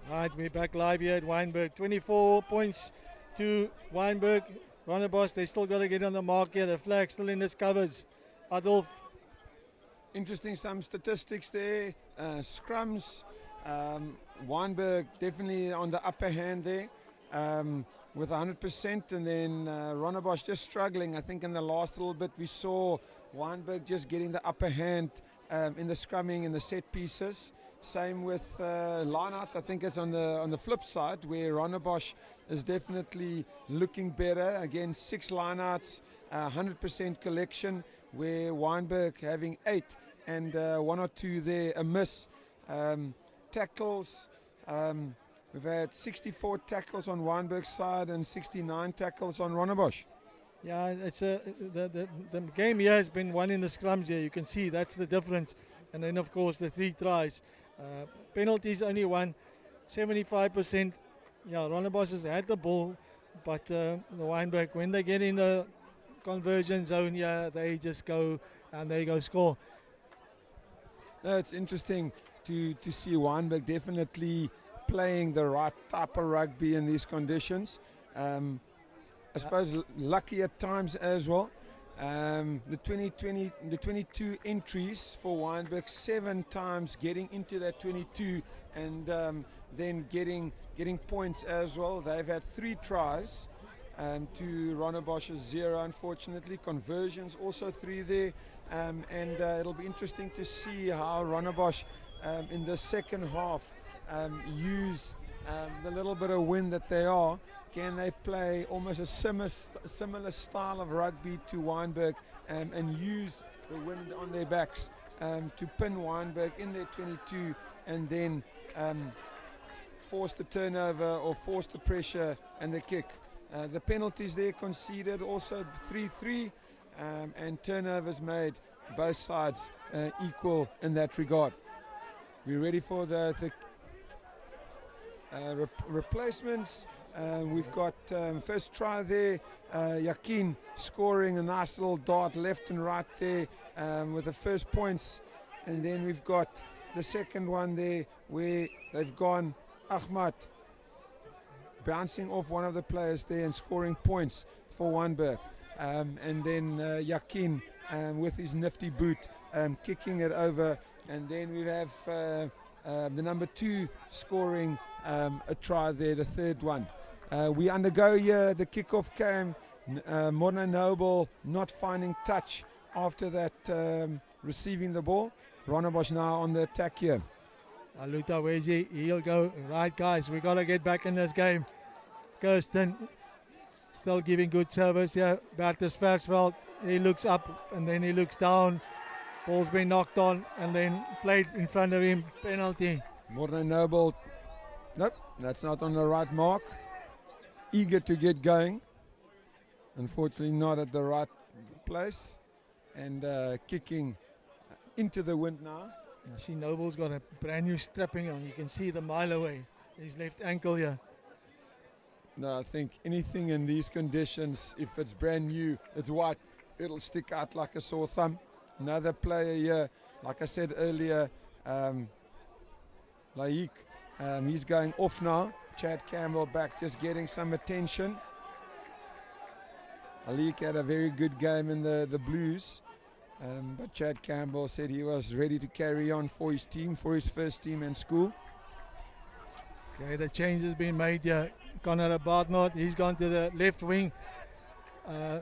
Right, we're back live here at Wynberg. 24 points to Wynberg. Rondebosch, they still got to get on the mark here. The flag still in its covers. Adolf. Interesting, some statistics there. Scrums, Wynberg definitely on the upper hand there with 100%, and then Rondebosch just struggling. I think in the last little bit we saw Wynberg just getting the upper hand in the scrumming and the set pieces. Same with lineouts. I think it's on the flip side where Rondebosch is definitely looking better. Again, 6 lineouts, 100% collection, where Wynberg having 8 and 1 or 2 there a miss. Tackles, we've had 64 tackles on Wynberg's side and 69 tackles on Rondebosch. Yeah, it's the game here has been won in the scrums here. You can see that's the difference. And then, of course, the 3 tries. Penalties only one, 75%. Yeah, Rondebosch has had the ball, but the Wynberg, when they get in the conversion zone, yeah, they just go and they go score. No, it's interesting to see Wynberg definitely playing the right type of rugby in these conditions. I suppose lucky at times as well. The 22 entries for Wynberg, 7 times getting into that 22 and then getting points as well. They've had 3 tries to Rondebosch's 0, unfortunately. Conversions also 3 there, and it'll be interesting to see how Rondebosch in the second half use the little bit of wind that they are. Can they play almost a similar style of rugby to Wynberg and use the wind on their backs to pin Wynberg in their 22 and then force the turnover or force the pressure and the kick. The penalties there conceded also 3-3 and turnovers made, both sides equal in that regard. We're ready for the replacements. We've got first try there, Yakin scoring a nice little dart left and right there with the first points, and then we've got the second one there where they've gone Ahmad bouncing off one of the players there and scoring points for Wynberg, and then Yakin with his nifty boot kicking it over, and then we have the number 2 scoring a try there, the third one. We undergo here the kickoff came, Morna Noble not finding touch after that receiving the ball. Rondebosch now on the attack here. Aluta, where's he? He'll go. Right, guys, we got to get back in this game. Kirsten still giving good service here. Bertus Versveld, he looks up and then he looks down. Ball's been knocked on and then played in front of him. Penalty. Morna Noble, nope, that's not on the right mark. Eager to get going, unfortunately not at the right place, and kicking into the wind now. I see Noble's got a brand new strapping on. You can see the mile away, his left ankle here. No, I think anything in these conditions, if it's brand new, it's white, it'll stick out like a sore thumb. Another player here, like I said earlier, Laik, he's going off now. Chad Campbell back, just getting some attention. Laik had a very good game in the Blues, but Chad Campbell said he was ready to carry on for his team, for his first team in school. Okay, the change has been made here. Conor Bartnott, he's gone to the left wing.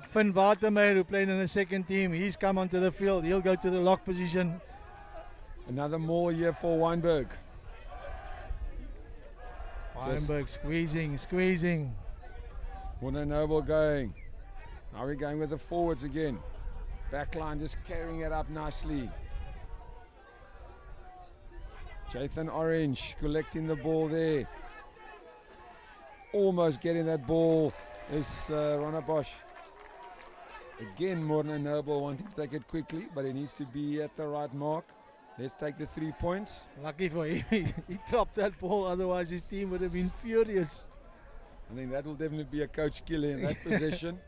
Finn Watermeyer, who played in the second team, he's come onto the field. He'll go to the lock position. Another more here for Wynberg. Wynberg squeezing. Morna Noble going. Now we're going with the forwards again. Backline just carrying it up nicely. Jathan Orange collecting the ball there. Almost getting that ball is Rondebosch. Again, Morna Noble wanting to take it quickly, but he needs to be at the right mark. Let's take the 3 points. Lucky for him, he dropped that ball, otherwise his team would have been furious. I think that will definitely be a coach killer in that position.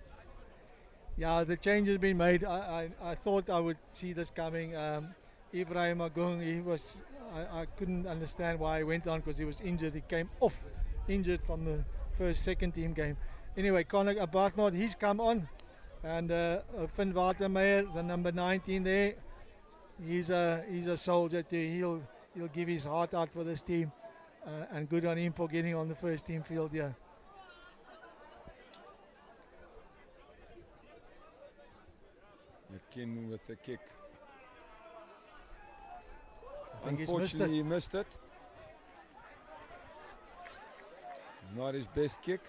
Yeah, the change has been made. I thought I would see this coming. Ibrahim Agung, he was I couldn't understand why he went on, because he was injured. He came off injured from the second team game. Anyway, Connor Bartnard, he's come on. And Finn Watermeyer, the number 19 there, he's a soldier too. He'll give his heart out for this team. And good on him for getting on the first team field here. McKinn with the kick. I think Unfortunately, he missed it. Not his best kick.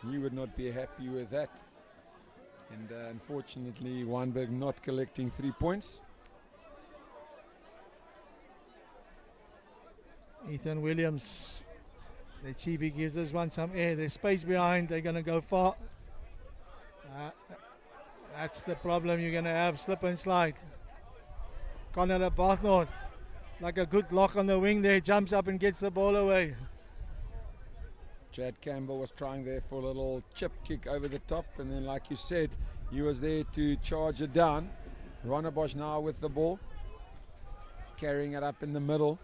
He would not be happy with that. And unfortunately, Wynberg not collecting 3 points. Ethan Williams. Let's see if he gives this one some air. There's space behind. They're going to go far. That's the problem you're going to have. Slip and slide. Connor Bartnard, like a good lock on the wing there, jumps up and gets the ball away. Chad Campbell was trying there for a little chip kick over the top, and then like you said, he was there to charge it down. Rondebosch now with the ball, carrying it up in the middle.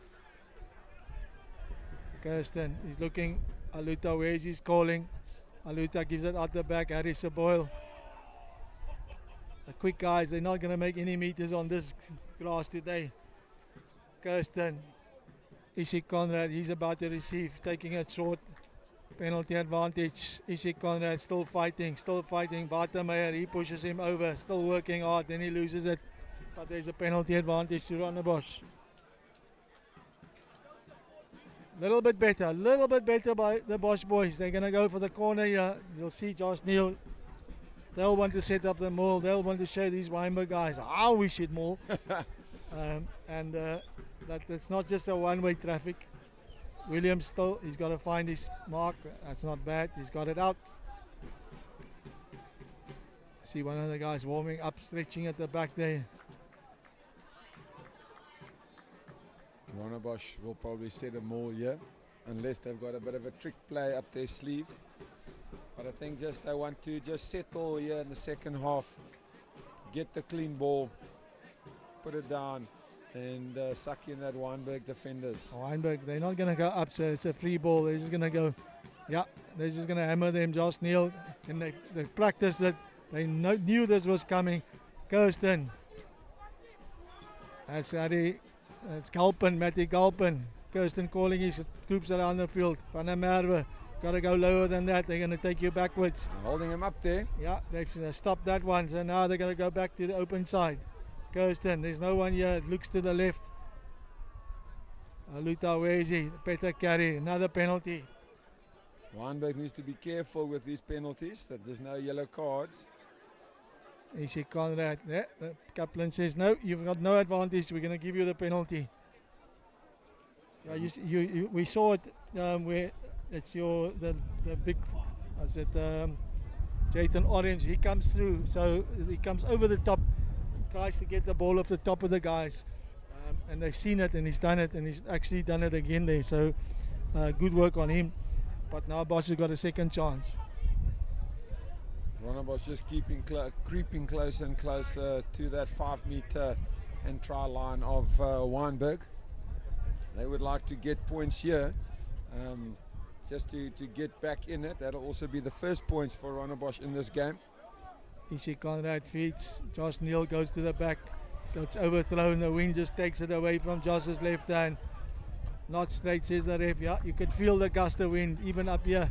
Kirsten, he's looking. Aluta, where is he calling? Aluta gives it out the back. Harris Boyle. The quick guys, they're not going to make any meters on this grass today. Kirsten, Ishik Conrad, he's about to receive, taking it short. Penalty advantage. Ishik Conrad still fighting. Watermeyer, he pushes him over, still working hard, then he loses it. But there's a penalty advantage to Rondebosch. Little bit better by the Bosch boys. They're going to go for the corner here. You'll see Josh Neal. They'll want to set up the maul. They'll want to show these Wynberg guys how we should maul. That's not just a one-way traffic. Williams still, he's got to find his mark. That's not bad. He's got it out. See one of the guys warming up, stretching at the back there. Rondebosch will probably set a maul here, unless they've got a bit of a trick play up their sleeve. But I think just they want to just settle here in the second half, get the clean ball, put it down, and suck in that Wynberg defenders. Wynberg, they're not going to go up, so it's a free ball. They're just going to go, yeah, they're just going to hammer them. Josh Neal, and they practiced it. They knew this was coming. Kirsten. That's Harry. It's Matty Galpin. Kirsten calling his troops around the field. Van der Merwe. Got to go lower than that. They're going to take you backwards. Holding him up there. Yeah, they've stopped that one. So now they're going to go back to the open side. Kirsten, there's no one here. It looks to the left. Aluta, where is he? Better carry. Another penalty. Wynberg needs to be careful with these penalties, that there's no yellow cards. Ishik Conrad. Yeah, the Kaplan says, no, you've got no advantage. We're going to give you the penalty. Yeah, we saw it where it's the big, Jathan Orange. He comes through, so he comes over the top, tries to get the ball off the top of the guys. And they've seen it, and he's done it, and he's actually done it again there. So good work on him. But now Bosch has got a second chance. Rondebosch just creeping closer and closer to that 5 meter and try line of Wynberg. They would like to get points here, just to get back in it. That'll also be the first points for Rondebosch in this game. Ishik Conrad feeds. Josh Neal goes to the back. Gets overthrown. The wind just takes it away from Josh's left hand. Not straight, says the ref. Yeah, you could feel the gust of wind even up here.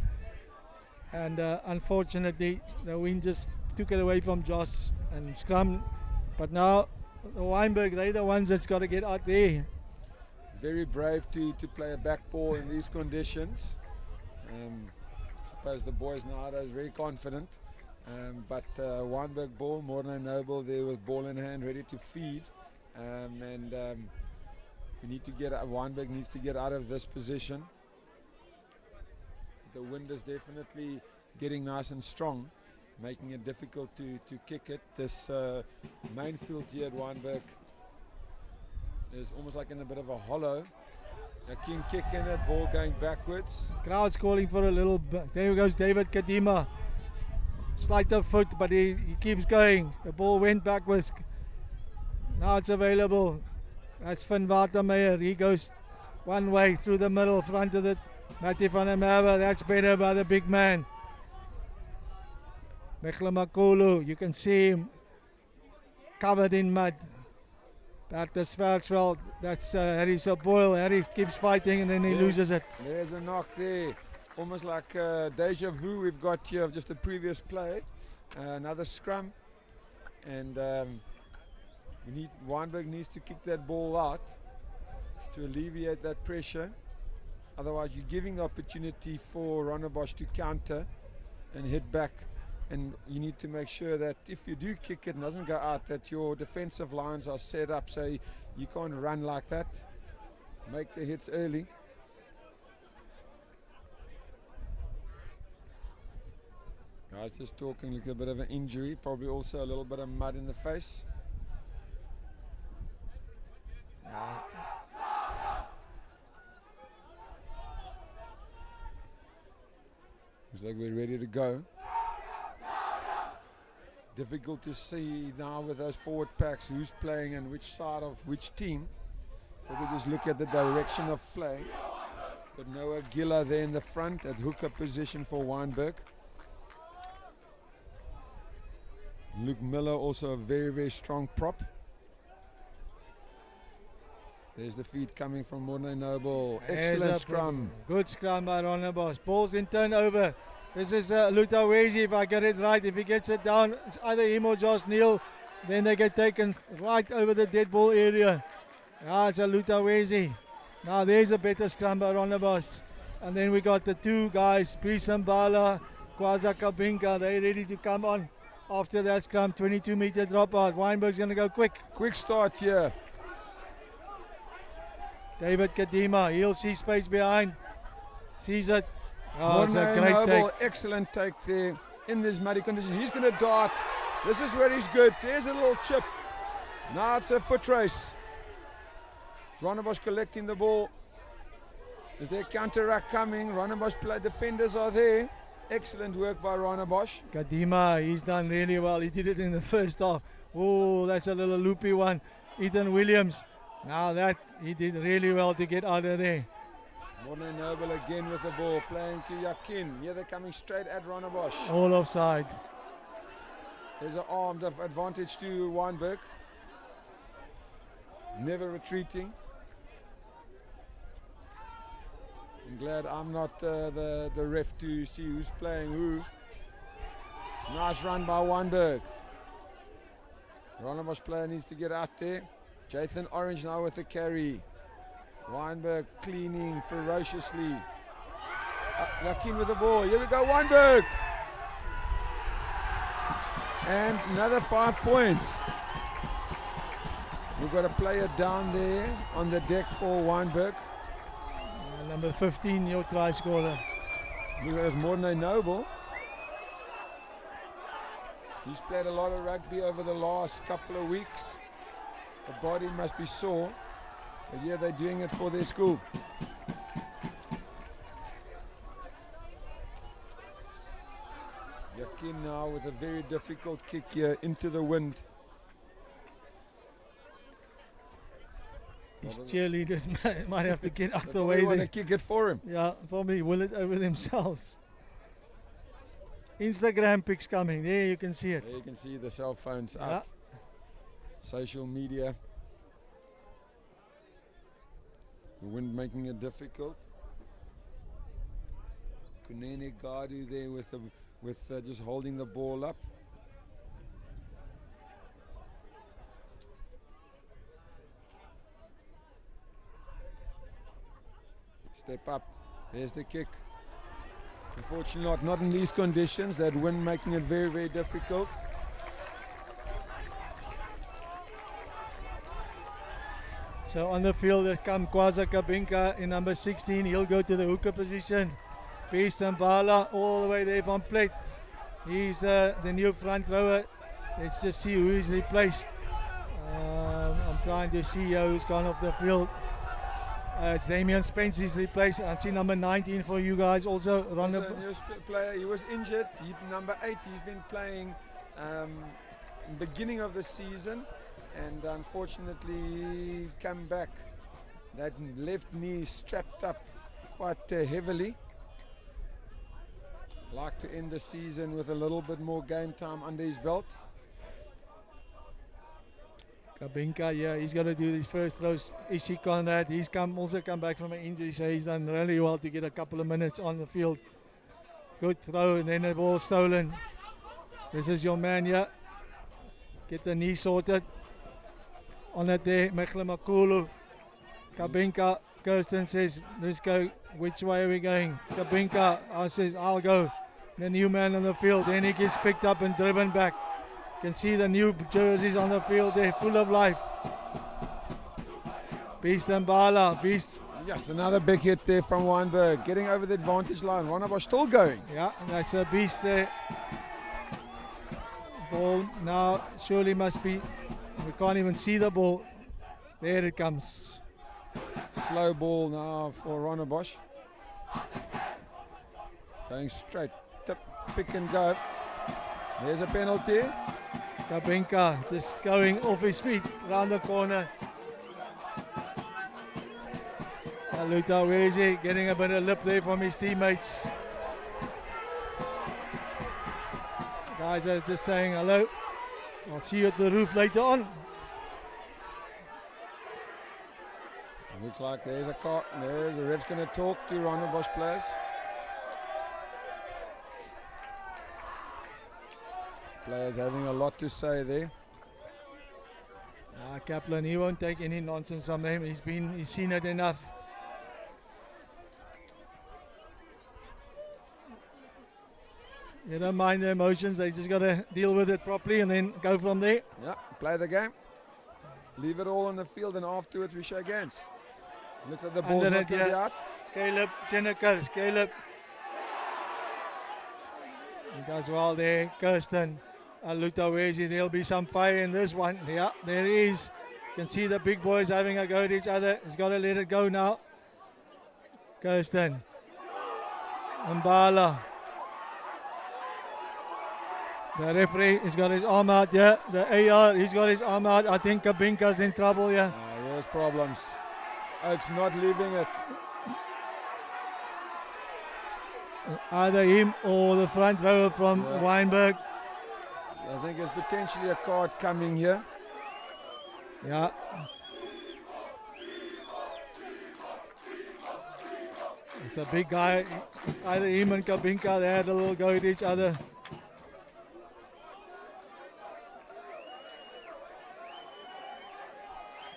And unfortunately, the wind just took it away from Josh and scrum. But now, the Wynberg, they're the ones that's got to get out there. Very brave to play a back ball in these conditions. I suppose the boys nowadays very confident. But Wynberg ball, Morne Noble there with ball in hand, ready to feed. We need to Wynberg needs to get out of this position. The wind is definitely getting nice and strong, making it difficult to kick it. This main field here at Wynberg is almost like in a bit of a hollow. A keen kick in it, ball going backwards. Crowd's calling for a little bit. There goes David Kadima. Slight of foot, but he keeps going. The ball went backwards. Now it's available. That's Van Watermeyer. He goes one way through the middle, front of the Matty van der Merwe. That's better by the big man. Mekhlamakulu, you can see him covered in mud. Back to Sveldsveld. That's Harry Boyle. Harry keeps fighting and then he loses it. There's a knock there. Almost like deja vu we've got here of just the previous play. Another scrum. And Wynberg needs to kick that ball out to alleviate that pressure. Otherwise you're giving the opportunity for Rondebosch to counter and hit back. And you need to make sure that if you do kick it and doesn't go out, that your defensive lines are set up so you can't run like that. Make the hits early. Guys just talking, like a bit of an injury, probably also a little bit of mud in the face. Looks like we're ready to go. Difficult to see now with those forward packs who's playing and which side of which team. Probably just look at the direction of play. But Noah Giller there in the front at hooker position for Wynberg. Luke Miller also a very, very strong prop. There's the feed coming from Morne Noble. Excellent scrum. Good scrum by Rondebosch. Ball's in turnover. This is Lutawezi, if I get it right. If he gets it down, it's either him or Josh Neal. Then they get taken right over the dead ball area. It's a Lutawezi. Now there's a better scrum by Rondebosch. And then we got the two guys, Pisambala, Kwaza Kabinka. They're ready to come on after that scrum. 22-meter dropout. Wynberg's going to go quick. Quick start here. David Kadima, he'll see space behind. Sees it. It's a Morne great Noble, take. excellent take there in this muddy condition. He's going to dart. This is where he's good. There's a little chip. Now it's a foot race. Rondebosch collecting the ball. Is there counter-rack coming? Rondebosch play defenders are there. Excellent work by Rondebosch. Kadima, he's done really well. He did it in the first half. Oh, that's a little loopy one. Ethan Williams. Now that he did really well to get out of there. Morne Noble again with the ball, playing to Yakin. Here they're coming straight at Rondebosch. All offside. There's an armed advantage to Wynberg. Never retreating. I'm glad I'm not the ref to see who's playing who. Nice run by Wynberg. Rondebosch player needs to get out there. Jathan Orange now with the carry. Wynberg cleaning ferociously. Yakin with the ball. Here we go, Wynberg. And another 5 points. We've got a player down there on the deck for Wynberg. Number 15, your try scorer. There's Morne Noble. He's played a lot of rugby over the last couple of weeks. The body must be sore. But yeah, they're doing it for their school. Yakin now with a very difficult kick here into the wind. His cheerleaders might have to get out the way. They want to there. kick it for him. Yeah, probably will it over themselves. Instagram pics coming. There you can see it. There you can see the cell phones out. Social media. The wind making it difficult. Kunene Gadu there with just holding the ball up. Step up. There's the kick. Unfortunately not in these conditions. That wind making it very, very difficult. So on the field has come Kwaza Kabinka in number 16. He'll go to the hooker position. Beast and Bala all the way there from plate. He's the new front rower. Let's just see who is replaced. I'm trying to see who's gone off the field. It's Damian Spence is replaced. I see number 19 for you guys also. Player. He was injured. Number 8. He's been playing beginning of the season. and unfortunately come back. That left knee strapped up quite heavily. Like to end the season with a little bit more game time under his belt. Kabinka, yeah, he's got to do these first throws. Ishi Conrad, he's also come back from an injury, so he's done really well to get a couple of minutes on the field. Good throw, and then the ball stolen. This is your man, yeah. Get the knee sorted. On it there, Mechlemakulu. Kabinka, Kirsten says, let's go. Which way are we going? Kabinka says, I'll go. The new man on the field, then he gets picked up and driven back. You can see the new jerseys on the field there, full of life. Beast and Bala, Beast. Yes, another big hit there from Wynberg, getting over the advantage line. Rondebosch still going. Yeah, that's a Beast there. Ball now surely must be, we can't even see the ball. There it comes. Slow ball now for Rondebosch. Going straight, tip, pick and go. There's a penalty. Kabinka just going off his feet round the corner. Lutawezi getting a bit of lip there from his teammates. Guys are just saying hello. I'll see you at the roof later on. Looks like there's a car. There, the ref's going to talk to Rondebosch players. Players having a lot to say there. Kaplan, he won't take any nonsense from him. He's seen it enough. You don't mind the emotions, they just got to deal with it properly and then go from there. Yeah, play the game. Leave it all on the field and afterwards we shake hands. Looks like the ball's not going to be out. Caleb Jenniker, Caleb. He does well there, Kirsten. Lutawezi, there'll be some fire in this one. Yeah, there he is. You can see the big boys having a go at each other. He's got to let it go now. Kirsten. Mbala. The referee, he's got his arm out, yeah. The AR, he's got his arm out. I think Kabinka's in trouble, yeah. There's problems. Oak's not leaving it. Either him or the front rower from Wynberg. I think there's potentially a card coming here. Yeah. It's a big guy. Either him and Kabinka, they had a little go at each other.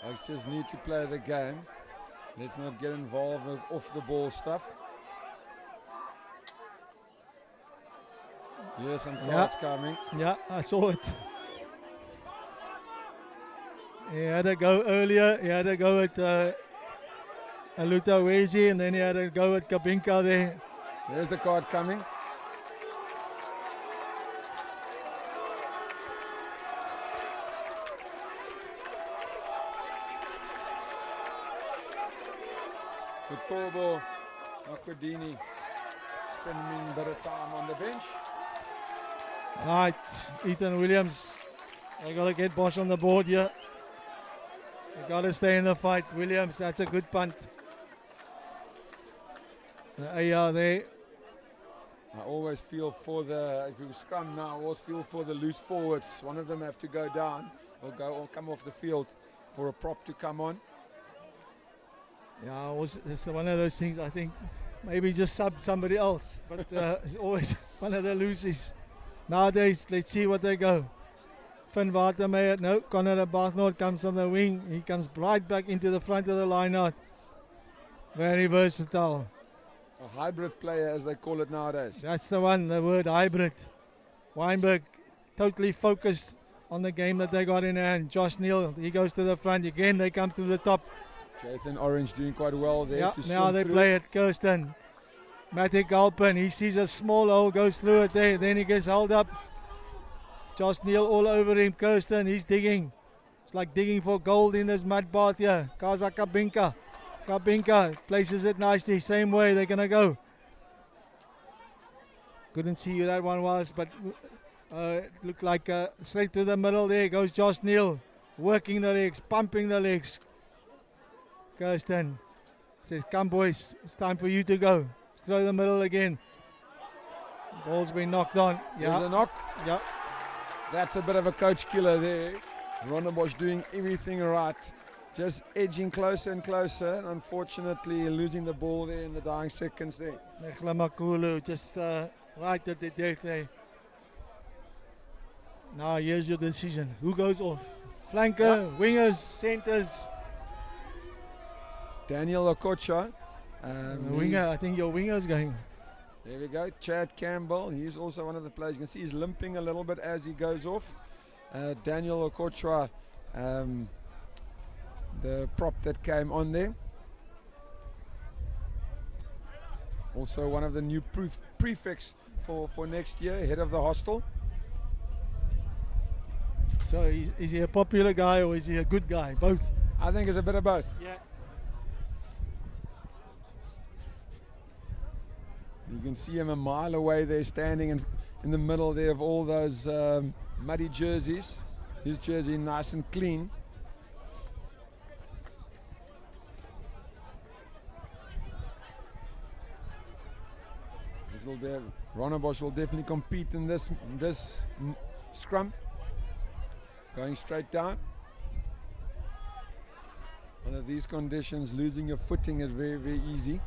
Oaks just need to play the game. Let's not get involved with off the ball stuff. Here's some cards coming. Yeah, I saw it. He had a go earlier. He had a go at Lutawezi, and then he had a go at Kabinka there. There's the card coming. Kutobo Makudini spending a bit of time on the bench. Right, Ethan Williams. They got to get Bosch on the board here. They got to stay in the fight. Williams, that's a good punt. The AR there. I always feel for the, if you scrum now, I always feel for the loose forwards. One of them have to go down or come off the field for a prop to come on. Yeah, it's one of those things. I think maybe just sub somebody else, but it's always one of the losers. Nowadays, let's see what they go. Finn Watermeyer, no, Conor Barthnord comes on the wing. He comes right back into the front of the line out. Very versatile. A hybrid player, as they call it nowadays. That's the one, the word hybrid. Wynberg totally focused on the game that they got in hand. Josh Neal, he goes to the front again. They come to the top. Jathan Orange doing quite well there. Yeah, to now they through. play it, Kirsten. Matty Galpin, he sees a small hole, goes through it there, then he gets held up. Josh Neal all over him, Kirsten, he's digging. It's like digging for gold in this mud bath here. Kaza Kabinka. Kabinka places it nicely, same way they're going to go. Couldn't see who that one was, but it looked like straight to the middle there goes Josh Neal. working the legs, pumping the legs. Kirsten says, come boys, it's time for you to go. Throw the middle again. Ball's been knocked on. There's a knock. Yeah. That's a bit of a coach killer there. Rondebosch doing everything right. Just edging closer and closer. And unfortunately, losing the ball there in the dying seconds there. Makulu just right at the deck there. Now here's your decision. Who goes off? Flanker, wingers, centers. Daniel Okocha. Winger, I think your winger's going. There we go. Chad Campbell. He's also one of the players. You can see he's limping a little bit as he goes off. Daniel Okocha, the prop that came on there. Also one of the new prefects for next year, head of the hostel. So is he a popular guy or is he a good guy? Both? I think it's a bit of both. Yeah. You can see him a mile away there, standing in the middle there of all those muddy jerseys. His jersey nice and clean. This will be Rondebosch will definitely compete in this scrum. Going straight down. Under these conditions, losing your footing is very, very easy.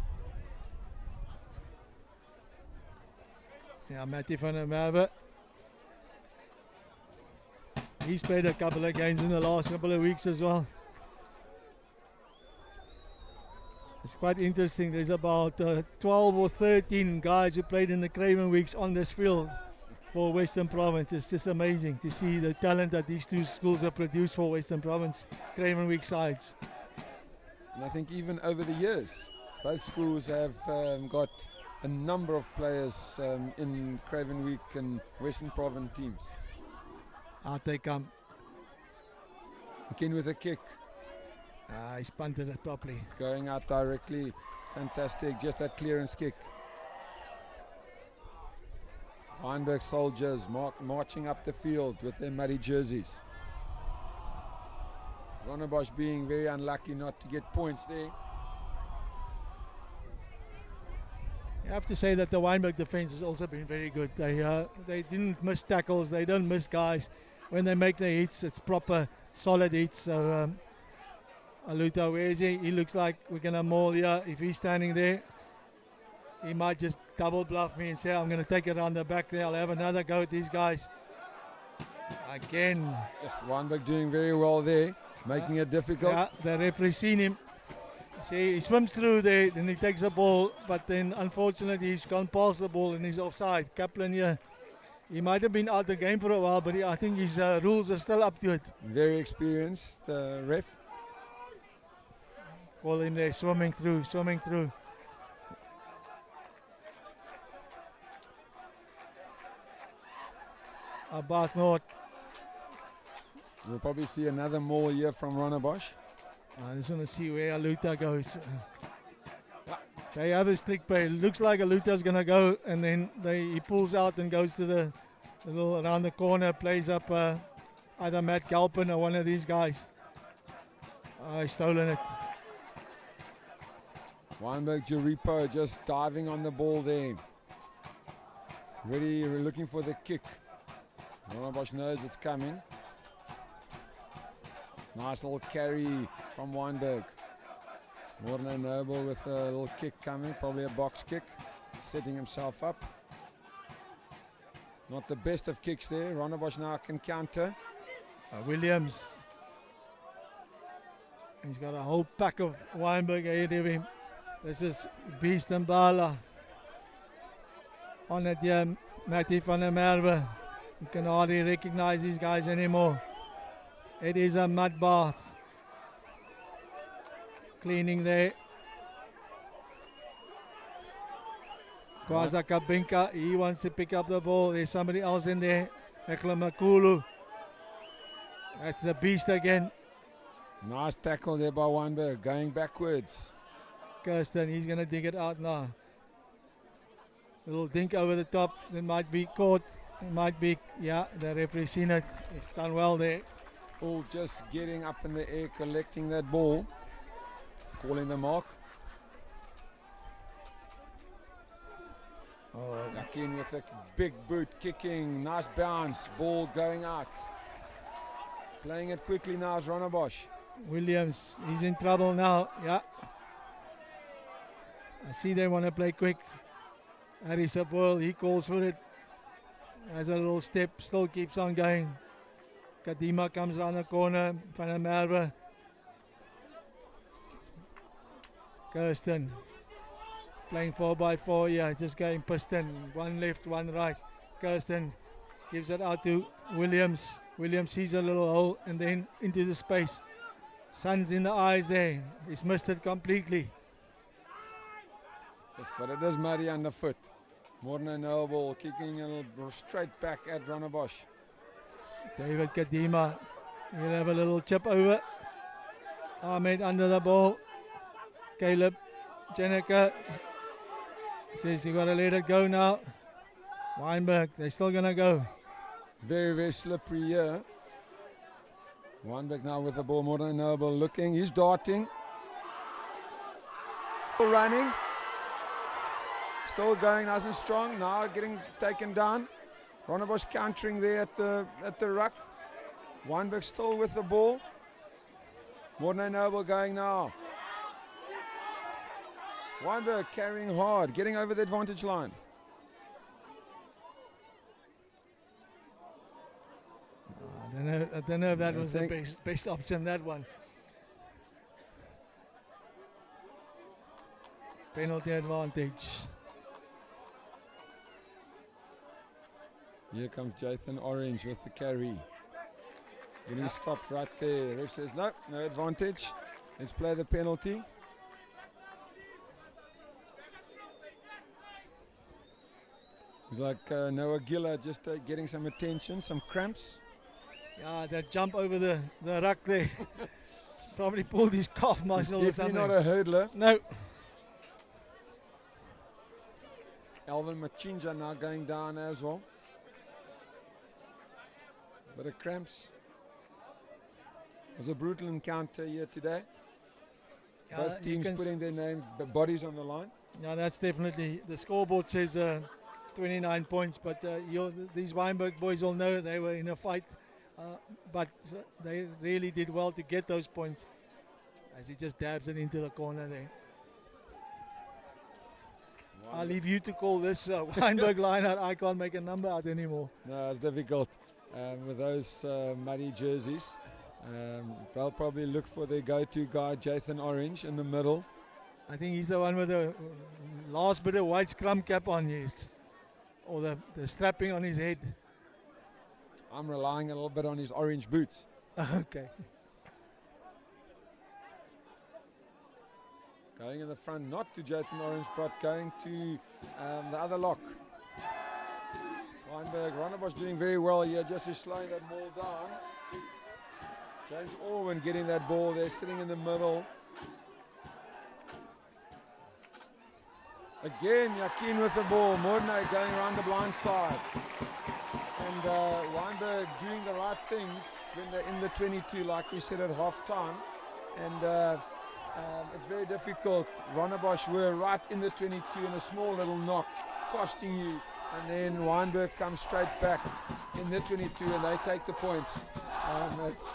Yeah, Matty van der Merwe. He's played a couple of games in the last couple of weeks as well. It's quite interesting. There's about 12 or 13 guys who played in the Craven Weeks on this field for Western Province. It's just amazing to see the talent that these two schools have produced for Western Province Craven Week sides. And I think even over the years, both schools have got a number of players in Craven Week and Western Province teams. Out they come. Again with a kick. He's punted it properly. Going out directly. Fantastic. Just that clearance kick. Wynberg soldiers marching up the field with their muddy jerseys. Rondebosch being very unlucky not to get points there. You have to say that the Wynberg defense has also been very good. They didn't miss tackles. They don't miss guys. When they make the hits, it's proper, solid hits. So Aluta, where is he? He looks like we're going to maul here. If he's standing there, he might just double bluff me and say, I'm going to take it around the back there. I'll have another go at these guys. Again. Yes, Wynberg doing very well there, making it difficult. Yeah, the referee seen him. See, he swims through there, then he takes the ball, but then unfortunately he's gone past the ball and he's offside. Kaplan here, he might have been out of the game for a while, but I think his rules are still up to it. Very experienced ref. Call him there, swimming through. Bath North. We'll probably see another maul here from Rondebosch. I just want to see where Aluta goes. They have a strict play. Looks like Aluta's going to go, and then he pulls out and goes to the little around the corner, plays up either Matt Galpin or one of these guys. He's stolen it. Wynberg Jeripo just diving on the ball there. Ready, looking for the kick. Rondebosch knows it's coming. Nice little carry from Wynberg. Morne Noble with a little kick coming, probably a box kick, setting himself up. Not the best of kicks there. Rondebosch now can counter. Williams. He's got a whole pack of Wynberg ahead of him. This is Beast and Bala. On it here, Matty van der Merwe. You can hardly recognize these guys anymore. It is a mud bath. Cleaning there. Kwaza Kabinka, he wants to pick up the ball. There's somebody else in there. Ekla Makulu. That's the beast again. Nice tackle there by Wynberg, going backwards. Kirsten, he's going to dig it out now. Little dink over the top. It might be caught. It might be, yeah, the referee seen it. It's done well there. all just getting up in the air, collecting that ball, calling the mark. Oh, Yakin with a big boot, kicking, nice bounce, ball going out. Playing it quickly now is Rondebosch. Williams, he's in trouble now. Yeah. I see they want to play quick. Harry Sapol, he calls for it. Has a little step, still keeps on going. Kadima comes around the corner. Van der Merwe. Kirsten. Playing 4x4, yeah, just going piston. One left, one right. Kirsten gives it out to Williams. Williams sees a little hole and then into the space. Sun's in the eyes there. He's missed it completely. Yes, but it is muddy underfoot. Morne Noble kicking a little straight back at Rondebosch. David Kadima, he'll have a little chip over. Ahmed under the ball. Caleb Jenniker says you got to let it go now. Wynberg, they're still going to go. Very, very slippery here. Wynberg now with the ball. Morne Noble looking. He's darting. Running. Still going nice and strong. Now getting taken down. Rondebosch countering there at the ruck. Wynberg still with the ball. Morne Noble going now. Wynberg carrying hard, getting over the advantage line. I don't know if that was the best option, that one. Penalty advantage. Here comes Jathan Orange with the carry. Getting stopped right there. Ref says no advantage. Let's play the penalty. It's like Noah Giller just getting some attention, some cramps. Yeah, that jump over the ruck there. It's probably pulled his calf muscle or something. Definitely not a hurdler. No. Alvin Machinja now going down as well. Bit of cramps. It was a brutal encounter here today. Both teams putting their names, bodies on the line. Yeah, that's definitely. The scoreboard says 29 points, but these Wynberg boys all know they were in a fight, but they really did well to get those points as he just dabs it into the corner there. I'll leave you to call this Wynberg line out. I can't make a number out anymore. No, it's difficult with those muddy jerseys. They'll probably look for their go-to guy, Jathan Orange, in the middle. I think he's the one with the last bit of white scrum cap on his, or the strapping on his head. I'm relying a little bit on his orange boots. Okay. Going in the front, not to Jathan Orange, but going to the other lock. Wynberg, Rondebosch doing very well here, just to slowing that ball down. James Orwin getting that ball there, sitting in the middle. Again, Yakin with the ball. Morne going around the blind side. And Wynberg doing the right things when they're in the 22, like we said at half time. And it's very difficult. Rondebosch were right in the 22 and a small little knock, costing you. And then Wynberg comes straight back in the 22 and they take the points. It's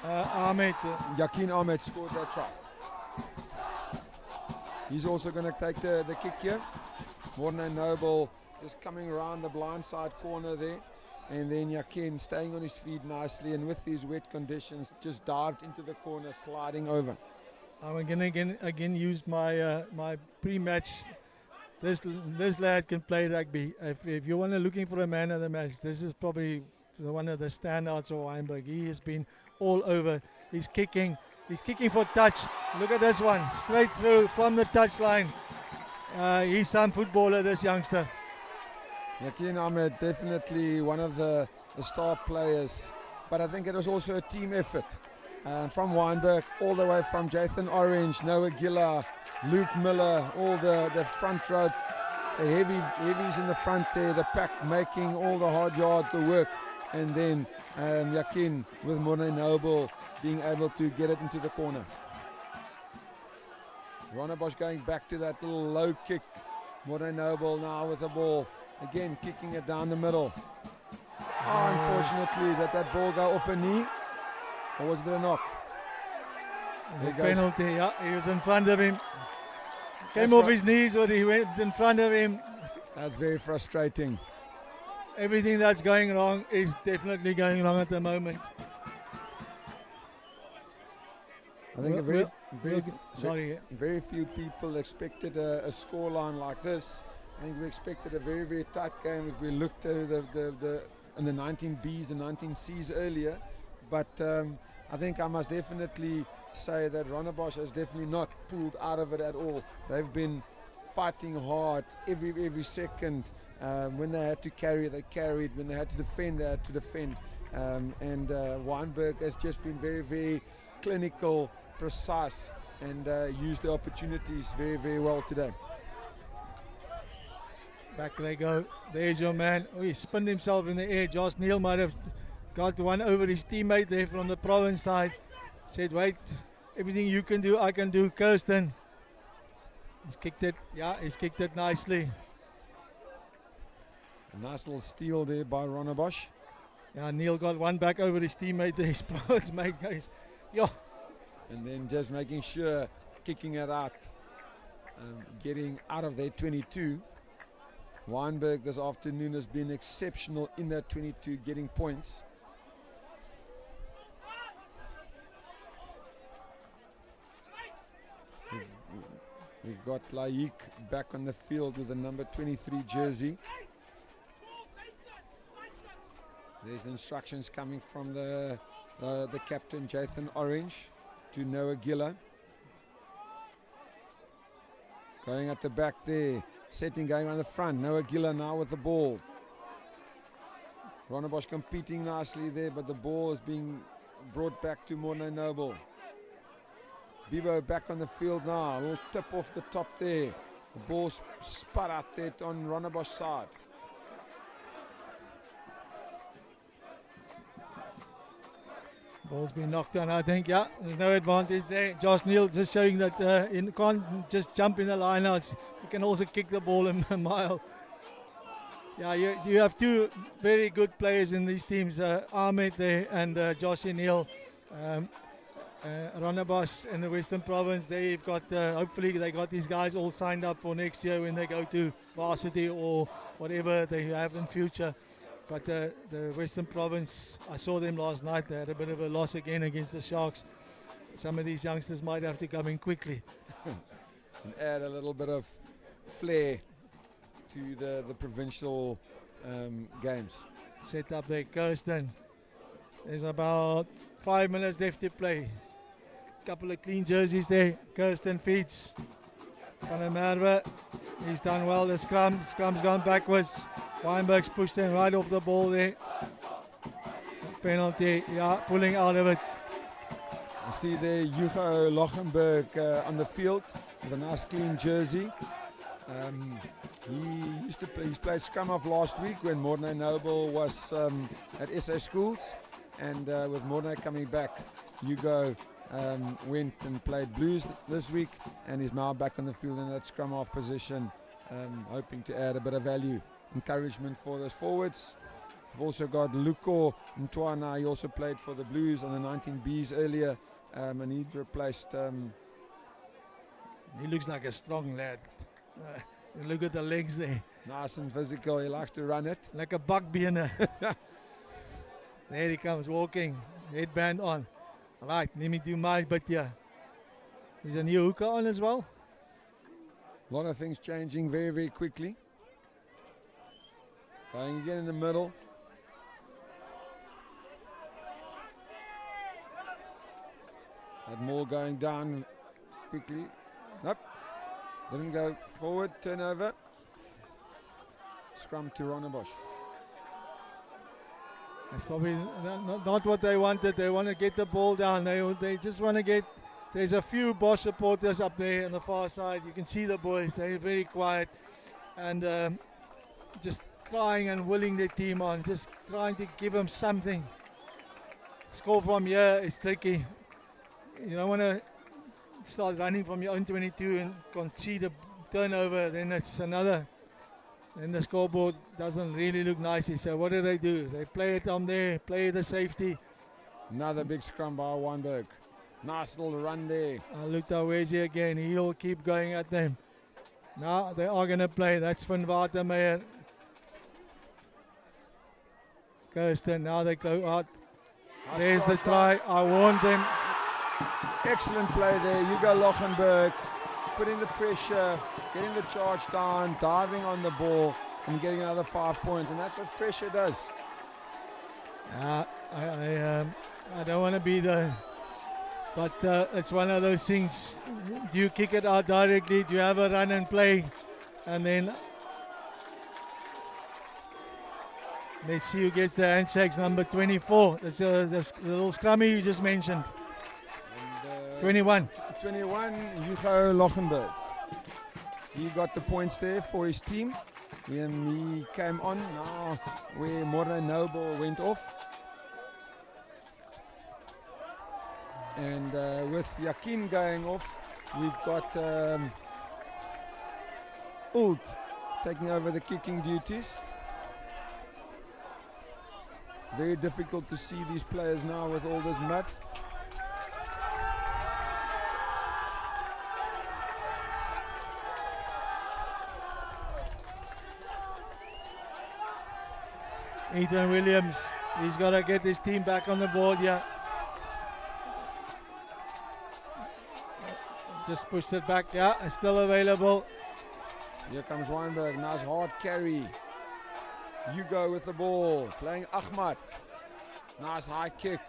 Ahmed. Yakin Ahmed scored that try. He's also going to take the kick here. Morne Noble just coming around the blind side corner there. And then Yakin staying on his feet nicely, and with these wet conditions just dived into the corner, sliding over. I'm going to again use my my pre-match. This lad can play rugby. If you're looking for a man of the match, this is probably one of the standouts of Wynberg. He has been all over. He's kicking for touch. Look at this one, straight through from the touchline. He's some footballer, this youngster. Yakin Ahmed, definitely one of the star players, but I think it was also a team effort from Wynberg, all the way from Jathan Orange, Noah Giller, Luke Miller, all the front row, the heavies in the front there, the pack making all the hard yards, the work. and then Yakin with Morne Noble being able to get it into the corner. Rondebosch going back to that little low kick. Morne Noble now with the ball. Again, kicking it down the middle. Unfortunately, that ball go off a knee. Or was it a knock? The penalty, yeah, he was in front of him. Came off his knees, or he went in front of him. That's very frustrating. Everything that's going wrong is definitely going wrong at the moment. I think Sorry. very few people expected a scoreline like this. I think we expected a very, very tight game if we looked at the 19Bs, the 19Cs earlier. But I think I must definitely say that Rondebosch has definitely not pulled out of it at all. They've been fighting hard every second. When they had to carry, they carried. When they had to defend, they had to defend. And Wynberg has just been very, very clinical, precise, and used the opportunities very, very well today. Back they go. There's your man. Oh, he spun himself in the air. Josh Neal might have got one over his teammate there from the province side. Said, wait, everything you can do, I can do. Kirsten. He's kicked it. Yeah, he's kicked it nicely. A nice little steal there by Rondebosch. Yeah, Neil got one back over his teammate there. His province mate guys. Yeah. And then just making sure, kicking it out, getting out of their 22. Wynberg this afternoon has been exceptional in that 22, getting points. We've got Laik back on the field with the number 23 jersey. There's the instructions coming from the captain, Jathan Orange, to Noah Giller. Going at the back there, setting, going around the front. Noah Giller now with the ball. Rondebosch competing nicely there, but the ball is being brought back to Morne Noble. Bibo back on the field now, a little tip off the top there. The ball spun out there on Rondebosch's side. Ball's been knocked down, I think. Yeah, there's no advantage there. Josh Neal just showing that you can't just jump in the lineouts. You can also kick the ball a mile. Yeah, you have two very good players in these teams, Ahmed there and Josh Neal. Rondebosch in the Western Province, they've got, hopefully they got these guys all signed up for next year when they go to varsity or whatever they have in future. But the Western Province, I saw them last night. They had a bit of a loss again against the Sharks. Some of these youngsters might have to come in quickly. And add a little bit of flair to the provincial games. Set up there, Kirsten. There's about 5 minutes left to play. Couple of clean jerseys there. Kirsten feeds. Van der Merwe, he's done well. The scrum's gone backwards. Wynberg's pushed him right off the ball there. Penalty, yeah, pulling out of it. You see there Hugo Lochenberg on the field with a nice clean jersey. He's played scrum off last week when Morne Noble was at SA Schools, and with Morne coming back, Hugo went and played blues this week, and is now back on the field in that scrum off position, hoping to add a bit of value. Encouragement for those forwards. We've also got Luko Ntwana. He also played for the Blues on the 19Bs earlier, and he replaced. He looks like a strong lad. Look at the legs there. Nice and physical. He likes to run it. Like a bakbeener. There he comes walking, headband on. All right, let me do my bit here. Is a new hookah on as well? A lot of things changing very, very quickly. Going again in the middle. Had more going down quickly. Nope. Didn't go forward. Turnover. Scrum to Rondebosch. That's probably not what they wanted. They want to get the ball down. They just want to get. There's a few Bosch supporters up there on the far side. You can see the boys. They're very quiet and just trying and willing the team on, just trying to give them something. Score from here is tricky. You don't want to start running from your own 22 and concede a turnover, then it's another. Then the scoreboard doesn't really look nicely. So what do? They play it on there, play the safety. Another big scrum by Wynberg. Nice little run there. Look Tawezi again, he'll keep going at them. Now they are going to play, that's Van Watermeyer. Kirsten, now they go out. Nice There's the charge try, I warned them. Excellent play there. Hugo Lochenberg putting the pressure, getting the charge down, diving on the ball and getting another 5 points. And that's what pressure does. I don't want to be the... But it's one of those things. Do you kick it out directly? Do you have a run and play? And then let's see who gets the handshakes. Number 24. That's the little scrummy you just mentioned. And, 21. 21, Hugo Lochenberg. He got the points there for his team. He came on now where Morne Noble went off. And with Yakin going off, we've got Ult taking over the kicking duties. Very difficult to see these players now with all this mud. Ethan Williams, he's got to get his team back on the board here. Just pushed it back, yeah, it's still available. Here comes Wynberg, nice hard carry. Hugo with the ball, playing Ahmad. Nice high kick.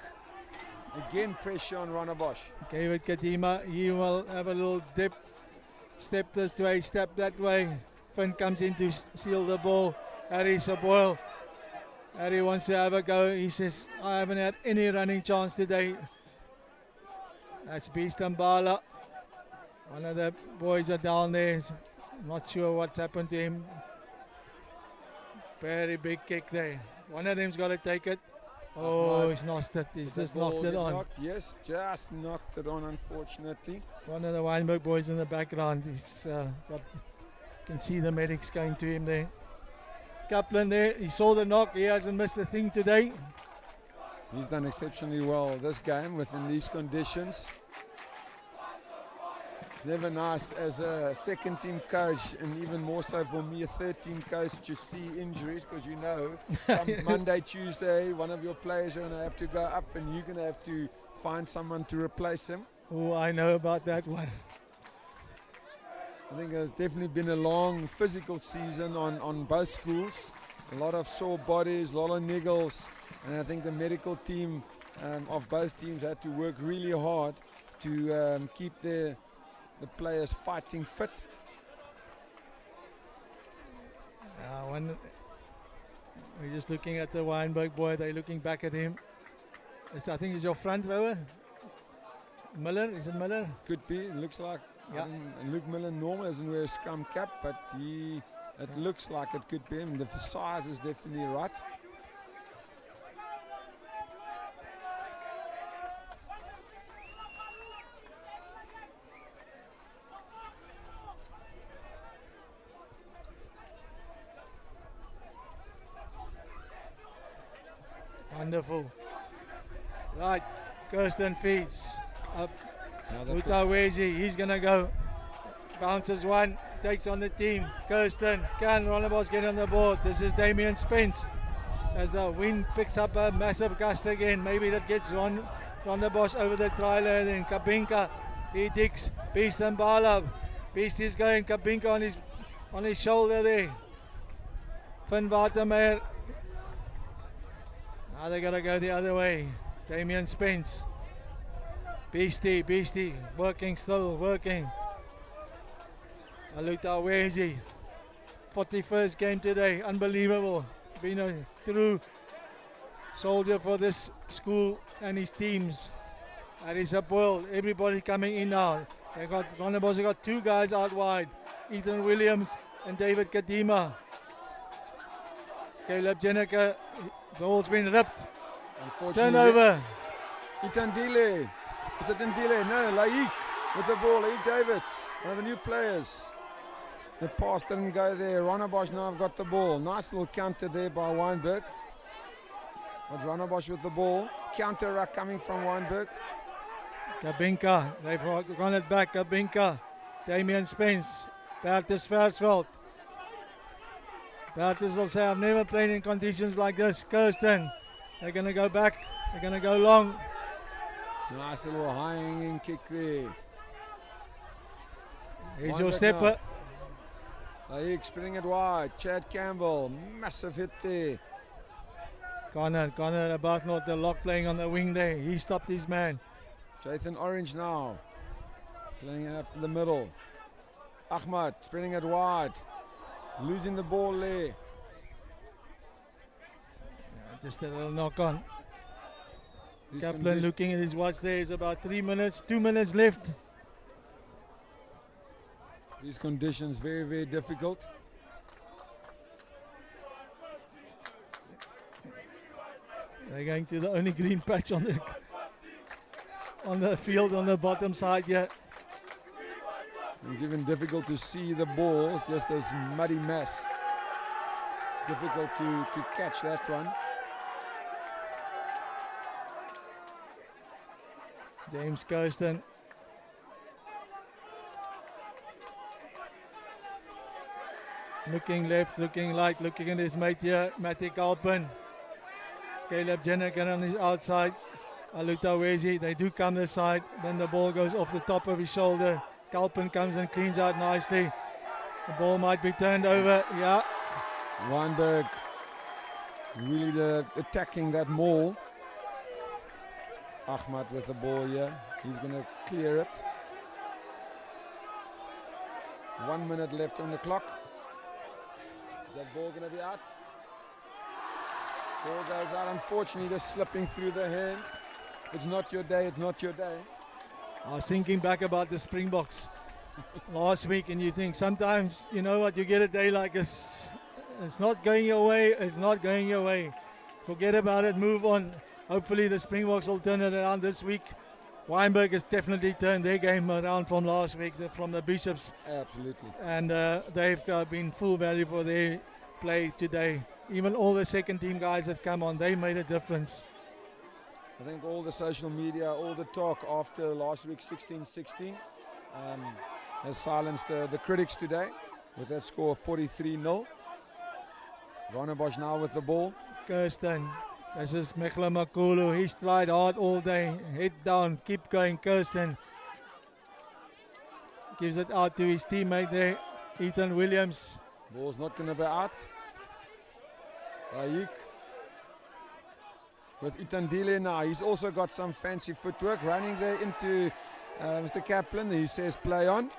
Again pressure on Rondebosch. David Kadima, he will have a little dip. Step this way, step that way. Finn comes in to seal the ball. Harry Saboil. Harry wants to have a go. He says, I haven't had any running chance today. That's Beast Mbala. One of the boys are down there. Not sure what's happened to him. Very big kick there. One of them's got to take it. Oh, he's lost it. He's just knocked it on. Yes, just knocked it on, unfortunately. One of the Wynberg boys in the background. He's can see the medics going to him there. Kaplan there, he saw the knock. He hasn't missed a thing today. He's done exceptionally well this game within these conditions. It's never nice as a second team coach, and even more so for me, a third team coach, to see injuries, because you know, come Monday, Tuesday, one of your players are going to have to go up and you're going to have to find someone to replace him. Oh, I know about that one. I think there's definitely been a long physical season on both schools. A lot of sore bodies, a lot of niggles, and I think the medical team of both teams had to work really hard to keep the players fighting fit. We're just looking at the Wynberg boy, they're looking back at him. I think it's your front rower. Miller, is it Miller? Could be, it looks like. Yeah. Luke Miller normally doesn't wear a scrum cap, but it looks like it could be him. The size is definitely right. Wonderful. Right, Kirsten feeds up. Utawezi, he's going to go. Bounces one, takes on the team. Kirsten, can Rondebosch get on the board? This is Damien Spence. As the wind picks up a massive gust again. Maybe that gets Rondebosch over the trailer. Then Kabinka, he digs. Beast and Bala. Beast is going. Kabinka on his shoulder there. Van Watermeyer. Now they got to go the other way. Damien Spence. Beastie, working still, working. Aluta Wezi, 41st game today, unbelievable. Been a true soldier for this school and his teams. That is a boil, everybody coming in now. They got Rondebosch, they got two guys out wide, Ethan Williams and David Kadima. Caleb Jenniker, ball's been ripped. Unfortunately, Turnover. Itandile. Is it Ndile? No, Laik with the ball. Laik Davids, one of the new players. The pass didn't go there. Rondebosch now have got the ball. Nice little counter there by Wynberg. But Rondebosch with the ball. Counter ruck coming from Wynberg. Kabinka, they've run it back. Kabinka, Damian Spence, Bertus Versveld. Bertus will say, I've never played in conditions like this. Kirsten, they're going to go back. They're going to go long. Nice little high hanging kick there. Here's your Wynberg stepper. Laik spinning it wide. Chad Campbell, massive hit there. Connor about not the lock playing on the wing there. He stopped his man. Jathan Orange now. Playing it up in the middle. Ahmad spreading it wide. Losing the ball there. Just a little knock on. These Kaplan looking at his watch there. It's about 2 minutes left. These conditions very, very difficult. They're going to the only green patch on the field on the bottom side here. It's even difficult to see the ball. It's just this muddy mess. Difficult to catch that one. James Kirsten. Looking left, looking right, looking at his mate here, Matty Kalpen. Caleb Jenniker on his outside. Aluta Wezi, they do come this side. Then the ball goes off the top of his shoulder. Kalpen comes and cleans out nicely. The ball might be turned over. Yeah. Wynberg really attacking that maul. Ahmad with the ball here. He's going to clear it. 1 minute left on the clock. Is that ball going to be out? Ball goes out, unfortunately, just slipping through the hands. It's not your day, it's not your day. I was thinking back about the Springboks last week, and you think sometimes, you know what, you get a day like this, it's not going your way, it's not going your way. Forget about it, move on. Hopefully the Springboks will turn it around this week. Wynberg has definitely turned their game around from last week, from the Bishops. Absolutely. And they've been full value for their play today. Even all the second team guys that come on, they made a difference. I think all the social media, all the talk after last week 16-16 has silenced the critics today with that score of 43-0. Rondebosch now with the ball. Kirsten, this is Mechla Makulu. He's tried hard all day. Head down, keep going, Kirsten. Gives it out to his teammate there, Ethan Williams. Ball's not going to be out. Raik with Itandile now. He's also got some fancy footwork running there into Mr. Kaplan. He says play on.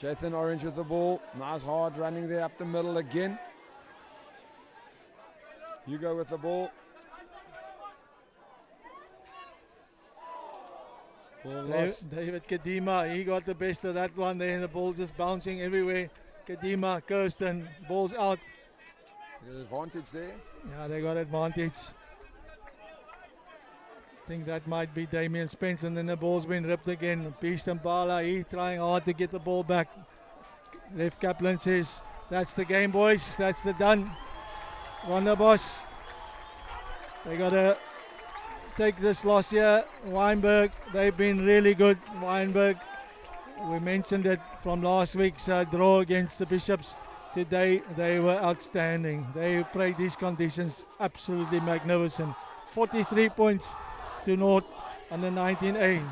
Jathan Orange with the ball. Nice hard running there up the middle again. Hugo with the ball. Ball lost. David Kadima, he got the best of that one there, and the ball just bouncing everywhere. Kadima, Kirsten, ball's out. Advantage there. Yeah, they got advantage. I think that might be Damian Spence, and then the ball's been ripped again. Beast and Bala, he trying hard to get the ball back. Ref Kaplan says, that's the game, boys. That's the done. Rondebosch, they got to take this loss here. Wynberg, they've been really good. Wynberg, we mentioned it from last week's draw against the Bishops. Today they were outstanding. They played these conditions absolutely magnificent. 43 points to naught on the 19A.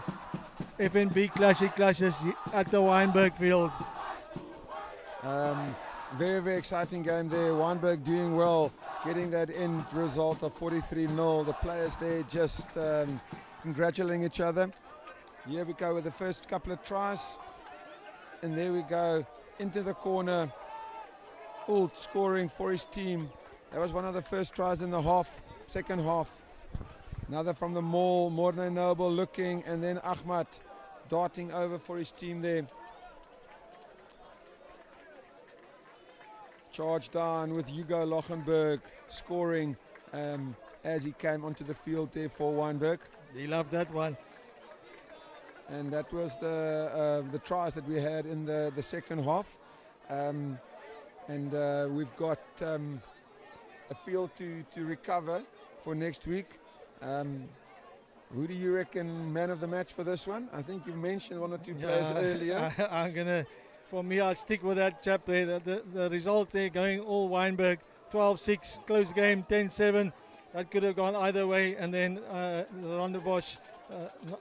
FNB clashes at the Wynberg field. Very, very exciting game there. Wynberg doing well, getting that end result of 43-0. The players there just congratulating each other. Here we go with the first couple of tries. And there we go into the corner. Ult scoring for his team. That was one of the first tries in the second half. Another from the maul, Morne Noble looking, and then Ahmad darting over for his team there. charge down with Hugo Lochenberg scoring as he came onto the field there for Wynberg. He loved that one. And that was the tries that we had in the second half. We've got a field to recover for next week. Who do you reckon man of the match for this one? I think you mentioned one or two players earlier. For me, I'll stick with that chap there. The result there going all Wynberg, 12-6, close game, 10-7. That could have gone either way. And then the Rondebosch,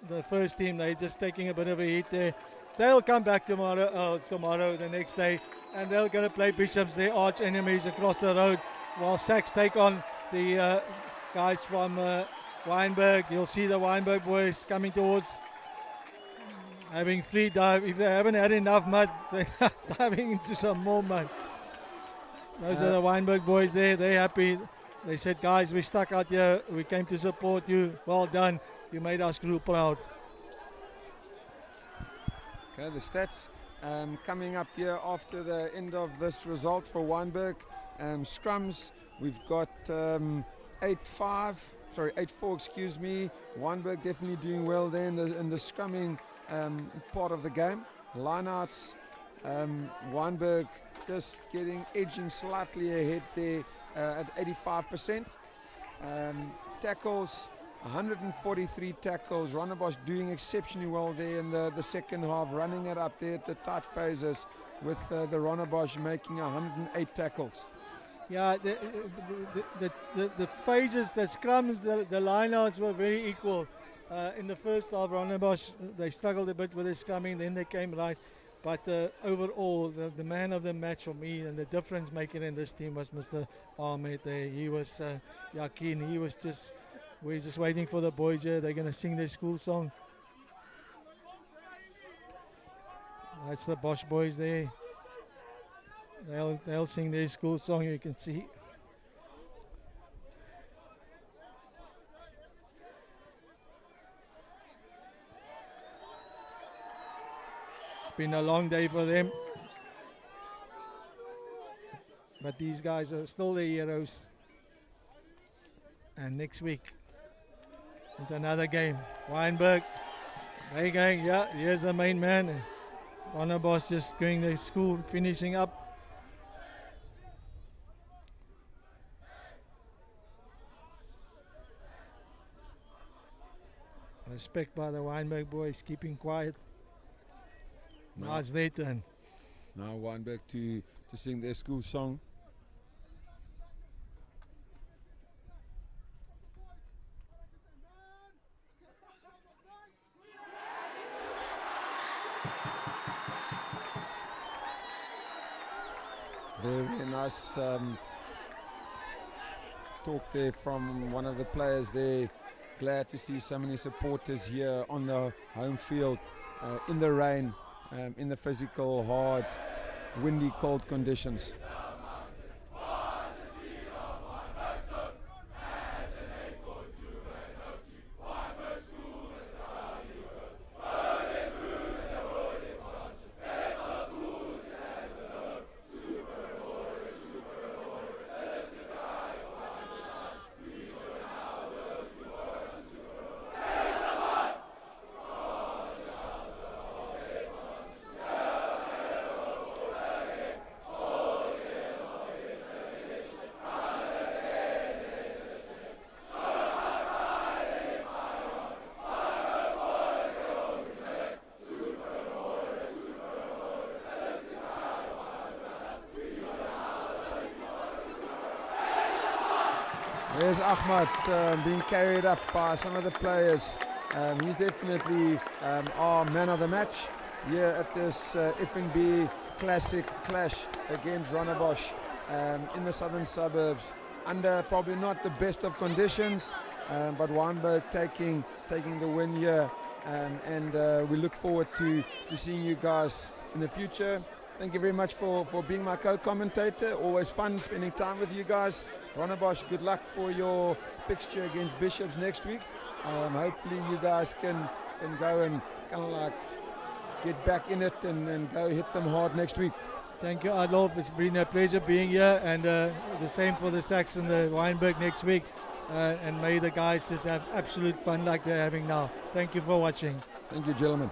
the first team, they're just taking a bit of a hit there. They'll come back tomorrow, the next day, and they're going to play Bishops, their arch enemies, across the road, while Sachs take on the guys from Wynberg. You'll see the Wynberg boys coming towards, having free dive. If they haven't had enough mud, they're diving into some more mud. Those are the Wynberg boys there. They're happy. They said, guys, we stuck out here. We came to support you. Well done. You made our crew proud. Okay, the stats coming up here after the end of this result for Wynberg. Scrums, we've got 8-4, excuse me. Wynberg definitely doing well there in the scrumming part of the game. Lineouts, Wynberg just edging slightly ahead there at 85%. Tackles, 143 tackles. Rondebosch doing exceptionally well there in the second half, running it up there at the tight phases with the Rondebosch making 108 tackles. Yeah, the phases, the scrums, the lineouts were very equal. In the first half, Rondebosch, they struggled a bit with the scrumming, then they came right. But overall, the man of the match for me and the difference maker in this team was Mr. Ahmed there. He was keen. He was we're just waiting for the boys here. They're going to sing their school song. That's the Bosch boys there. They'll sing their school song, you can see. It's been a long day for them. But these guys are still the heroes. And next week is another game. Wynberg, they going, here's the main man. Rondebosch just going to school, finishing up. Respect by the Wynberg boys, keeping quiet. Now it's their turn. Now Wynberg to sing their school song. Very nice talk there from one of the players there. Glad to see so many supporters here on the home field, in the rain, in the physical, hard, windy, cold conditions. There's Ahmad being carried up by some of the players. He's definitely our man of the match here at this FNB Classic clash against Rondebosch in the southern suburbs. Under probably not the best of conditions, but Wynberg taking the win here, and we look forward to seeing you guys in the future. Thank you very much for being my co-commentator. Always fun spending time with you guys. Rondebosch, good luck for your fixture against Bishops next week. Hopefully you guys can go and kind of like get back in it and go hit them hard next week. Thank you, Adolf. It's been a pleasure being here, and the same for the Sachs and the Wynberg next week. And may the guys just have absolute fun like they're having now. Thank you for watching. Thank you, gentlemen.